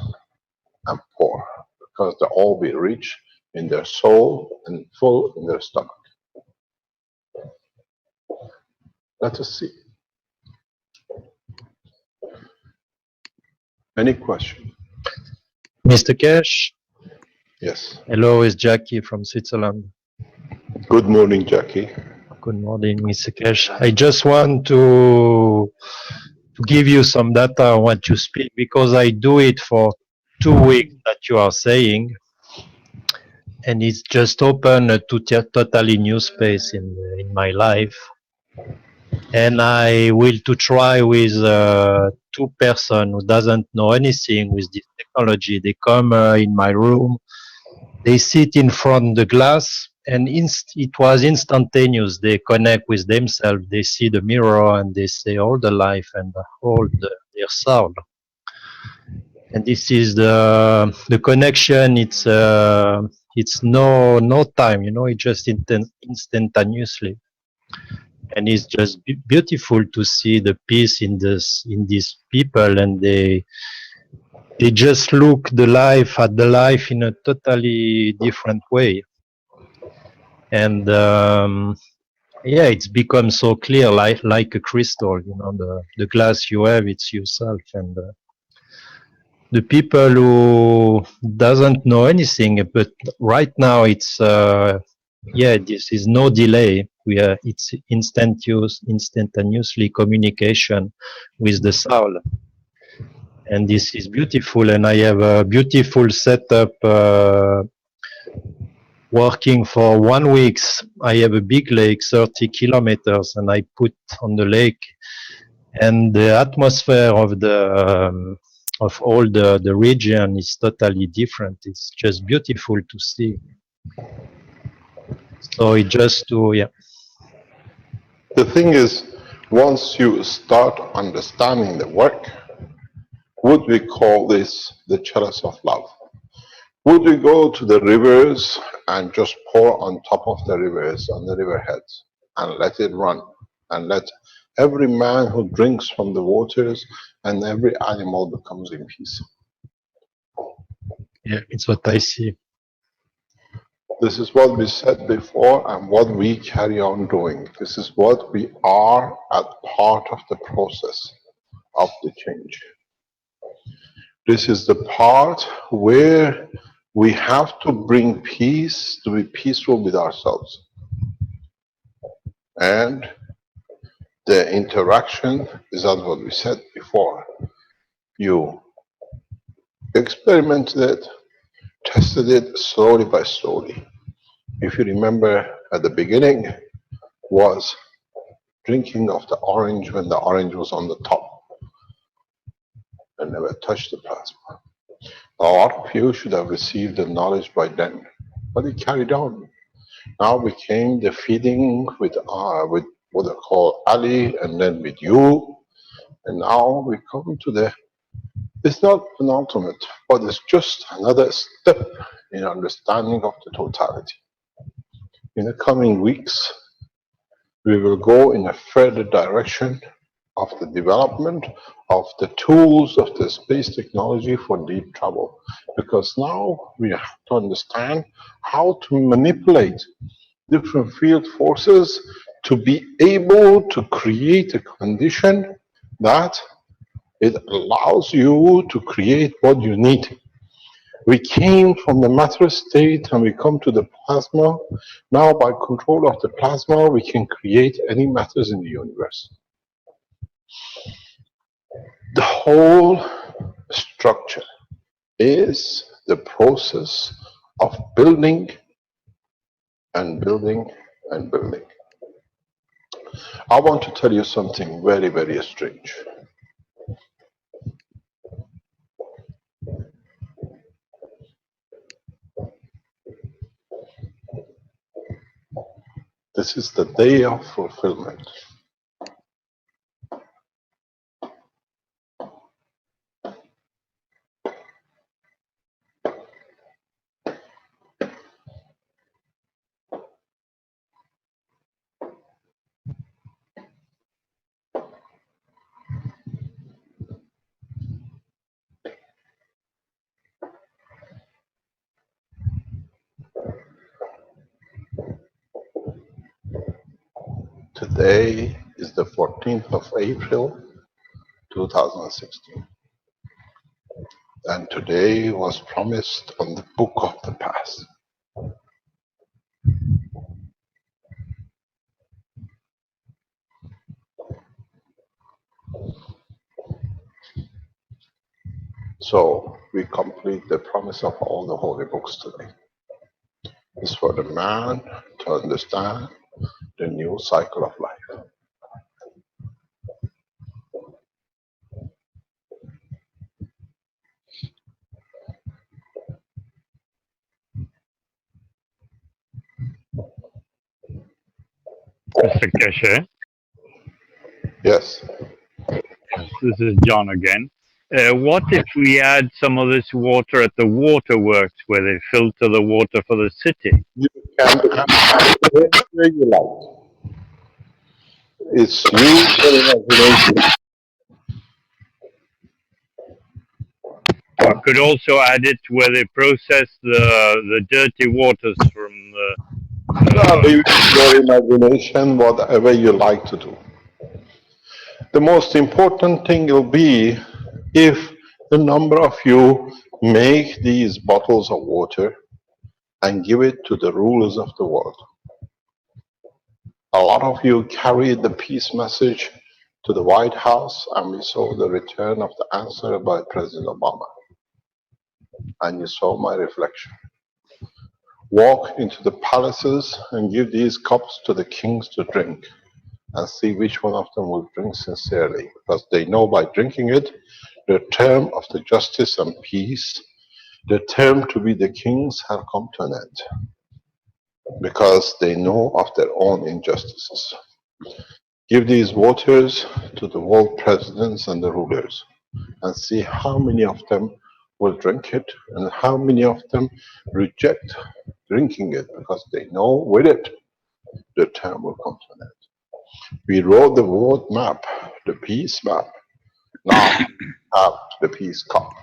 Speaker 4: and poor, because they'll all be rich in their soul and full in their stomach. Let us see. Any question?
Speaker 12: Mr. Cash,
Speaker 4: Yes.
Speaker 12: hello, it's Jackie from Switzerland.
Speaker 4: Good morning, Jackie.
Speaker 12: Good morning, Mr. Cash. I just want to give you some data on what you speak, because I do it for 2 weeks that you are saying, and it's just opened a totally new space in my life. And I will to try with 2 person who doesn't know anything with this technology. They come in my room, they sit in front of the glass, and it was instantaneous. They connect with themselves, they see the mirror, and they say all the life and all their soul. And this is the connection. It's no time, you know, it just instantaneously. And it's just beautiful to see the peace in these people, and they just look at the life in a totally different way. And yeah, it's become so clear, like a crystal, you know, the glass you have, it's yourself. And the people who doesn't know anything, but right now it's yeah, this is no delay. It's instantaneously communication with the soul, and this is beautiful. And I have a beautiful setup. Working for 1 week, I have a big lake, 30 kilometers, and I put on the lake, and the atmosphere of all the region is totally different. It's just beautiful to see. So it just to, yeah.
Speaker 4: The thing is, once you start understanding the work, would we call this the chalice of love? Would we go to the rivers and just pour on top of the rivers, on the riverheads, and let it run, and let every man who drinks from the waters and every animal becomes in peace?
Speaker 12: Yeah, it's what I see.
Speaker 4: This is what we said before and what we carry on doing. This is what we are at part of the process of the change. This is the part where we have to bring peace, to be peaceful with ourselves. And the interaction is as what we said before. You experimented it, tested it slowly by slowly. If you remember at the beginning was drinking of the orange when the orange was on the top and never touched the plasma. A lot of you should have received the knowledge by then, but it carried on. Now became the feeding with what I call Ali, and then with you, and now we come to the, it's not an ultimate, but it's just another step in understanding of the totality. In the coming weeks, we will go in a further direction of the development of the tools of the space technology for deep travel. Because now we have to understand how to manipulate different field forces to be able to create a condition that it allows you to create what you need. We came from the matter state and we come to the plasma. Now, by control of the plasma, we can create any matters in the universe. The whole structure is the process of building and building and building. I want to tell you something very, very strange. This is the day of fulfillment. Today is the 14th of April, 2016. And today was promised on the book of the past. So we complete the promise of all the holy books today. It's for the man to understand the new cycle of life.
Speaker 10: Mr. Keshe,
Speaker 4: Yes.
Speaker 10: this is John again. What if we add some of this water at the waterworks where they filter the water for the city?
Speaker 4: You can add where you like. It's your imagination.
Speaker 10: I could also add it where they process the dirty waters from the...
Speaker 4: Leave it to your imagination, whatever you like to do. The most important thing will be if the number of you make these bottles of water and give it to the rulers of the world. A lot of you carried the peace message to the White House, and we saw the return of the answer by President Obama. And you saw my reflection. Walk into the palaces and give these cups to the kings to drink, and see which one of them will drink sincerely, because they know by drinking it, the term of the justice and peace, the term to be the kings, have come to an end, because they know of their own injustices. Give these waters to the world presidents and the rulers, and see how many of them will drink it and how many of them reject drinking it, because they know with it the term will come to an end. We wrote the world map, the peace map. Now have the peace cup.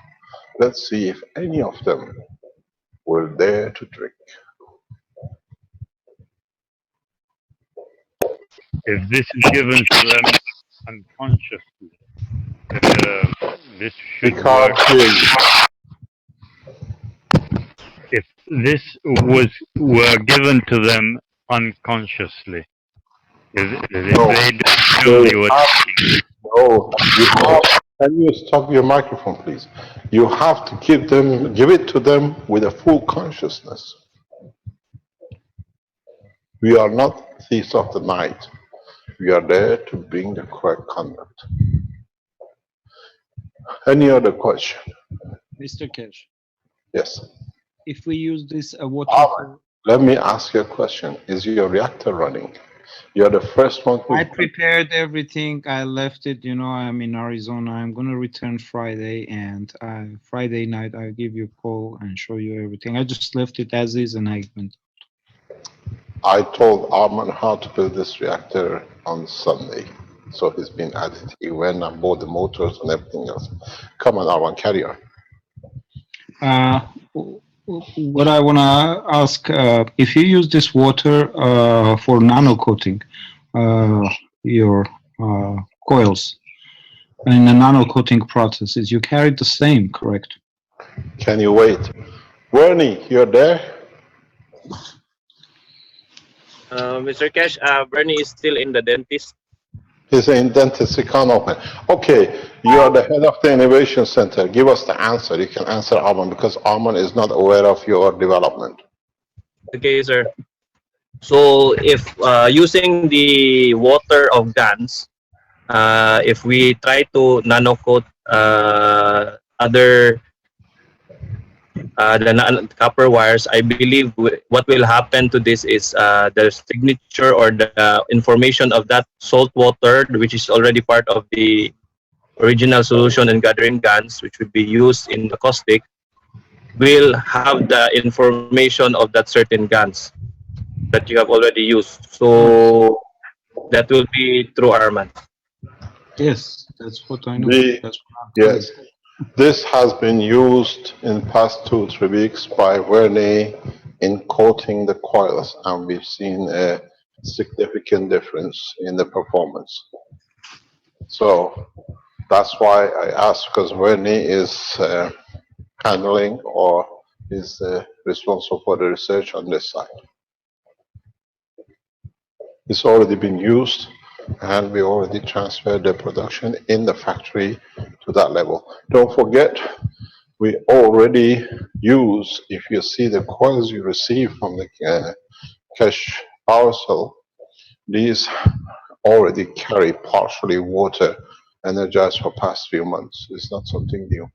Speaker 4: Let's see if any of them will dare to drink.
Speaker 10: If this is given to them unconsciously, this
Speaker 4: We
Speaker 10: should
Speaker 4: can't
Speaker 10: work.
Speaker 4: hear you.
Speaker 10: If this were given to them unconsciously, if
Speaker 4: No.
Speaker 10: they don't know you were thinking,
Speaker 4: No, you have, can you stop your microphone, please? You have to give it to them with a full consciousness. We are not thieves of the night. We are there to bring the correct conduct. Any other question?
Speaker 13: Mr. Kesh,
Speaker 4: Yes.
Speaker 13: if we use this water
Speaker 4: Alright. Let me ask you a question. Is your reactor running? You're the first one who...
Speaker 13: I prepared everything. I left it, I'm in Arizona. I'm going to return Friday, and Friday night I'll give you a call and show you everything. I just left it as is, and I went.
Speaker 4: I told Arman how to build this reactor on Sunday. So he's been at it. He went and bought the motors and everything else. Come on, Arman, carry on.
Speaker 13: What I want to ask, if you use this water for nano coating your coils, In the nano coating processes, you carried the same, correct?
Speaker 4: Can you wait? Bernie, you're there?
Speaker 8: Mr. Cash, Bernie is still in the dentist.
Speaker 4: He's in dentist, he can't open. Okay, you are the head of the innovation center. Give us the answer. You can answer Arman because Arman is not aware of your development.
Speaker 8: Okay, sir. So if using the water of GANs, if we try to nano coat other the copper wires, I believe what will happen to this is the signature or the information of that salt water, which is already part of the original solution and gathering GANs, which would be used in the caustic, will have the information of that certain GANs that you have already used. So that will be through Arman.
Speaker 13: Yes, that's what I know. That's what
Speaker 4: Yes, this has been used in the past 2-3 weeks by Verney in coating the coils, and we've seen a significant difference in the performance. So that's why I asked, because Verney is handling or is responsible for the research on this side. It's already been used, and we already transferred the production in the factory to that level. Don't forget, we already use, if you see the coils you receive from the cash power cell, these already carry partially water energized for past few months. It's not something new.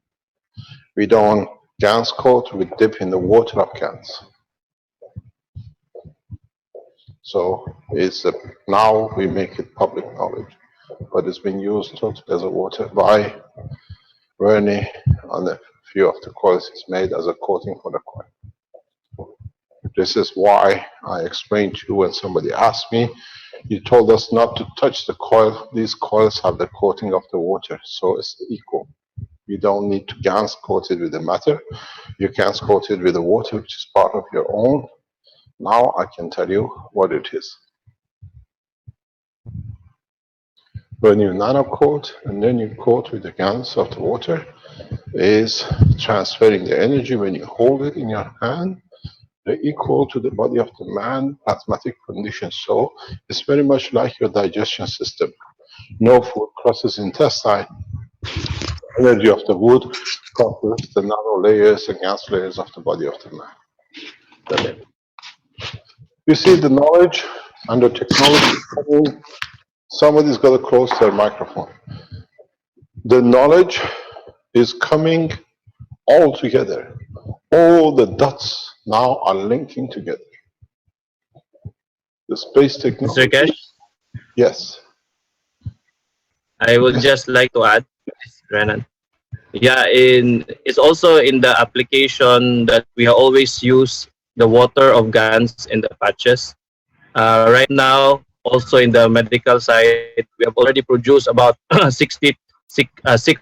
Speaker 4: We don't GANs coat, we dip in the water of GANs. So it's now we make it public knowledge, but it's been used totally as a water by Verney on a few of the coils. It's made as a coating for the coil. This is why I explained to you when somebody asked me, you told us not to touch the coil. These coils have the coating of the water, so it's equal. You don't need to GANs coat it with the matter. You can coat it with the water, which is part of your own. Now I can tell you what it is. When you nano coat and then you coat with the GANs of the water, is transferring the energy when you hold it in your hand, they're equal to the body of the man, plasmatic condition. So it's very much like your digestion system. No food crosses intestine. Energy of the wood crosses the nano layers and gas layers of the body of the man. You see the knowledge and the technology. Somebody's got to close their microphone. The knowledge is coming all together. All the dots now are linking together. The space technology.
Speaker 8: Mr. Cash?
Speaker 4: Yes.
Speaker 8: I would just like to add, Renan. Yeah, it's also in the application that we always use the water of GANs in the patches. Right now, also in the medical side, we have already produced about 6,000,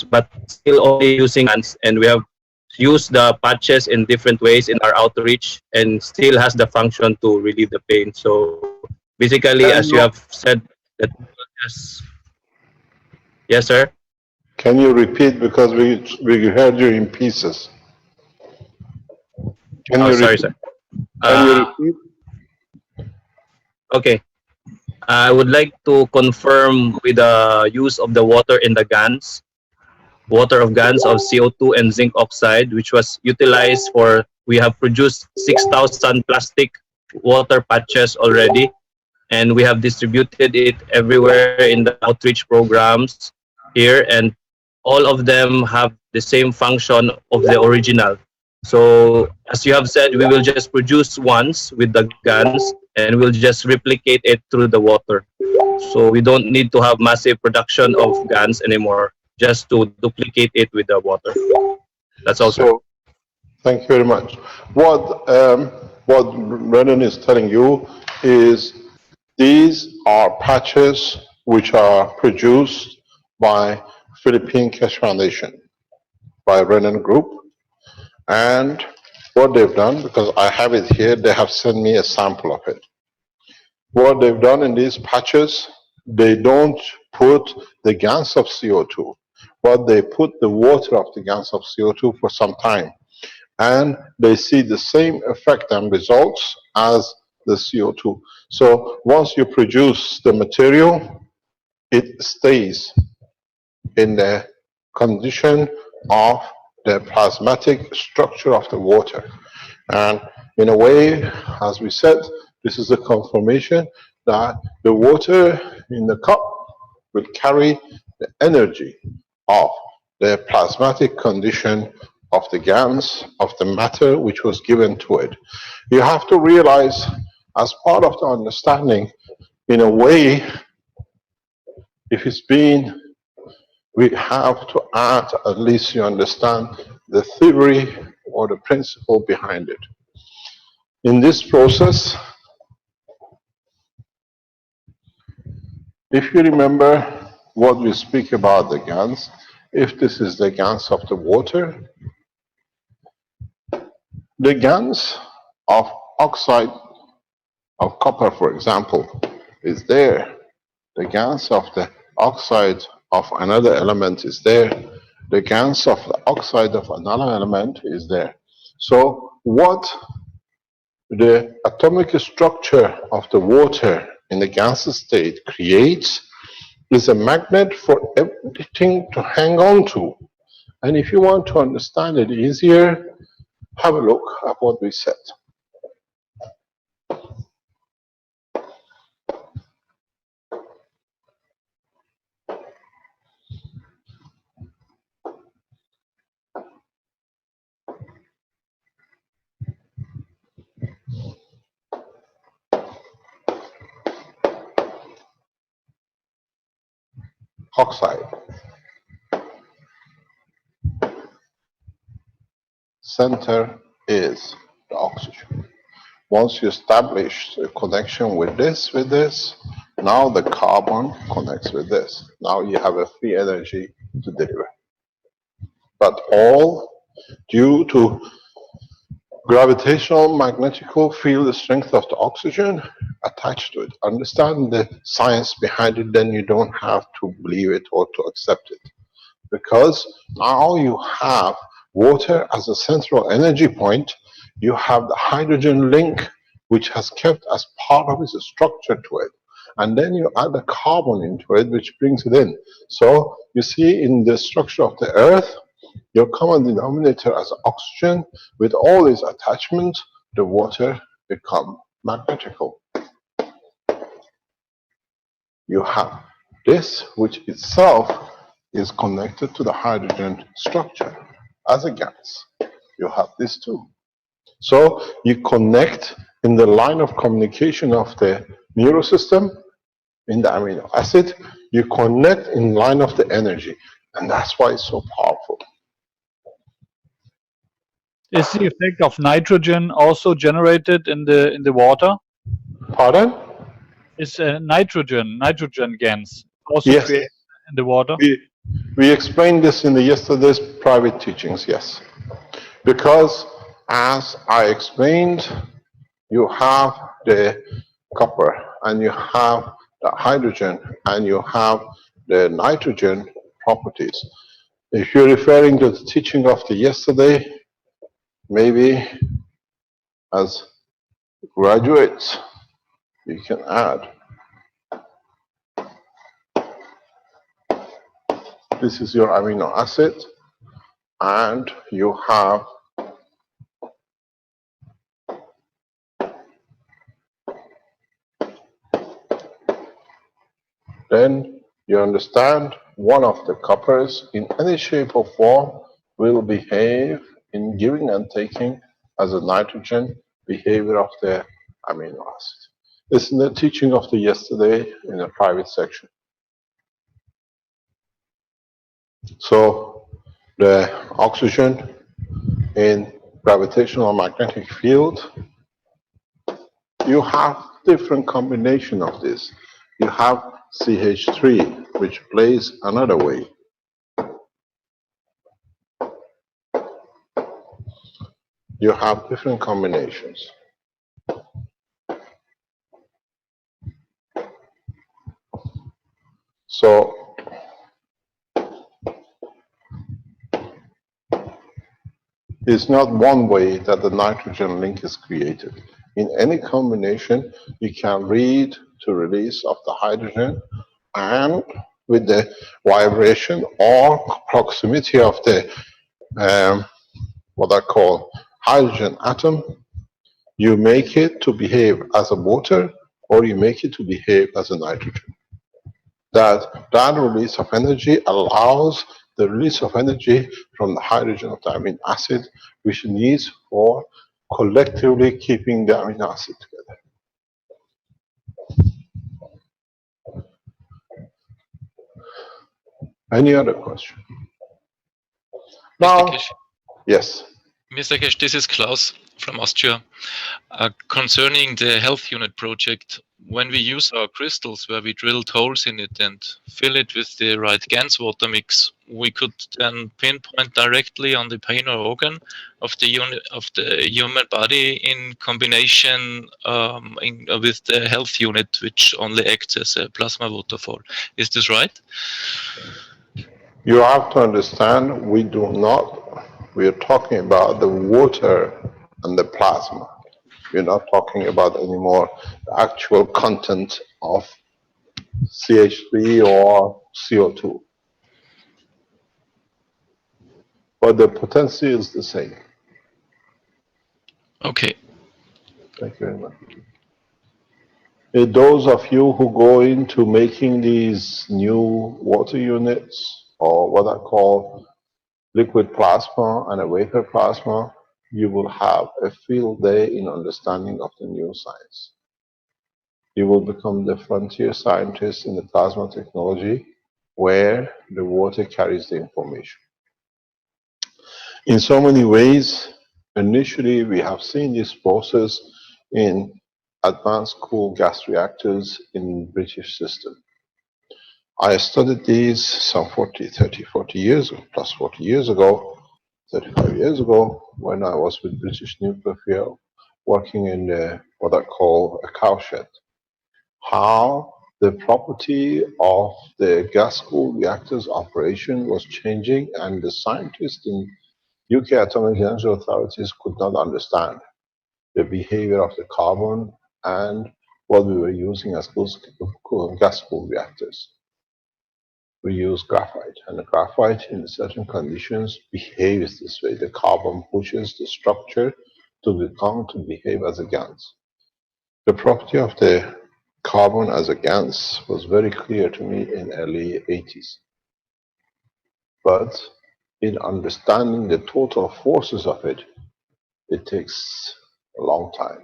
Speaker 8: but still only using GANs, and we have used the patches in different ways in our outreach, and still has the function to relieve the pain. So basically, as you have said, that just yes, sir.
Speaker 4: Can you repeat, because we heard you in pieces? Can you
Speaker 8: sorry,
Speaker 4: repeat?
Speaker 8: sir.
Speaker 4: Can you repeat?
Speaker 8: Okay. I would like to confirm with the use of the water in the GANs, water of GANs of CO2 and zinc oxide, which was utilized for, we have produced 6,000 plastic water patches already, and we have distributed it everywhere in the outreach programs here, and all of them have the same function of the original. So as you have said, we will just produce once with the GANs, and we'll just replicate it through the water. So we don't need to have massive production of GANs anymore, just to duplicate it with the water. That's also.
Speaker 4: So, thank you very much. What Brennan is telling you is these are patches which are produced by Philippine Cash Foundation, by Brennan Group. And what they've done, because I have it here, they have sent me a sample of it. What they've done in these patches, they don't put the GANs of CO2, but they put the water of the GANs of CO2 for some time. And they see the same effect and results as the CO2. So once you produce the material, it stays in the condition of the plasmatic structure of the water. And in a way, as we said, this is a confirmation that the water in the cup will carry the energy of the plasmatic condition of the GANs of the matter which was given to it. You have to realize, as part of the understanding, in a way, if it's been, we have to add, at least you understand, the theory or the principle behind it. In this process, if you remember what we speak about the GANs, if this is the GANs of the water, the GANs of oxide of copper, for example, is there. The GANs of the oxide of another element is there. The GANs of the oxide of another element is there. So what the atomic structure of the water in the gaseous state creates is a magnet for everything to hang on to. And if you want to understand it easier, have a look at what we said. Oxide. Center is the oxygen. Once you establish a connection with this, now the carbon connects with this. Now you have a free energy to deliver. But all due to gravitational magnetical field strength of the oxygen attached to it. Understand the science behind it, then you don't have to believe it or to accept it. Because now you have water as a central energy point, you have the hydrogen link which has kept as part of its structure to it. And then you add the carbon into it, which brings it in. So you see in the structure of the Earth, your common denominator as oxygen, with all these attachments, the water become magnetical. You have this, which itself is connected to the hydrogen structure as a gas. You have this too. So you connect in the line of communication of the neurosystem, in the amino acid, you connect in line of the energy. And that's why it's so powerful.
Speaker 6: Is the effect of nitrogen also generated in the water?
Speaker 4: Pardon?
Speaker 6: Is nitrogen GANs also
Speaker 4: Yes.
Speaker 6: created in the water?
Speaker 4: We explained this in the yesterday's private teachings, yes. Because as I explained, you have the copper and you have the hydrogen and you have the nitrogen properties. If you're referring to the teaching of the yesterday, maybe as graduates, you can add. This is your amino acid, and you have then you understand one of the coppers in any shape or form will behave in giving and taking as a nitrogen behavior of the amino acid. This is the teaching of the yesterday in the private section. So the oxygen in gravitational magnetic field, you have different combination of this. You have CH3, which plays another way. You have different combinations. So it's not one way that the nitrogen link is created. In any combination, you can read to release of the hydrogen, and with the vibration or proximity of the what I call hydrogen atom, you make it to behave as a water or you make it to behave as a nitrogen. That release of energy allows the release of energy from the hydrogen of the amino acid, which needs for collectively keeping the amino acid together. Any other question? Now, yes.
Speaker 14: Mr. Kesh, this is Klaus from Austria. Concerning the health unit project, when we use our crystals where we drilled holes in it and fill it with the right GANS water mix, we could then pinpoint directly on the pain or organ of the unit of the human body in combination with the health unit, which only acts as a plasma waterfall. Is this right?
Speaker 4: You have to understand, we are talking about the water and the plasma. We're not talking about anymore the actual content of CH3 or CO2. But the potency is the same.
Speaker 14: Okay.
Speaker 4: Thank you very much. Those of you who go into making these new water units, or what I call liquid plasma and a vapor plasma, you will have a field day in understanding of the new science. You will become the frontier scientist in the plasma technology where the water carries the information. In so many ways, initially we have seen this process in advanced cool gas reactors in British system. I studied these some 40 years ago, plus 40 years ago, 35 years ago, when I was with British Nuclear Fuel, working in what I call a cowshed. How the property of the gas-cooled reactors operation was changing, and the scientists in UK Atomic Energy Authorities could not understand the behavior of the carbon and what we were using as gas-cooled reactors. We use graphite, and the graphite in certain conditions behaves this way. The carbon pushes the structure to behave as a GANS. The property of the carbon as a GANS was very clear to me in early 80s. But in understanding the total forces of it, it takes a long time.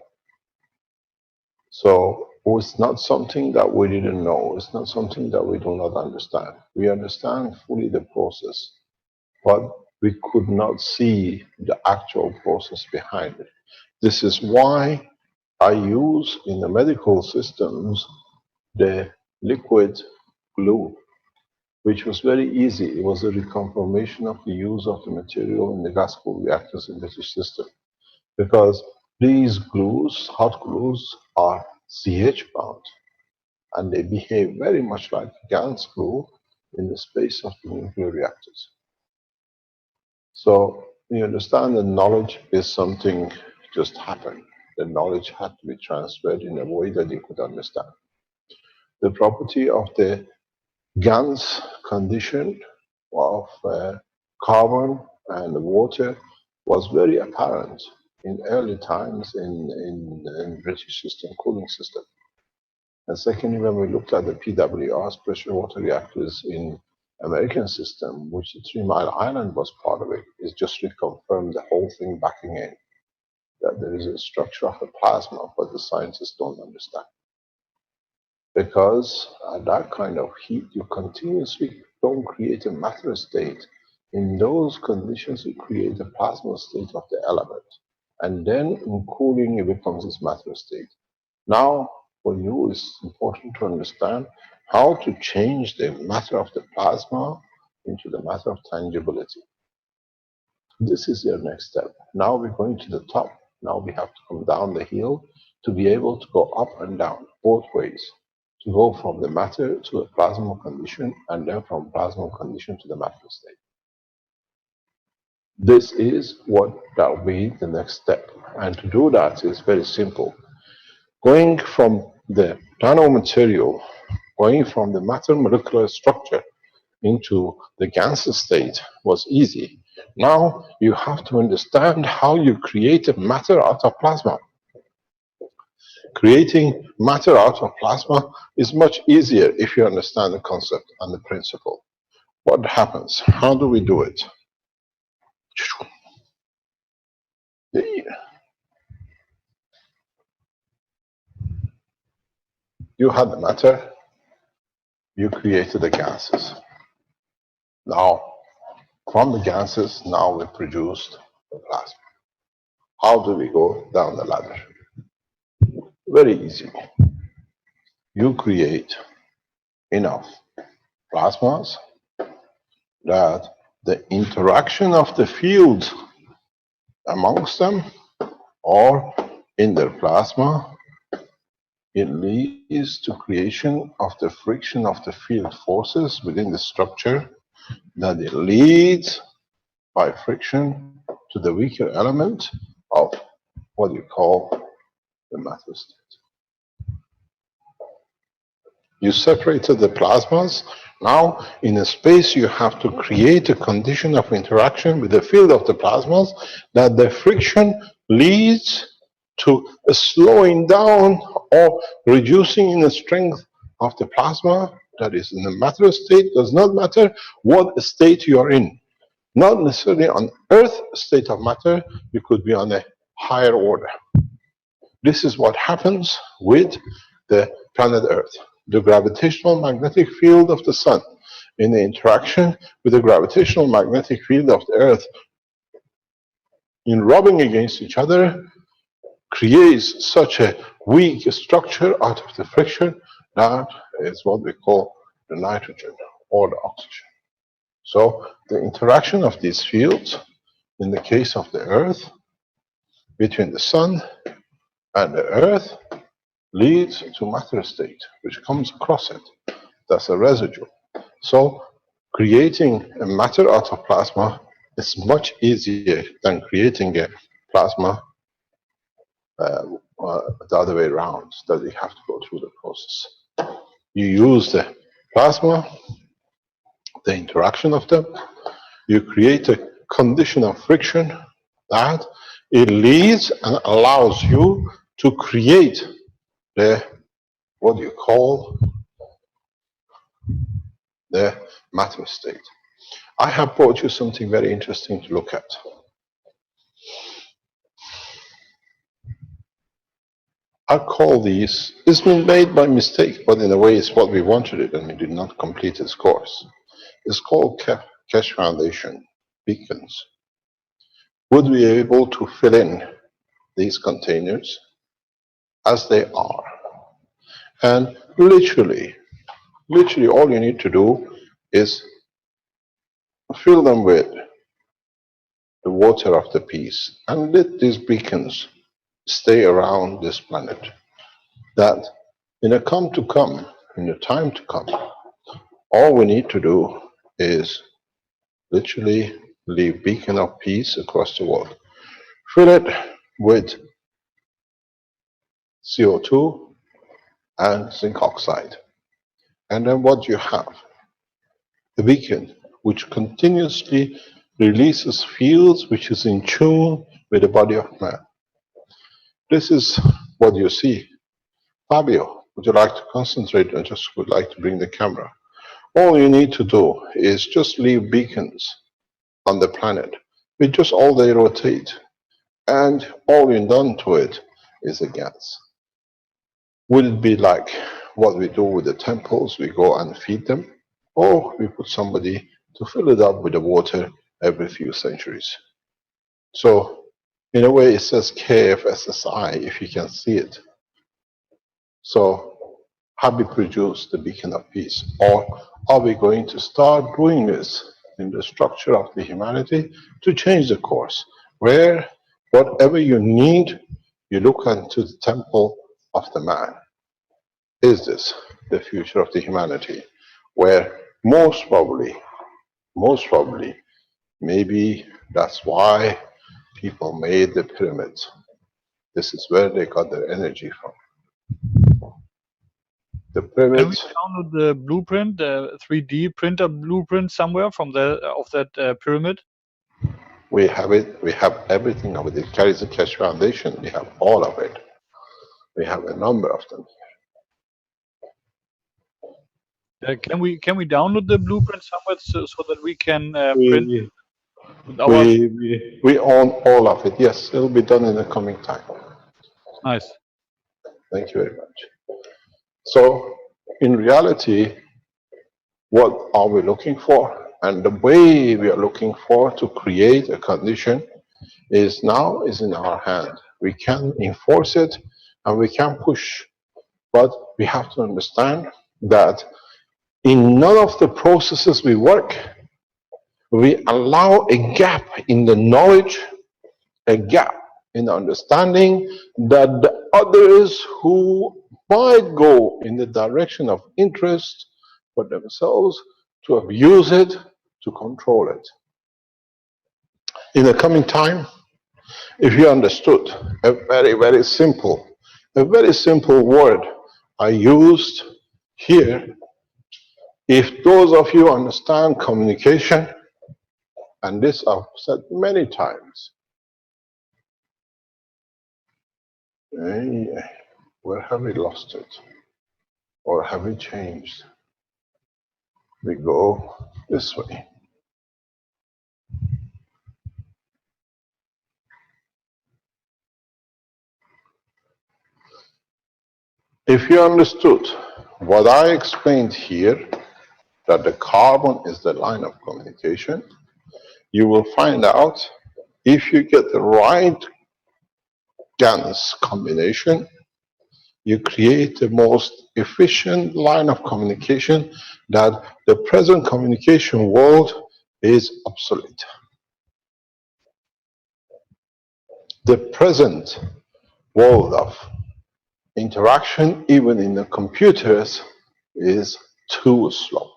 Speaker 4: So it's not something that we didn't know. It's not something that we do not understand. We understand fully the process, but we could not see the actual process behind it. This is why I use in the medical systems the liquid glue, which was very easy. It was a reconfirmation of the use of the material in the gas-cooled reactors in the British system. Because these glues, hot glues, are CH bound, and they behave very much like GANS glue in the space of the nuclear reactors. So you understand that knowledge is something just happened. The knowledge had to be transferred in a way that you could understand. The property of the GANS condition of carbon and water was very apparent in early times in British system, cooling system. And secondly, when we looked at the PWRs, pressure water reactors in American system, which the 3 Mile Island was part of it, is just reconfirmed the whole thing back again. That there is a structure of a plasma, but the scientists don't understand. Because at that kind of heat, you continuously don't create a matter state. In those conditions, you create a plasma state of the element. And then in cooling, it becomes this matter state. Now, for you, it's important to understand how to change the matter of the plasma into the matter of tangibility. This is your next step. Now we're going to the top. Now we have to come down the hill to be able to go up and down, both ways. to go from the matter to a plasma condition, and then from plasma condition to the matter state. This is what that will be the next step. And to do that is very simple. Going from the nanomaterial, going from the matter molecular structure into the GANS state was easy. Now you have to understand how you create a matter out of plasma. Creating matter out of plasma is much easier if you understand the concept and the principle. What happens? How do we do it? You had the matter, you created the gases. Now, from the gases, now we produced the plasma. How do we go down the ladder? Very easy. You create enough plasmas that the interaction of the fields amongst them or in their plasma, it leads to creation of the friction of the field forces within the structure, that it leads by friction to the weaker element of what you call the matter state. You separated the plasmas. Now, in a space, you have to create a condition of interaction with the field of the plasmas that the friction leads to a slowing down or reducing in the strength of the plasma that is in the matter state. Does not matter what state you are in. Not necessarily on Earth state of matter, you could be on a higher order. This is what happens with the planet Earth. The gravitational magnetic field of the sun in the interaction with the gravitational magnetic field of the Earth in rubbing against each other creates such a weak structure out of the friction that is what we call the nitrogen or the oxygen. So the interaction of these fields in the case of the Earth between the sun and the Earth leads to matter state, which comes across it. That's a residue. So creating a matter out of plasma is much easier than creating a plasma the other way around, that you have to go through the process. You use the plasma, the interaction of them, you create a condition of friction that it leads and allows you to create the, what you call the matter state. I have brought you something very interesting to look at. I call these, it's been made by mistake, but in a way it's what we wanted it and we did not complete this course. It's called Keshe Foundation beacons. Would we be able to fill in these containers as they are? And literally all you need to do is fill them with the water of the peace and let these beacons stay around this planet. That in a time to come, all we need to do is literally leave beacon of peace across the world. Fill it with CO2 and zinc oxide. And then what you have? The beacon, which continuously releases fields which is in tune with the body of man. This is what you see. Fabio, would you like to concentrate? I just would like to bring the camera. All you need to do is just leave beacons on the planet. We just all they rotate. And all you've done to it is a gas. Would it be like what we do with the temples? We go and feed them, or we put somebody to fill it up with the water every few centuries. So in a way it says KFSSI, if you can see it. So have we produced the beacon of peace? Or are we going to start doing this in the structure of the humanity to change the course? Where whatever you need, you look into the temple of the man. Is this the future of the humanity, where most probably, maybe that's why people made the pyramids. This is where they got their energy from. The
Speaker 6: Can we
Speaker 4: pyramids,
Speaker 6: download the blueprint, the 3D printer blueprint somewhere from that pyramid?
Speaker 4: we have it, we have everything of it. It carries the Keshe Foundation, we have all of it. We have a number of them.
Speaker 6: Can we download the blueprint somewhere so that we can print
Speaker 4: We,
Speaker 6: with our?
Speaker 4: we own all of it. Yes, it'll be done in the coming time.
Speaker 6: Nice.
Speaker 4: Thank you very much. So, in reality, what are we looking for? And the way we are looking for to create a condition is now is in our hand. We can enforce it and we can push. But we have to understand that in none of the processes we work, we allow a gap in the knowledge, a gap in the understanding that the others who might go in the direction of interest for themselves to abuse it, to control it. In the coming time, if you understood a very simple word I used here, if those of you understand communication, and this I've said many times, where have we lost it? Or have we changed? We go this way. If you understood what I explained here, that the carbon is the line of communication, you will find out if you get the right GANs combination, you create the most efficient line of communication that the present communication world is obsolete. The present world of interaction, even in the computers, is too slow.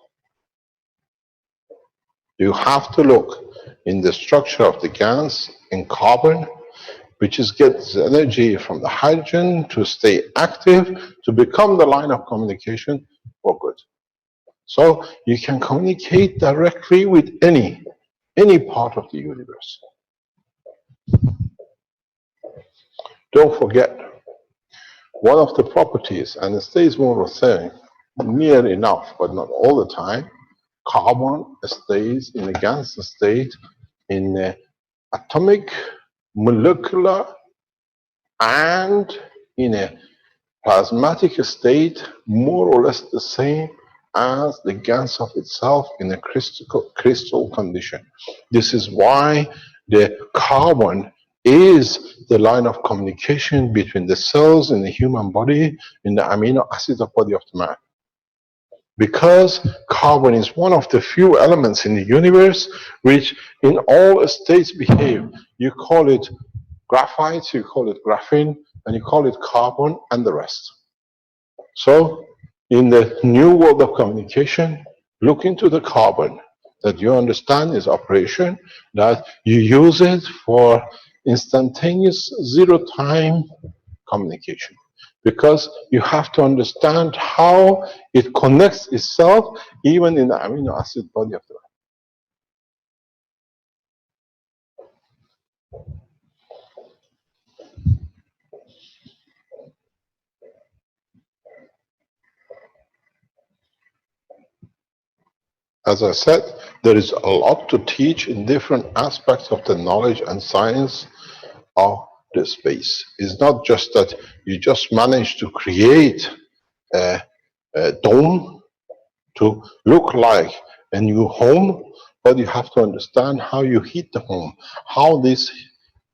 Speaker 4: You have to look in the structure of the GANs in carbon, which is gets energy from the hydrogen to stay active, to become the line of communication for good. So you can communicate directly with any part of the universe. Don't forget, one of the properties, and it stays more was saying, near enough, but not all the time, carbon stays in a gas state in the atomic, molecular, and in a plasmatic state, more or less the same as the gas of itself in a crystal condition. This is why the carbon is the line of communication between the cells in the human body, in the amino acids of body of the man. Because carbon is one of the few elements in the universe which in all states behave. You call it graphite, you call it graphene, and you call it carbon and the rest. So in the new world of communication, look into the carbon that you understand is operation, that you use it for instantaneous zero-time communication. Because you have to understand how it connects itself even in the amino acid body of the man. As I said, there is a lot to teach in different aspects of the knowledge and science of the space. It's not just that you just manage to create a dome to look like a new home, but you have to understand how you heat the home, how this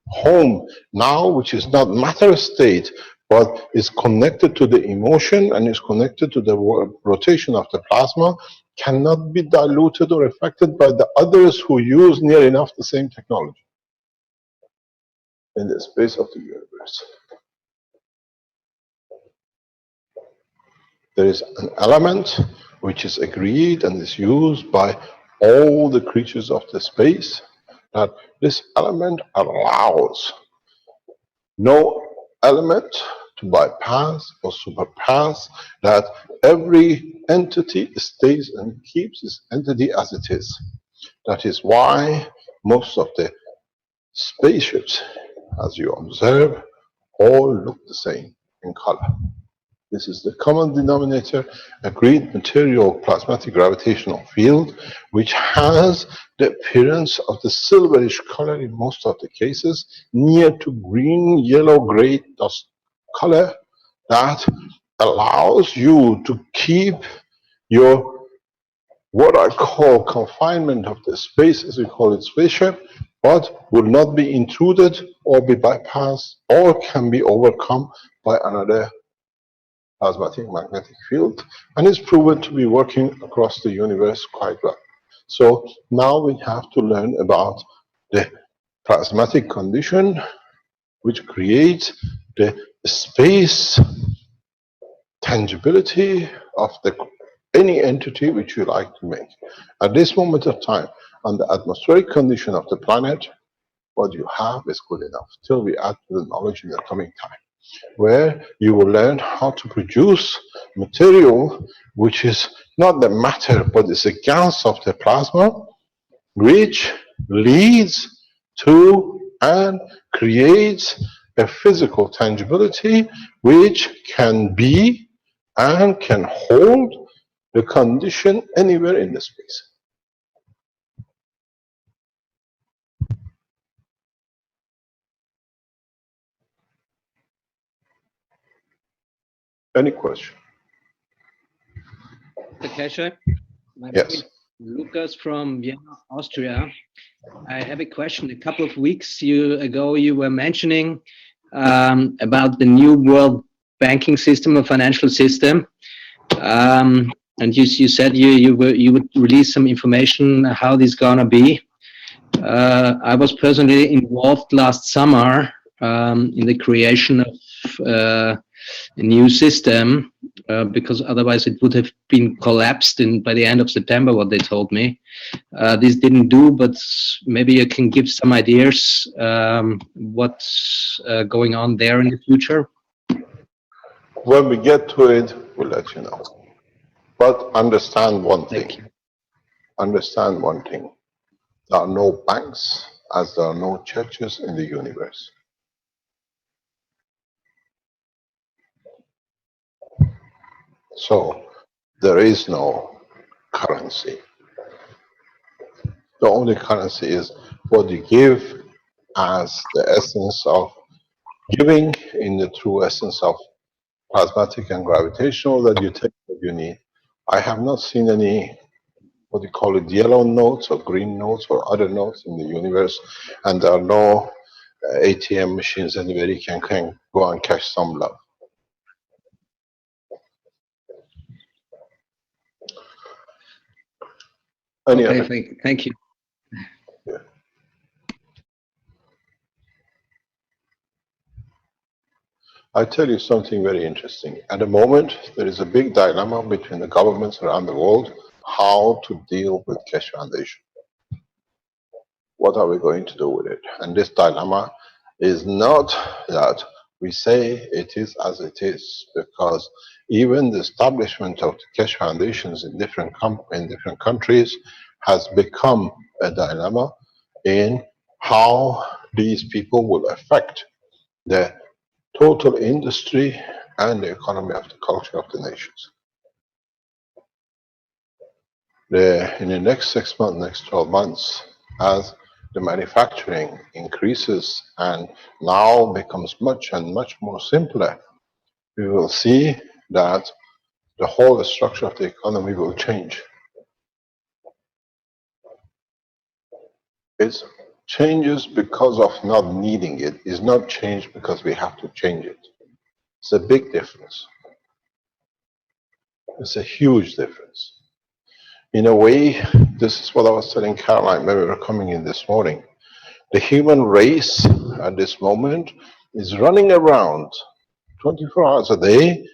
Speaker 4: home now, which is not matter state, but is connected to the emotion and is connected to the rotation of the plasma, cannot be diluted or affected by the others who use near enough the same technology in the space of the universe. there is an element which is agreed and is used by all the creatures of the space, that this element allows no element to bypass or surpass, that every entity stays and keeps its entity as it is. That is why most of the spaceships, as you observe, all look the same in color. This is the common denominator, agreed material plasmatic gravitational field, which has the appearance of the silverish color in most of the cases, near to green, yellow, gray dust color, that allows you to keep your, what I call, confinement of the space, as we call it, spaceship, but will not be intruded or be bypassed or can be overcome by another plasmatic magnetic field, and is proven to be working across the universe quite well. So now we have to learn about the plasmatic condition which creates the space tangibility of any entity which you like to make. At this moment of time, on the atmospheric condition of the planet, what you have is good enough, till we add to the knowledge in the coming time, where you will learn how to produce material which is not the matter, but is a gas of the plasma, which leads to and creates a physical tangibility which can be and can hold the condition anywhere in the space. Any question?
Speaker 15: Keshe, my
Speaker 4: Yes.
Speaker 15: name is Lucas from Vienna, Austria. I have a question. A couple of weeks ago, you were mentioning about the new world banking system or financial system, and you said you would release some information how this gonna be. I was personally involved last summer in the creation of a new system, because otherwise it would have been collapsed by the end of September, what they told me. This didn't do, but maybe you can give some ideas what's going on there in the future.
Speaker 4: When we get to it, we'll let you know. But understand one thing. Understand one thing. There are no banks as there are no churches in the universe. So there is no currency. The only currency is what you give as the essence of giving, in the true essence of plasmatic and gravitational, that you take what you need. I have not seen any, what you call it, yellow notes or green notes or other notes in the universe, and there are no ATM machines anywhere you can go and cash some love.
Speaker 15: Okay, thank you.
Speaker 4: Yeah. I tell you something very interesting. At the moment, there is a big dilemma between the governments around the world how to deal with Keshe Foundation. What are we going to do with it? And this dilemma is not that we say it is as it is, because even the establishment of the Keshe Foundations in different countries has become a dilemma in how these people will affect the total industry and the economy of the culture of the nations. In the next 6 months, next 12 months, as the manufacturing increases and now becomes much and much more simpler, we will see that the whole structure of the economy will change. It changes because of not needing it. It's not changed because we have to change it. It's a big difference. It's a huge difference. In a way, this is what I was telling Caroline when we were coming in this morning. The human race at this moment is running around 24 hours a day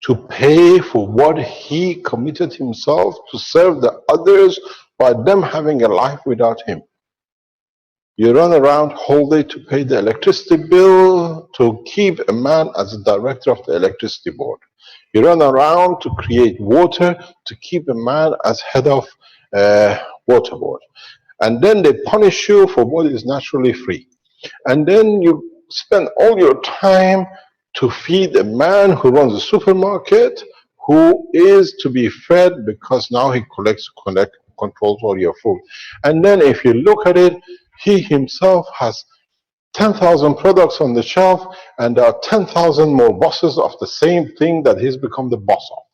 Speaker 4: to pay for what he committed himself to serve the others by them having a life without him. You run around whole day to pay the electricity bill, to keep a man as a director of the electricity board. You run around to create water, to keep a man as head of water board. And then they punish you for what is naturally free. And then you spend all your time to feed a man who runs a supermarket, who is to be fed because now he controls all your food. And then if you look at it, he himself has 10,000 products on the shelf, and there are 10,000 more bosses of the same thing that he's become the boss of.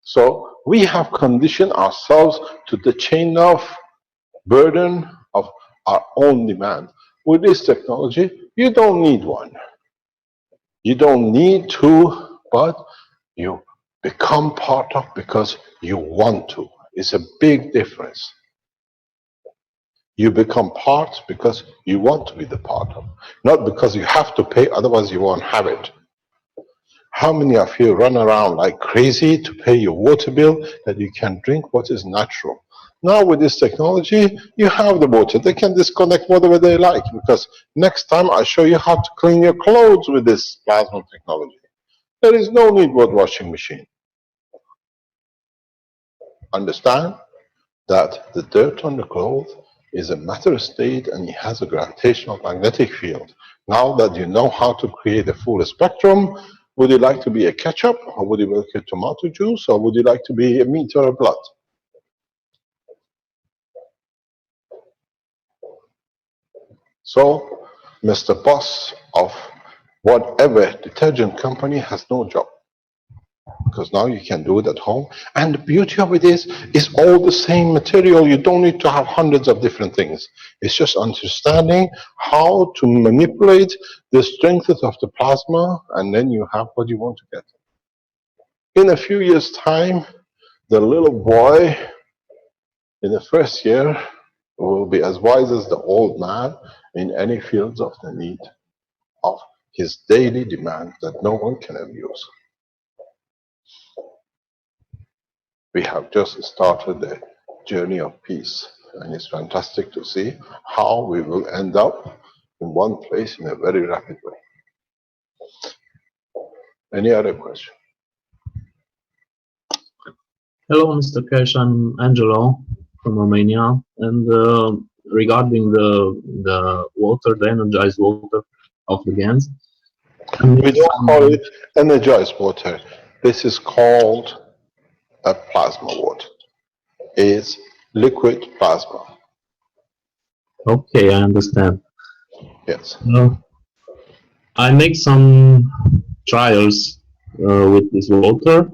Speaker 4: So we have conditioned ourselves to the chain of burden of our own demand. With this technology, you don't need one. You don't need to, but you become part of because you want to. It's a big difference. You become part because you want to be the part of, not because you have to pay, otherwise you won't have it. How many of you run around like crazy to pay your water bill that you can drink what is natural? Now with this technology, you have the water. They can disconnect whatever they like, because next time I show you how to clean your clothes with this plasma technology. There is no need for a washing machine. Understand that the dirt on the clothes is a matter state and it has a gravitational magnetic field. Now that you know how to create a full spectrum, would you like to be a ketchup, or would you like a tomato juice, or would you like to be a meat or a blood? So, Mr. Boss of whatever detergent company has no job, because now you can do it at home. And the beauty of it is all the same material. You don't need to have hundreds of different things. It's just understanding how to manipulate the strength of the plasma, and then you have what you want to get. In a few years' time, the little boy in the first year will be as wise as the old man in any fields of the need of his daily demand that no one can abuse. We have just started the journey of peace, and it's fantastic to see how we will end up in one place in a very rapid way. Any other question?
Speaker 16: Hello, Mr. Kesh. I'm Angelo from Romania, and regarding the water, the energized water of the GANs.
Speaker 4: We don't call it energized water. This is called a plasma water. It's liquid plasma.
Speaker 16: Okay, I understand.
Speaker 4: Yes.
Speaker 16: I make some trials with this water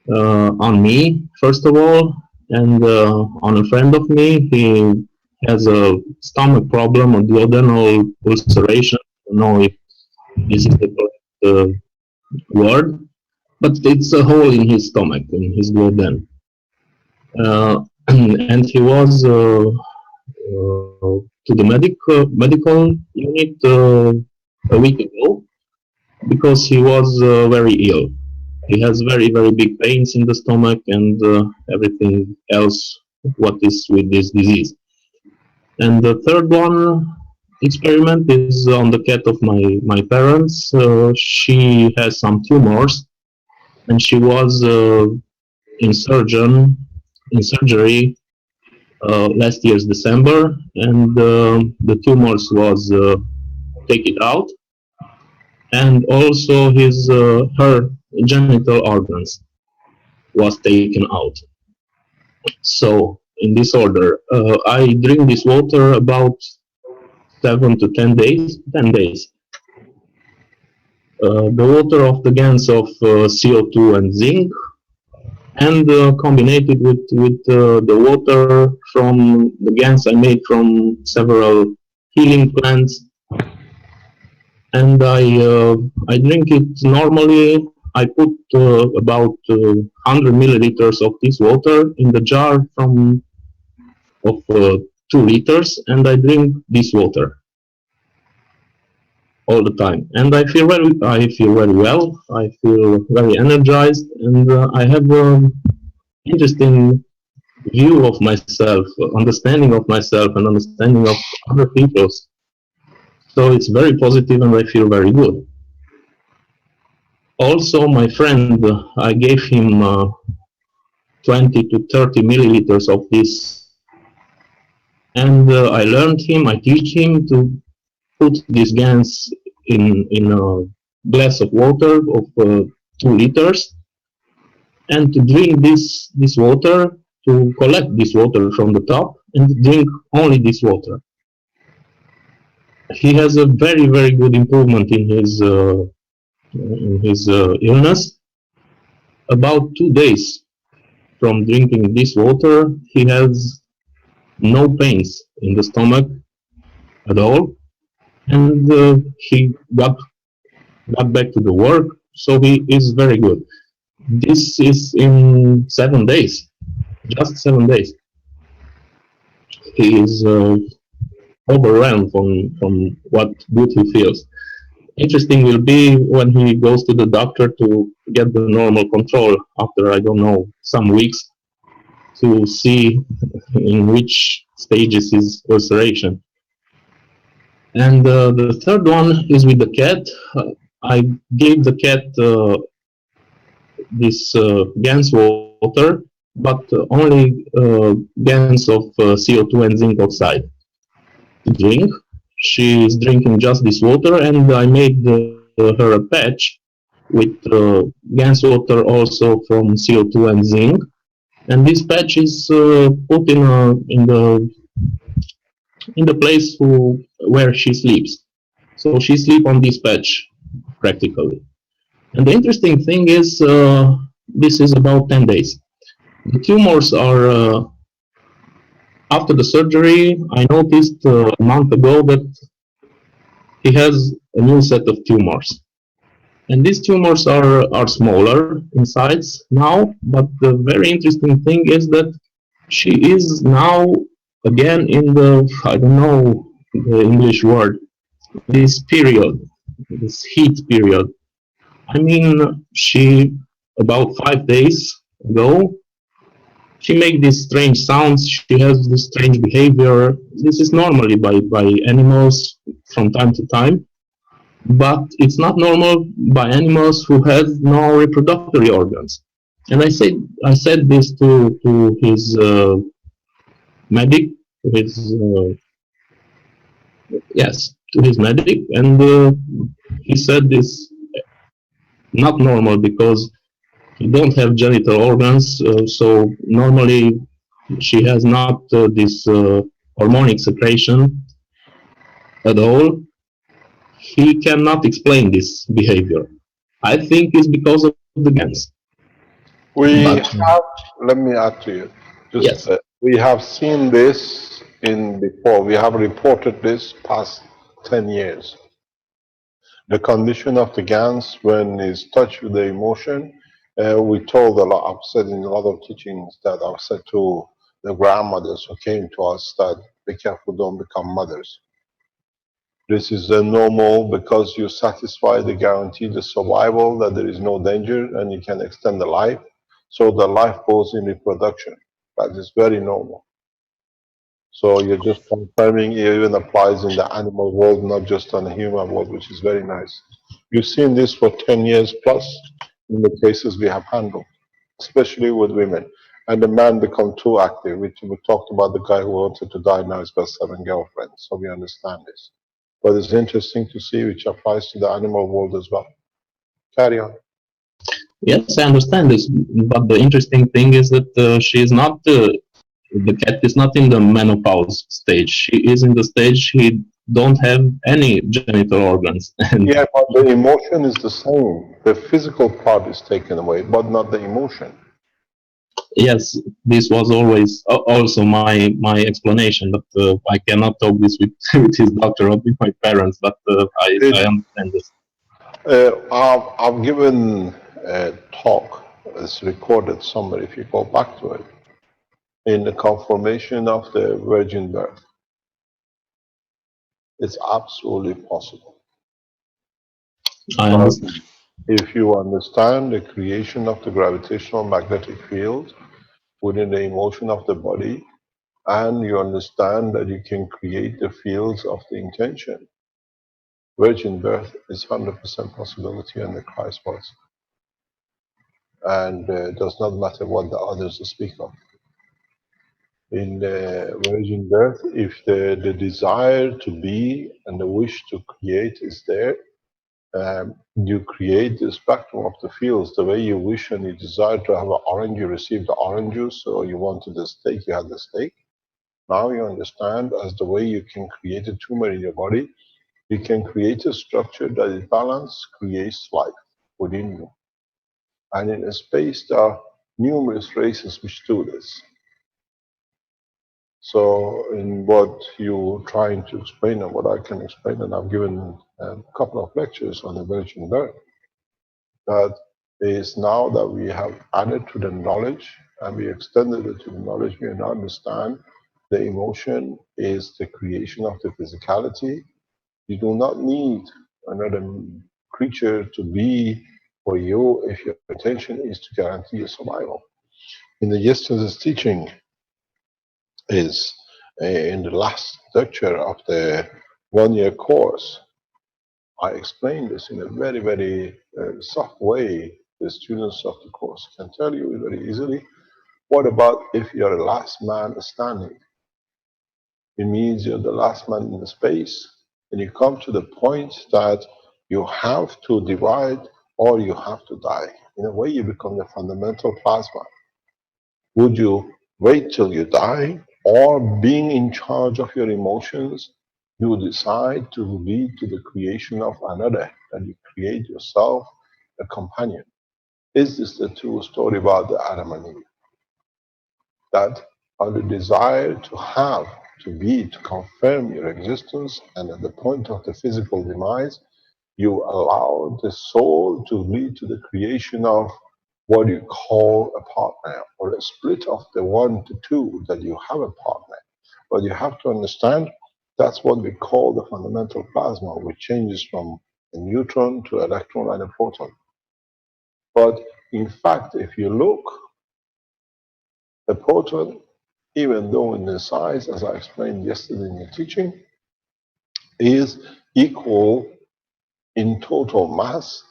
Speaker 16: on me, first of all, and on a friend of me. He has a stomach problem, a duodenal ulceration. I don't know if this is the correct word, but it's a hole in his stomach, in his duoden. And he was to the medical unit a week ago because he was very ill. He has very, very big pains in the stomach and everything else what is with this disease. And the third one experiment is on the cat of my parents. She has some tumors, and she was in surgery last year's December, and the tumors was taken out, and also her genital organs was taken out. So in this order, I drink this water about 7 to 10 days. 10 days. The water of the GANs of CO2 and zinc, and combined it with the water from the GANs I made from several healing plants, and I drink it normally. I put about 100 milliliters of this water in the jar of 2 liters, and I drink this water. all the time, and I feel very well. I feel very energized, and I have interesting view of myself, understanding of myself, and understanding of other people's. So it's very positive, and I feel very good. Also, my friend, I gave him 20 to 30 milliliters of this, and I learned him, I teach him to put these GANs in a glass of water of 2 liters, and to drink this water, to collect this water from the top and drink only this water. He has a very, very good improvement in his illness. About 2 days from drinking this water, he has no pains in the stomach at all, and he got back to the work, so he is very good. This is in 7 days, just 7 days. He is overwhelmed from what good he feels. Interesting will be when he goes to the doctor to get the normal control after, I don't know, some weeks, to see in which stages is ulceration. And the third one is with the cat. I gave the cat this GANS water, but only GANS of CO2 and zinc oxide to drink. She is drinking just this water, and I made her a patch with GANS water also from CO2 and zinc. And this patch is put in the place where she sleeps. So she sleeps on this patch practically. And the interesting thing is, this is about 10 days. The tumors are, after the surgery, I noticed a month ago that he has a new set of tumors. And these tumors are smaller in size now, but the very interesting thing is that she is now again in the, I don't know the English word, this period, this heat period. I mean, she, about 5 days ago, she makes these strange sounds, she has this strange behavior. This is normally by animals from time to time, but it's not normal by animals who have no reproductory organs. And I said this to his medic, to his medic, and he said this not normal because you don't have genital organs, so normally she has not this hormonic secretion at all. He cannot explain this behavior. I think it's because of the GANs.
Speaker 4: Let me add to you.
Speaker 16: Yes.
Speaker 4: We have seen this before. We have reported this past 10 years. The condition of the GANs when it's touched with the emotion, we told a lot, I've said in a lot of teachings that I've said to the grandmothers who came to us that be careful, don't become mothers. This is normal because you satisfy the guarantee, the survival, that there is no danger and you can extend the life. So the life goes in reproduction. That is very normal. So you're just confirming it even applies in the animal world, not just on the human world, which is very nice. You've seen this for 10 years plus in the cases we have handled, especially with women. And the man become too active. We talked about the guy who wanted to die, now he's got 7 girlfriends, so we understand this. But it's interesting to see which applies to the animal world as well. Carry on.
Speaker 16: Yes, I understand this, but the interesting thing is that she is not, the cat is not in the menopause stage. She is in the stage she don't have any genital organs.
Speaker 4: Yeah, but the emotion is the same. The physical part is taken away, but not the emotion.
Speaker 16: Yes, this was always also my explanation, but I cannot talk this with his doctor or with my parents, but I understand this.
Speaker 4: I've given a talk, it's recorded somewhere if you go back to it, in the confirmation of the virgin birth. It's absolutely possible.
Speaker 16: I
Speaker 4: But
Speaker 16: understand.
Speaker 4: if you understand the creation of the gravitational magnetic field within the emotion of the body, and you understand that you can create the fields of the intention, virgin birth is 100% possibility and the Christ was. And it does not matter what the others speak of. In the virgin birth, if the desire to be and the wish to create is there, you create the spectrum of the fields. The way you wish and you desire to have an orange, you receive the orange juice, or you wanted the steak, you had the steak. Now you understand as the way you can create a tumor in your body, you can create a structure that is balanced, creates life within you. And in a space, there are numerous races which do this. So in what you're trying to explain and what I can explain, and I've given a couple of lectures on the virgin birth, that is now that we have added to the knowledge and we extended it to the knowledge, we now understand the emotion is the creation of the physicality. You do not need another creature to be for you if your intention is to guarantee your survival. In the yesterday's teaching is in the last lecture of the one-year course, I explained this in a very, very soft way. The students of the course can tell you very easily. What about if you're the last man standing? It means you're the last man in the space, and you come to the point that you have to divide or you have to die. In a way, you become the fundamental plasma. Would you wait till you die, or being in charge of your emotions, you decide to lead to the creation of another, that you create yourself a companion? Is this the true story about the Adam and Eve? That are the desire to have, to be, to confirm your existence, and at the point of the physical demise, you allow the soul to lead to the creation of what you call a partner, or a split of the 1 to 2, that you have a partner. But you have to understand that's what we call the fundamental plasma, which changes from a neutron to electron and a proton. But in fact, if you look, a proton, even though in the size, as I explained yesterday in the teaching, is equal in total mass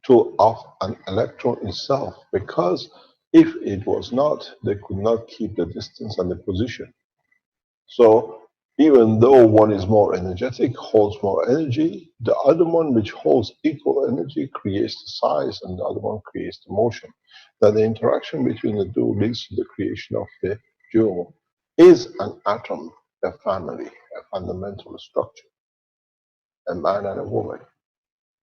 Speaker 4: to of an electron itself, because if it was not, they could not keep the distance and the position. So even though one is more energetic, holds more energy, the other one, which holds equal energy, creates the size, and the other one creates the motion. That the interaction between the two leads to the creation of the dual. Is an atom a family, a fundamental structure, a man and a woman?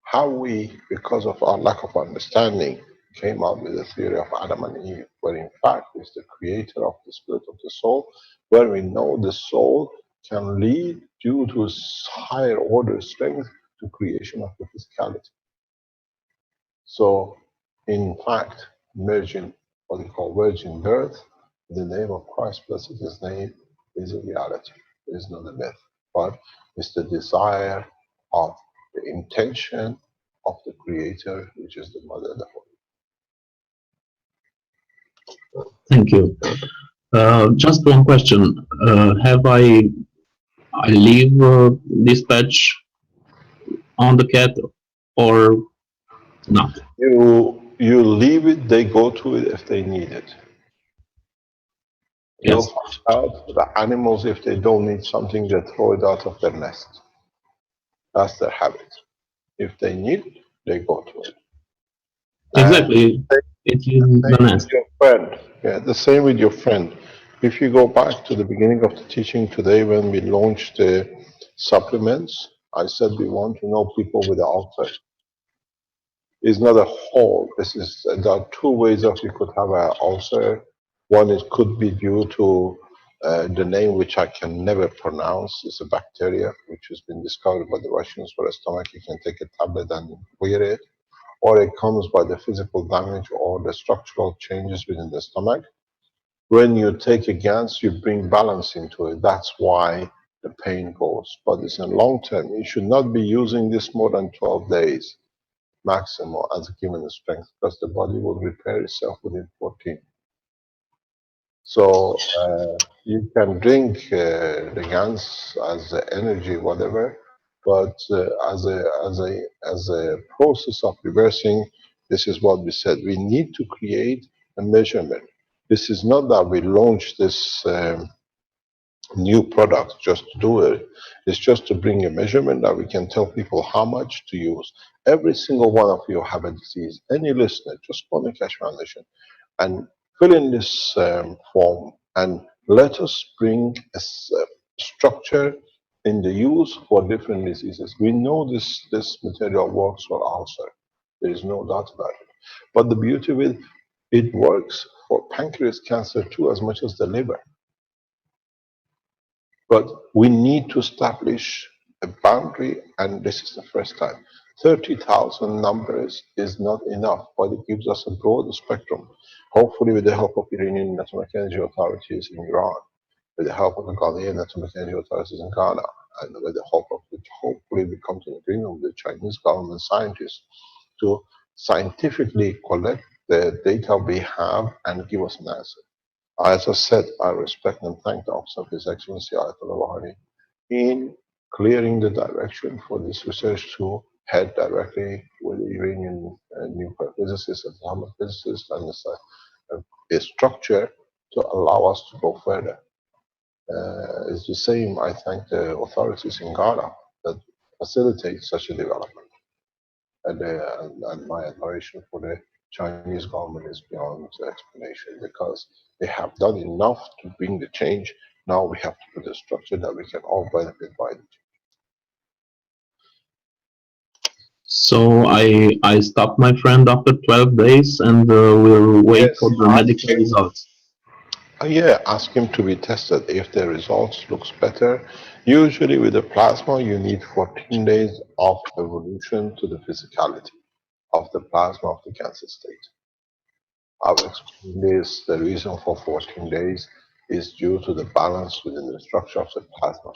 Speaker 4: How we, because of our lack of understanding, came up with the theory of Adam and Eve, where in fact is the creator of the spirit of the soul, where we know the soul can lead due to higher order strength to creation of the physicality. So in fact, virgin, what we call virgin birth, the name of Christ, blessed his name, is a reality. It is not a myth, but it's the desire of the intention of the Creator, which is the Mother of the Holy.
Speaker 16: Thank you. Just one question. Have I leave this patch on the cat or not?
Speaker 4: You leave it, they go to it if they need it.
Speaker 16: Yes.
Speaker 4: You'll find out the animals, if they don't need something, they throw it out of their nest. That's their habit. If they need it, they go to it.
Speaker 16: Exactly. It is the nest.
Speaker 4: Your friend. Yeah, the same with your friend. If you go back to the beginning of the teaching today, when we launched the supplements, I said we want to know people with the ulcer. It's not a whole. There are two ways of you could have an ulcer. One, it could be due to the name which I can never pronounce. It's a bacteria which has been discovered by the Russians for a stomach. You can take a tablet and clear it. Or it comes by the physical damage or the structural changes within the stomach. When you take a GANS, you bring balance into it. That's why the pain goes. But it's in long term. You should not be using this more than 12 days. maximum as a given strength, because the body will repair itself within 14. So you can drink the GANs as energy, whatever, but as a process of reversing, this is what we said. We need to create a measurement. This is not that we launch this new product just to do it. It's just to bring a measurement that we can tell people how much to use. Every single one of you have a disease. Any listener, just go on the Keshe Foundation and fill in this form and let us bring a structure in the use for different diseases. We know this material works for ulcer. There is no doubt about it. But the beauty with it works for pancreas cancer too, as much as the liver. But we need to establish a boundary, and this is the first time. 30,000 numbers is not enough, but it gives us a broad spectrum. Hopefully, with the help of Iranian and Atomic Energy authorities in Iran, with the help of the Ghanaian Atomic Energy authorities in Ghana, and with the help of which hopefully we come to an agreement with the Chinese government scientists to scientifically collect the data we have and give us an answer. As I said, I respect and thank the Office of His Excellency Ayatollah Rouhani in clearing the direction for this research to head directly with the Iranian nuclear physicists and atomic physicists and a structure to allow us to go further. It's the same, I thank the authorities in Ghana that facilitate such a development. And my admiration for the Chinese government is beyond explanation, because they have done enough to bring the change. Now we have to put a structure that we can all benefit by it.
Speaker 16: So I stopped my friend after 12 days and we'll wait
Speaker 4: Yes,
Speaker 16: for the medical results.
Speaker 4: Yeah, ask him to be tested. If the results looks better, usually with the plasma, you need 14 days of evolution to the physicality of the plasma of the cancer state. I've explained this. The reason for 14 days is due to the balance within the structure of the plasma.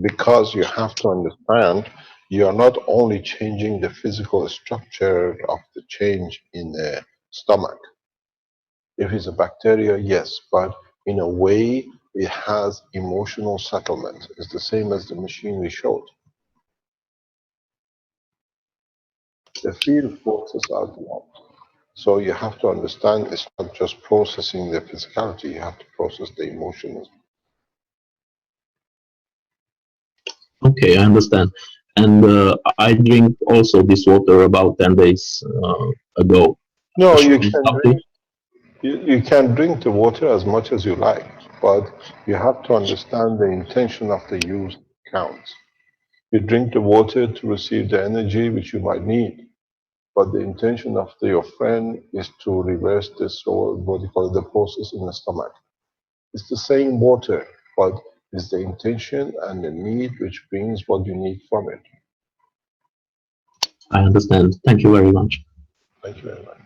Speaker 4: Because you have to understand, you are not only changing the physical structure of the change in the stomach. If it's a bacteria, yes, but in a way, it has emotional settlement. It's the same as the machine we showed. The field forces are developed. So you have to understand it's not just processing the physicality, you have to process the emotions.
Speaker 16: Okay, I understand. And I drink also this water about 10 days ago.
Speaker 4: No,
Speaker 16: Should
Speaker 4: you
Speaker 16: we
Speaker 4: can
Speaker 16: stop
Speaker 4: drink.
Speaker 16: it?
Speaker 4: You can drink the water as much as you like, but you have to understand the intention of the use counts. You drink the water to receive the energy which you might need, but the intention of your friend is to reverse this, or what you call it, the process in the stomach. It's the same water, but it's the intention and the need which brings what you need from it.
Speaker 16: I understand. Thank you very much.
Speaker 4: Thank you very much.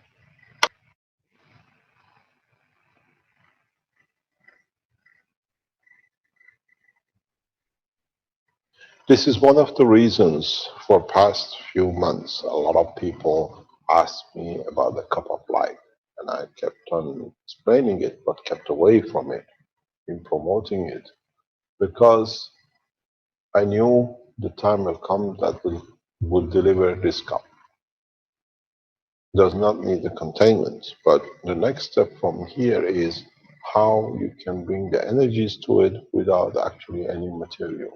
Speaker 4: This is one of the reasons for past few months, a lot of people asked me about the cup of life, and I kept on explaining it, but kept away from it in promoting it, because I knew the time will come that would deliver this cup. Does not need the containment, but the next step from here is how you can bring the energies to it without actually any material.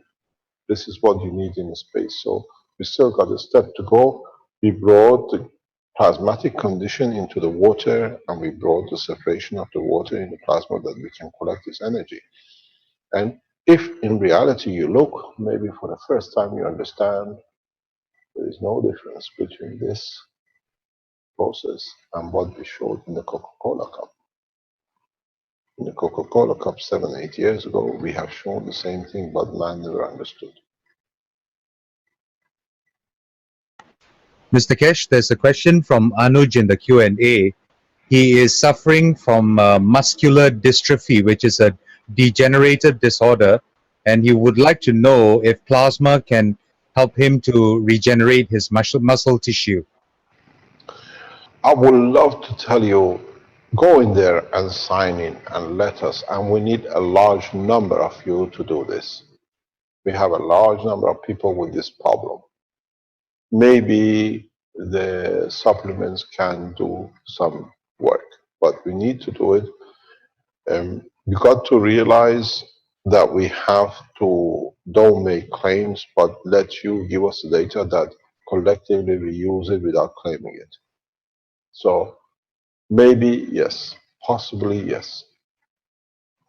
Speaker 4: This is what you need in the space. So we still got a step to go. We brought the plasmatic condition into the water, and we brought the separation of the water in the plasma that we can collect this energy. And if in reality you look, maybe for the first time you understand there is no difference between this process and what we showed in the Coca-Cola cup. In the Coca-Cola cup 7-8 years ago, we have shown the same thing, but man never understood.
Speaker 5: Mr. Kesh, there's a question from Anuj in the Q&A. He is suffering from muscular dystrophy, which is a degenerative disorder, and he would like to know if plasma can help him to regenerate his muscle tissue.
Speaker 4: I would love to tell you, go in there and sign in and let us, and we need a large number of you to do this. We have a large number of people with this problem. Maybe the supplements can do some work, but we need to do it. You got to realize that we have to don't make claims, but let you give us the data that collectively we use it without claiming it. So maybe yes, possibly yes,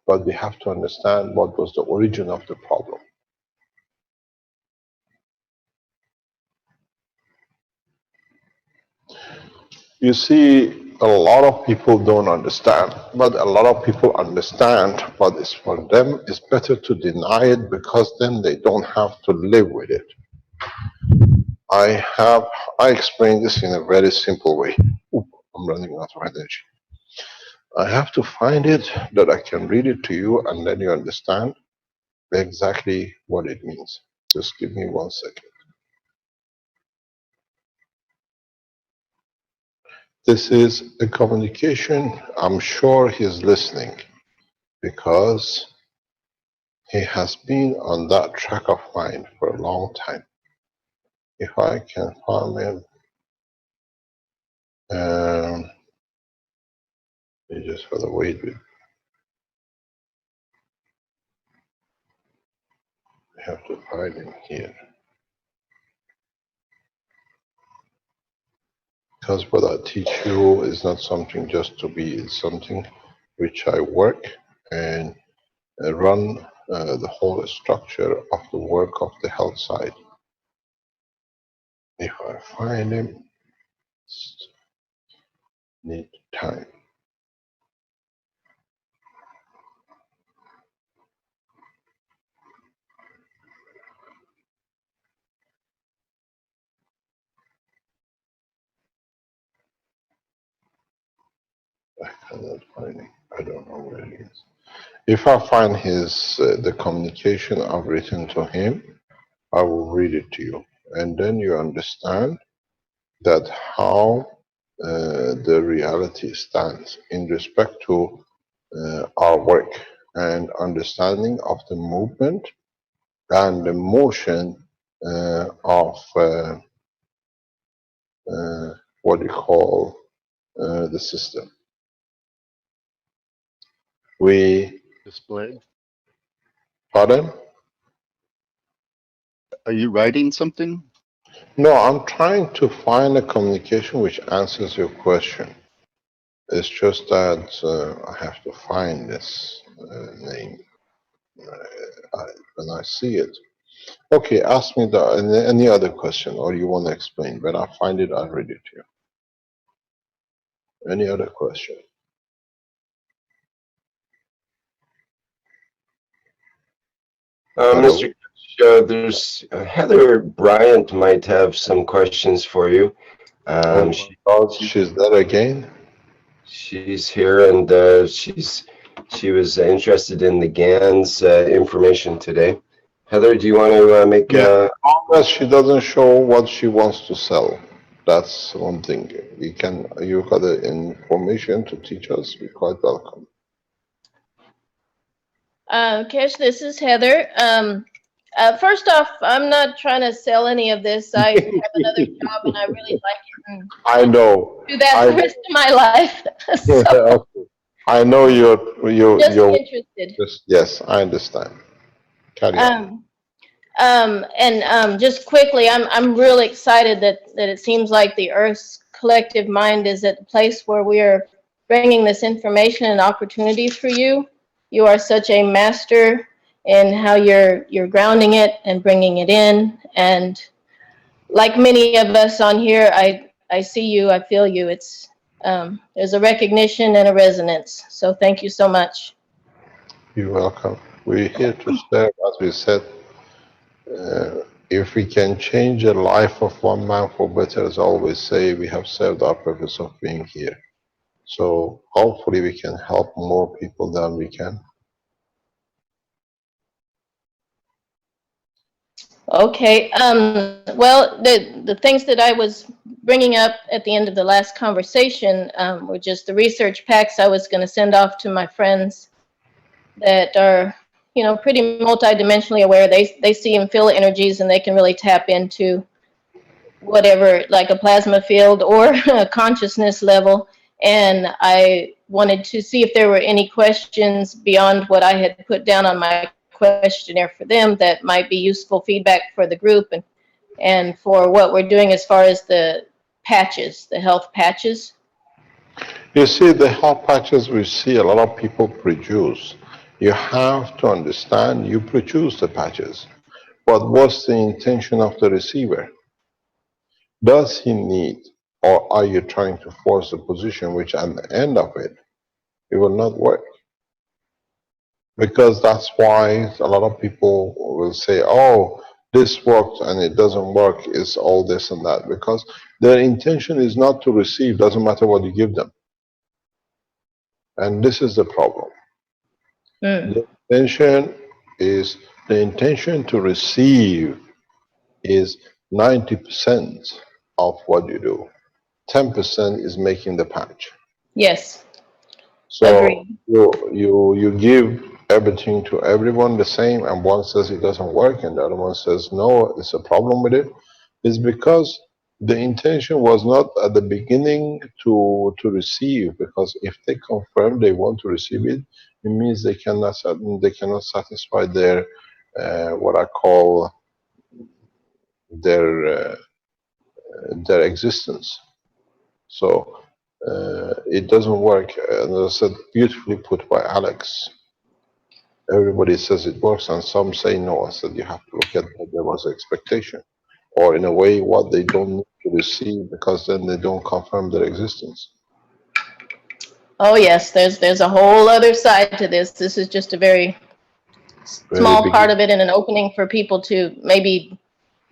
Speaker 4: but we have to understand what was the origin of the problem. You see, a lot of people don't understand, but a lot of people understand, but it's for them, it's better to deny it because then they don't have to live with it. I explain this in a very simple way. Oop, I'm running out of energy. I have to find it that I can read it to you and then you understand exactly what it means. Just give me 1 second. This is a communication. I'm sure he's listening because he has been on that track of mine for a long time. If I can find him, you just gotta wait with. I have to find him here. Because what I teach you is not something just to be, it's something which I work and run the whole structure of the work of the health side. If I find him, need time. I cannot find him. I don't know where he is. If I find his the communication I've written to him, I will read it to you, and then you understand that how the reality stands in respect to our work and understanding of the movement and the motion of what you call the system. We
Speaker 17: displayed.
Speaker 4: Pardon?
Speaker 17: Are you writing something?
Speaker 4: No, I'm trying to find a communication which answers your question. It's just that I have to find this name when I see it. Okay, ask me any other question, or you want to explain. When I find it, I'll read it to you. Any other question?
Speaker 2: Mr. There's Heather Bryant might have some questions for you.
Speaker 4: She's there again.
Speaker 2: She's here, and she was interested in the GANs information today. Heather, do you want to make?
Speaker 4: Unless she doesn't show what she wants to sell, that's one thing. You got the information to teach us. You're quite welcome.
Speaker 18: Kesh, this is Heather. First off, I'm not trying to sell any of this. I have another job and I really like it. And
Speaker 4: I know.
Speaker 18: do that the rest of my life. So
Speaker 4: I know you're
Speaker 18: just interested.
Speaker 4: Yes, I understand. Carry on.
Speaker 18: Just quickly, I'm really excited that it seems like the Earth's collective mind is at the place where we are bringing this information and opportunities for you. You are such a master in how you're grounding it and bringing it in. And like many of us on here, I see you, I feel you. It's there's a recognition and a resonance. So thank you so much.
Speaker 4: You're welcome. We're here to serve, as we said. If we can change the life of one man for better, as I always say, we have served our purpose of being here. So hopefully we can help more people than we can.
Speaker 18: Okay, well, the things that I was bringing up at the end of the last conversation were just the research packs I was going to send off to my friends that are, you know, pretty multidimensionally aware. They see and feel energies, and they can really tap into whatever, like a plasma field or a consciousness level. And I wanted to see if there were any questions beyond what I had put down on my questionnaire for them that might be useful feedback for the group and for what we're doing as far as the patches, the health patches.
Speaker 4: You see, the health patches we see a lot of people produce. You have to understand you produce the patches. But what's the intention of the receiver? Does he need, or are you trying to force a position which at the end of it, it will not work? Because that's why a lot of people will say, oh, this worked and it doesn't work, it's all this and that. Because their intention is not to receive, doesn't matter what you give them. And this is the problem. The intention to receive is 90% of what you do. 10% is making the patch.
Speaker 18: Yes.
Speaker 4: So
Speaker 18: Agreed.
Speaker 4: you give everything to everyone the same, and one says it doesn't work, and the other one says no, it's a problem with it. It's because the intention was not at the beginning to receive, because if they confirm they want to receive it, it means they cannot satisfy their what I call their existence. So it doesn't work. And as I said, beautifully put by Alex. Everybody says it works, and some say no. I said you have to look at that there was expectation, or in a way what they don't need to receive, because then they don't confirm their existence.
Speaker 18: Oh yes, there's a whole other side to this. This is just a very small part of it, and an opening for people to maybe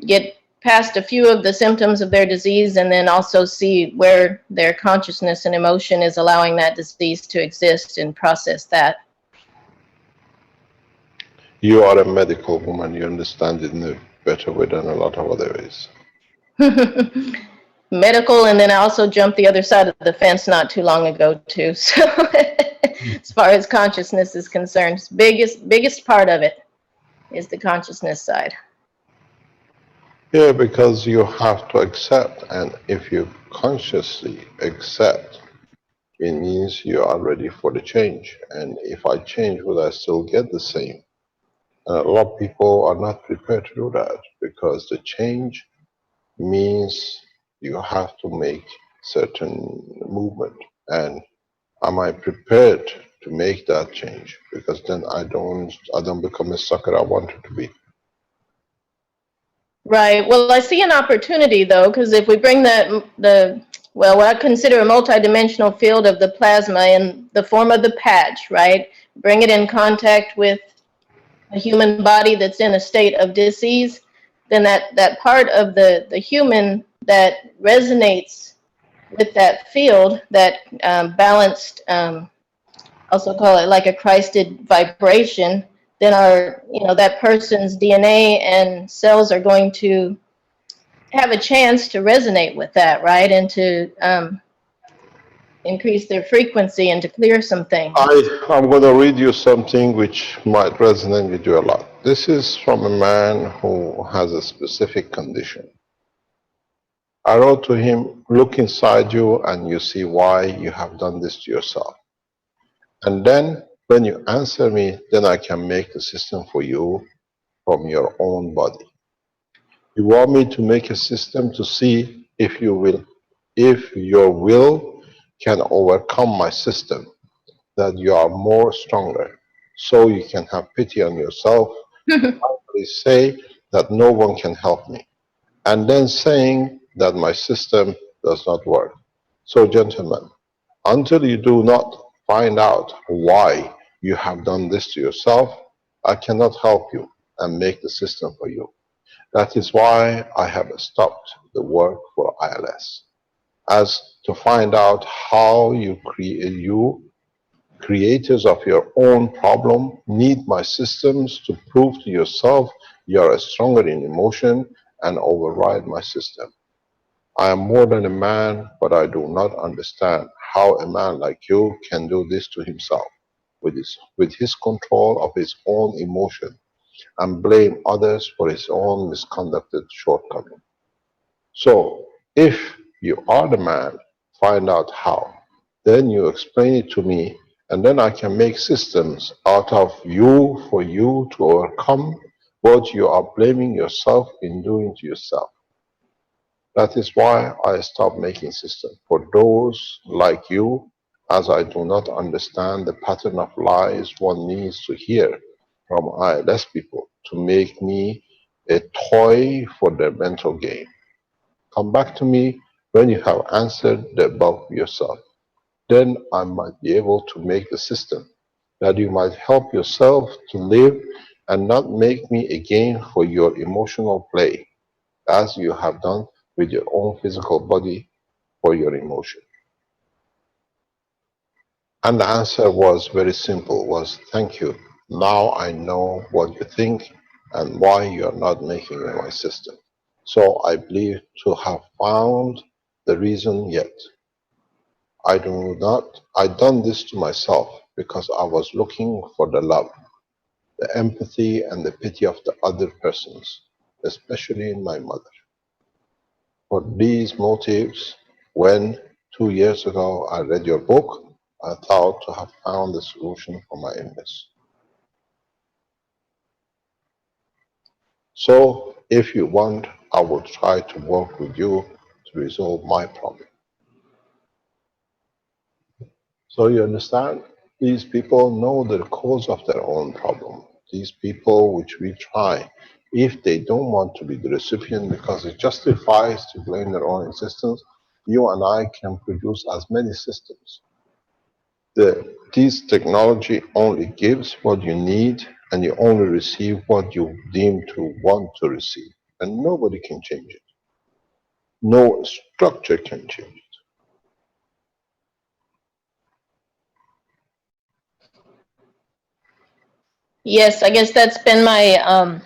Speaker 18: get past a few of the symptoms of their disease, and then also see where their consciousness and emotion is allowing that disease to exist and process that.
Speaker 4: You are a medical woman. You understand it in a better way than a lot of other ways.
Speaker 18: Medical, and then I also jumped the other side of the fence not too long ago too. So as far as consciousness is concerned, biggest part of it is the consciousness side.
Speaker 4: Yeah, because you have to accept, and if you consciously accept, it means you are ready for the change. And if I change, will I still get the same? And a lot of people are not prepared to do that, because the change means you have to make certain movement. And am I prepared to make that change? Because then I don't become a sucker I wanted to be.
Speaker 18: Right. Well, I see an opportunity though, because if we bring what I consider a multidimensional field of the plasma in the form of the patch, right? Bring it in contact with a human body that's in a state of disease, then that part of the human that resonates with that field, that balanced, also call it like a Christed vibration, then that person's DNA and cells are going to have a chance to resonate with that, right? And to increase their frequency and to clear some things.
Speaker 4: I'm going to read you something which might resonate with you a lot. This is from a man who has a specific condition. I wrote to him, look inside you and you see why you have done this to yourself. And then when you answer me, then I can make the system for you from your own body. You want me to make a system to see if your will can overcome my system, that you are more stronger, so you can have pity on yourself. Finally say that no one can help me, and then saying that my system does not work. So gentlemen, until you do not find out why you have done this to yourself, I cannot help you and make the system for you. That is why I have stopped the work for ILS, as to find out how you creators of your own problem, need my systems to prove to yourself you are stronger in emotion and override my system. I am more than a man, but I do not understand how a man like you can do this to himself with his control of his own emotion and blame others for his own misconducted shortcoming. So, if you are the man, find out how. Then you explain it to me, and then I can make systems out of you for you to overcome what you are blaming yourself in doing to yourself. That is why I stopped making systems for those like you, as I do not understand the pattern of lies one needs to hear from ILS people to make me a toy for their mental game. Come back to me when you have answered the above yourself. Then I might be able to make the system that you might help yourself to live and not make me a game for your emotional play, as you have done with your own physical body for your emotion. And the answer was very simple, was thank you. Now I know what you think and why you are not making my system. So I believe to have found the reason yet. I done this to myself because I was looking for the love, the empathy and the pity of the other persons, especially in my mother. For these motives, when 2 years ago I read your book, I thought to have found the solution for my illness. So, if you want, I will try to work with you to resolve my problem. So you understand? These people know the cause of their own problem. These people which we try, if they don't want to be the recipient because it justifies to blame their own existence, you and I can produce as many systems. This technology only gives what you need and you only receive what you deem to want to receive. And nobody can change it. No structure can change it.
Speaker 18: Yes, I guess that's been my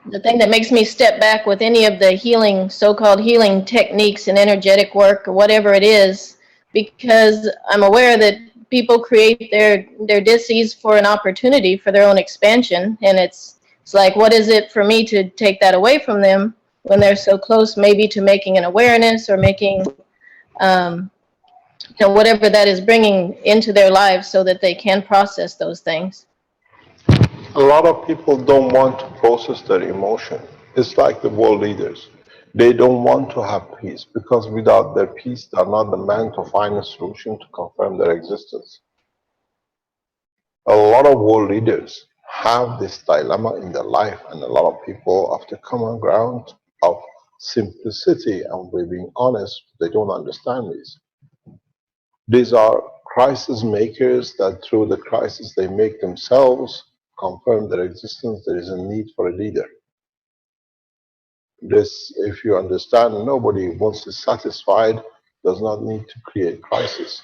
Speaker 18: the thing that makes me step back with any of the healing, so-called healing techniques and energetic work or whatever it is, because I'm aware that people create their dis-ease for an opportunity for their own expansion, and it's like, what is it for me to take that away from them when they're so close, maybe to making an awareness or making whatever that is bringing into their lives so that they can process those things.
Speaker 4: A lot of people don't want to process their emotion. It's like the world leaders. They don't want to have peace because without their peace, they're not the man to find a solution to confirm their existence. A lot of world leaders have this dilemma in their life, and a lot of people, of the common ground of simplicity and being honest, they don't understand this. These are crisis makers that through the crisis they make themselves confirm their existence. There is a need for a leader. This, if you understand, nobody, once is satisfied, does not need to create crisis.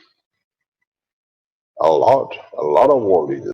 Speaker 4: A lot of world leaders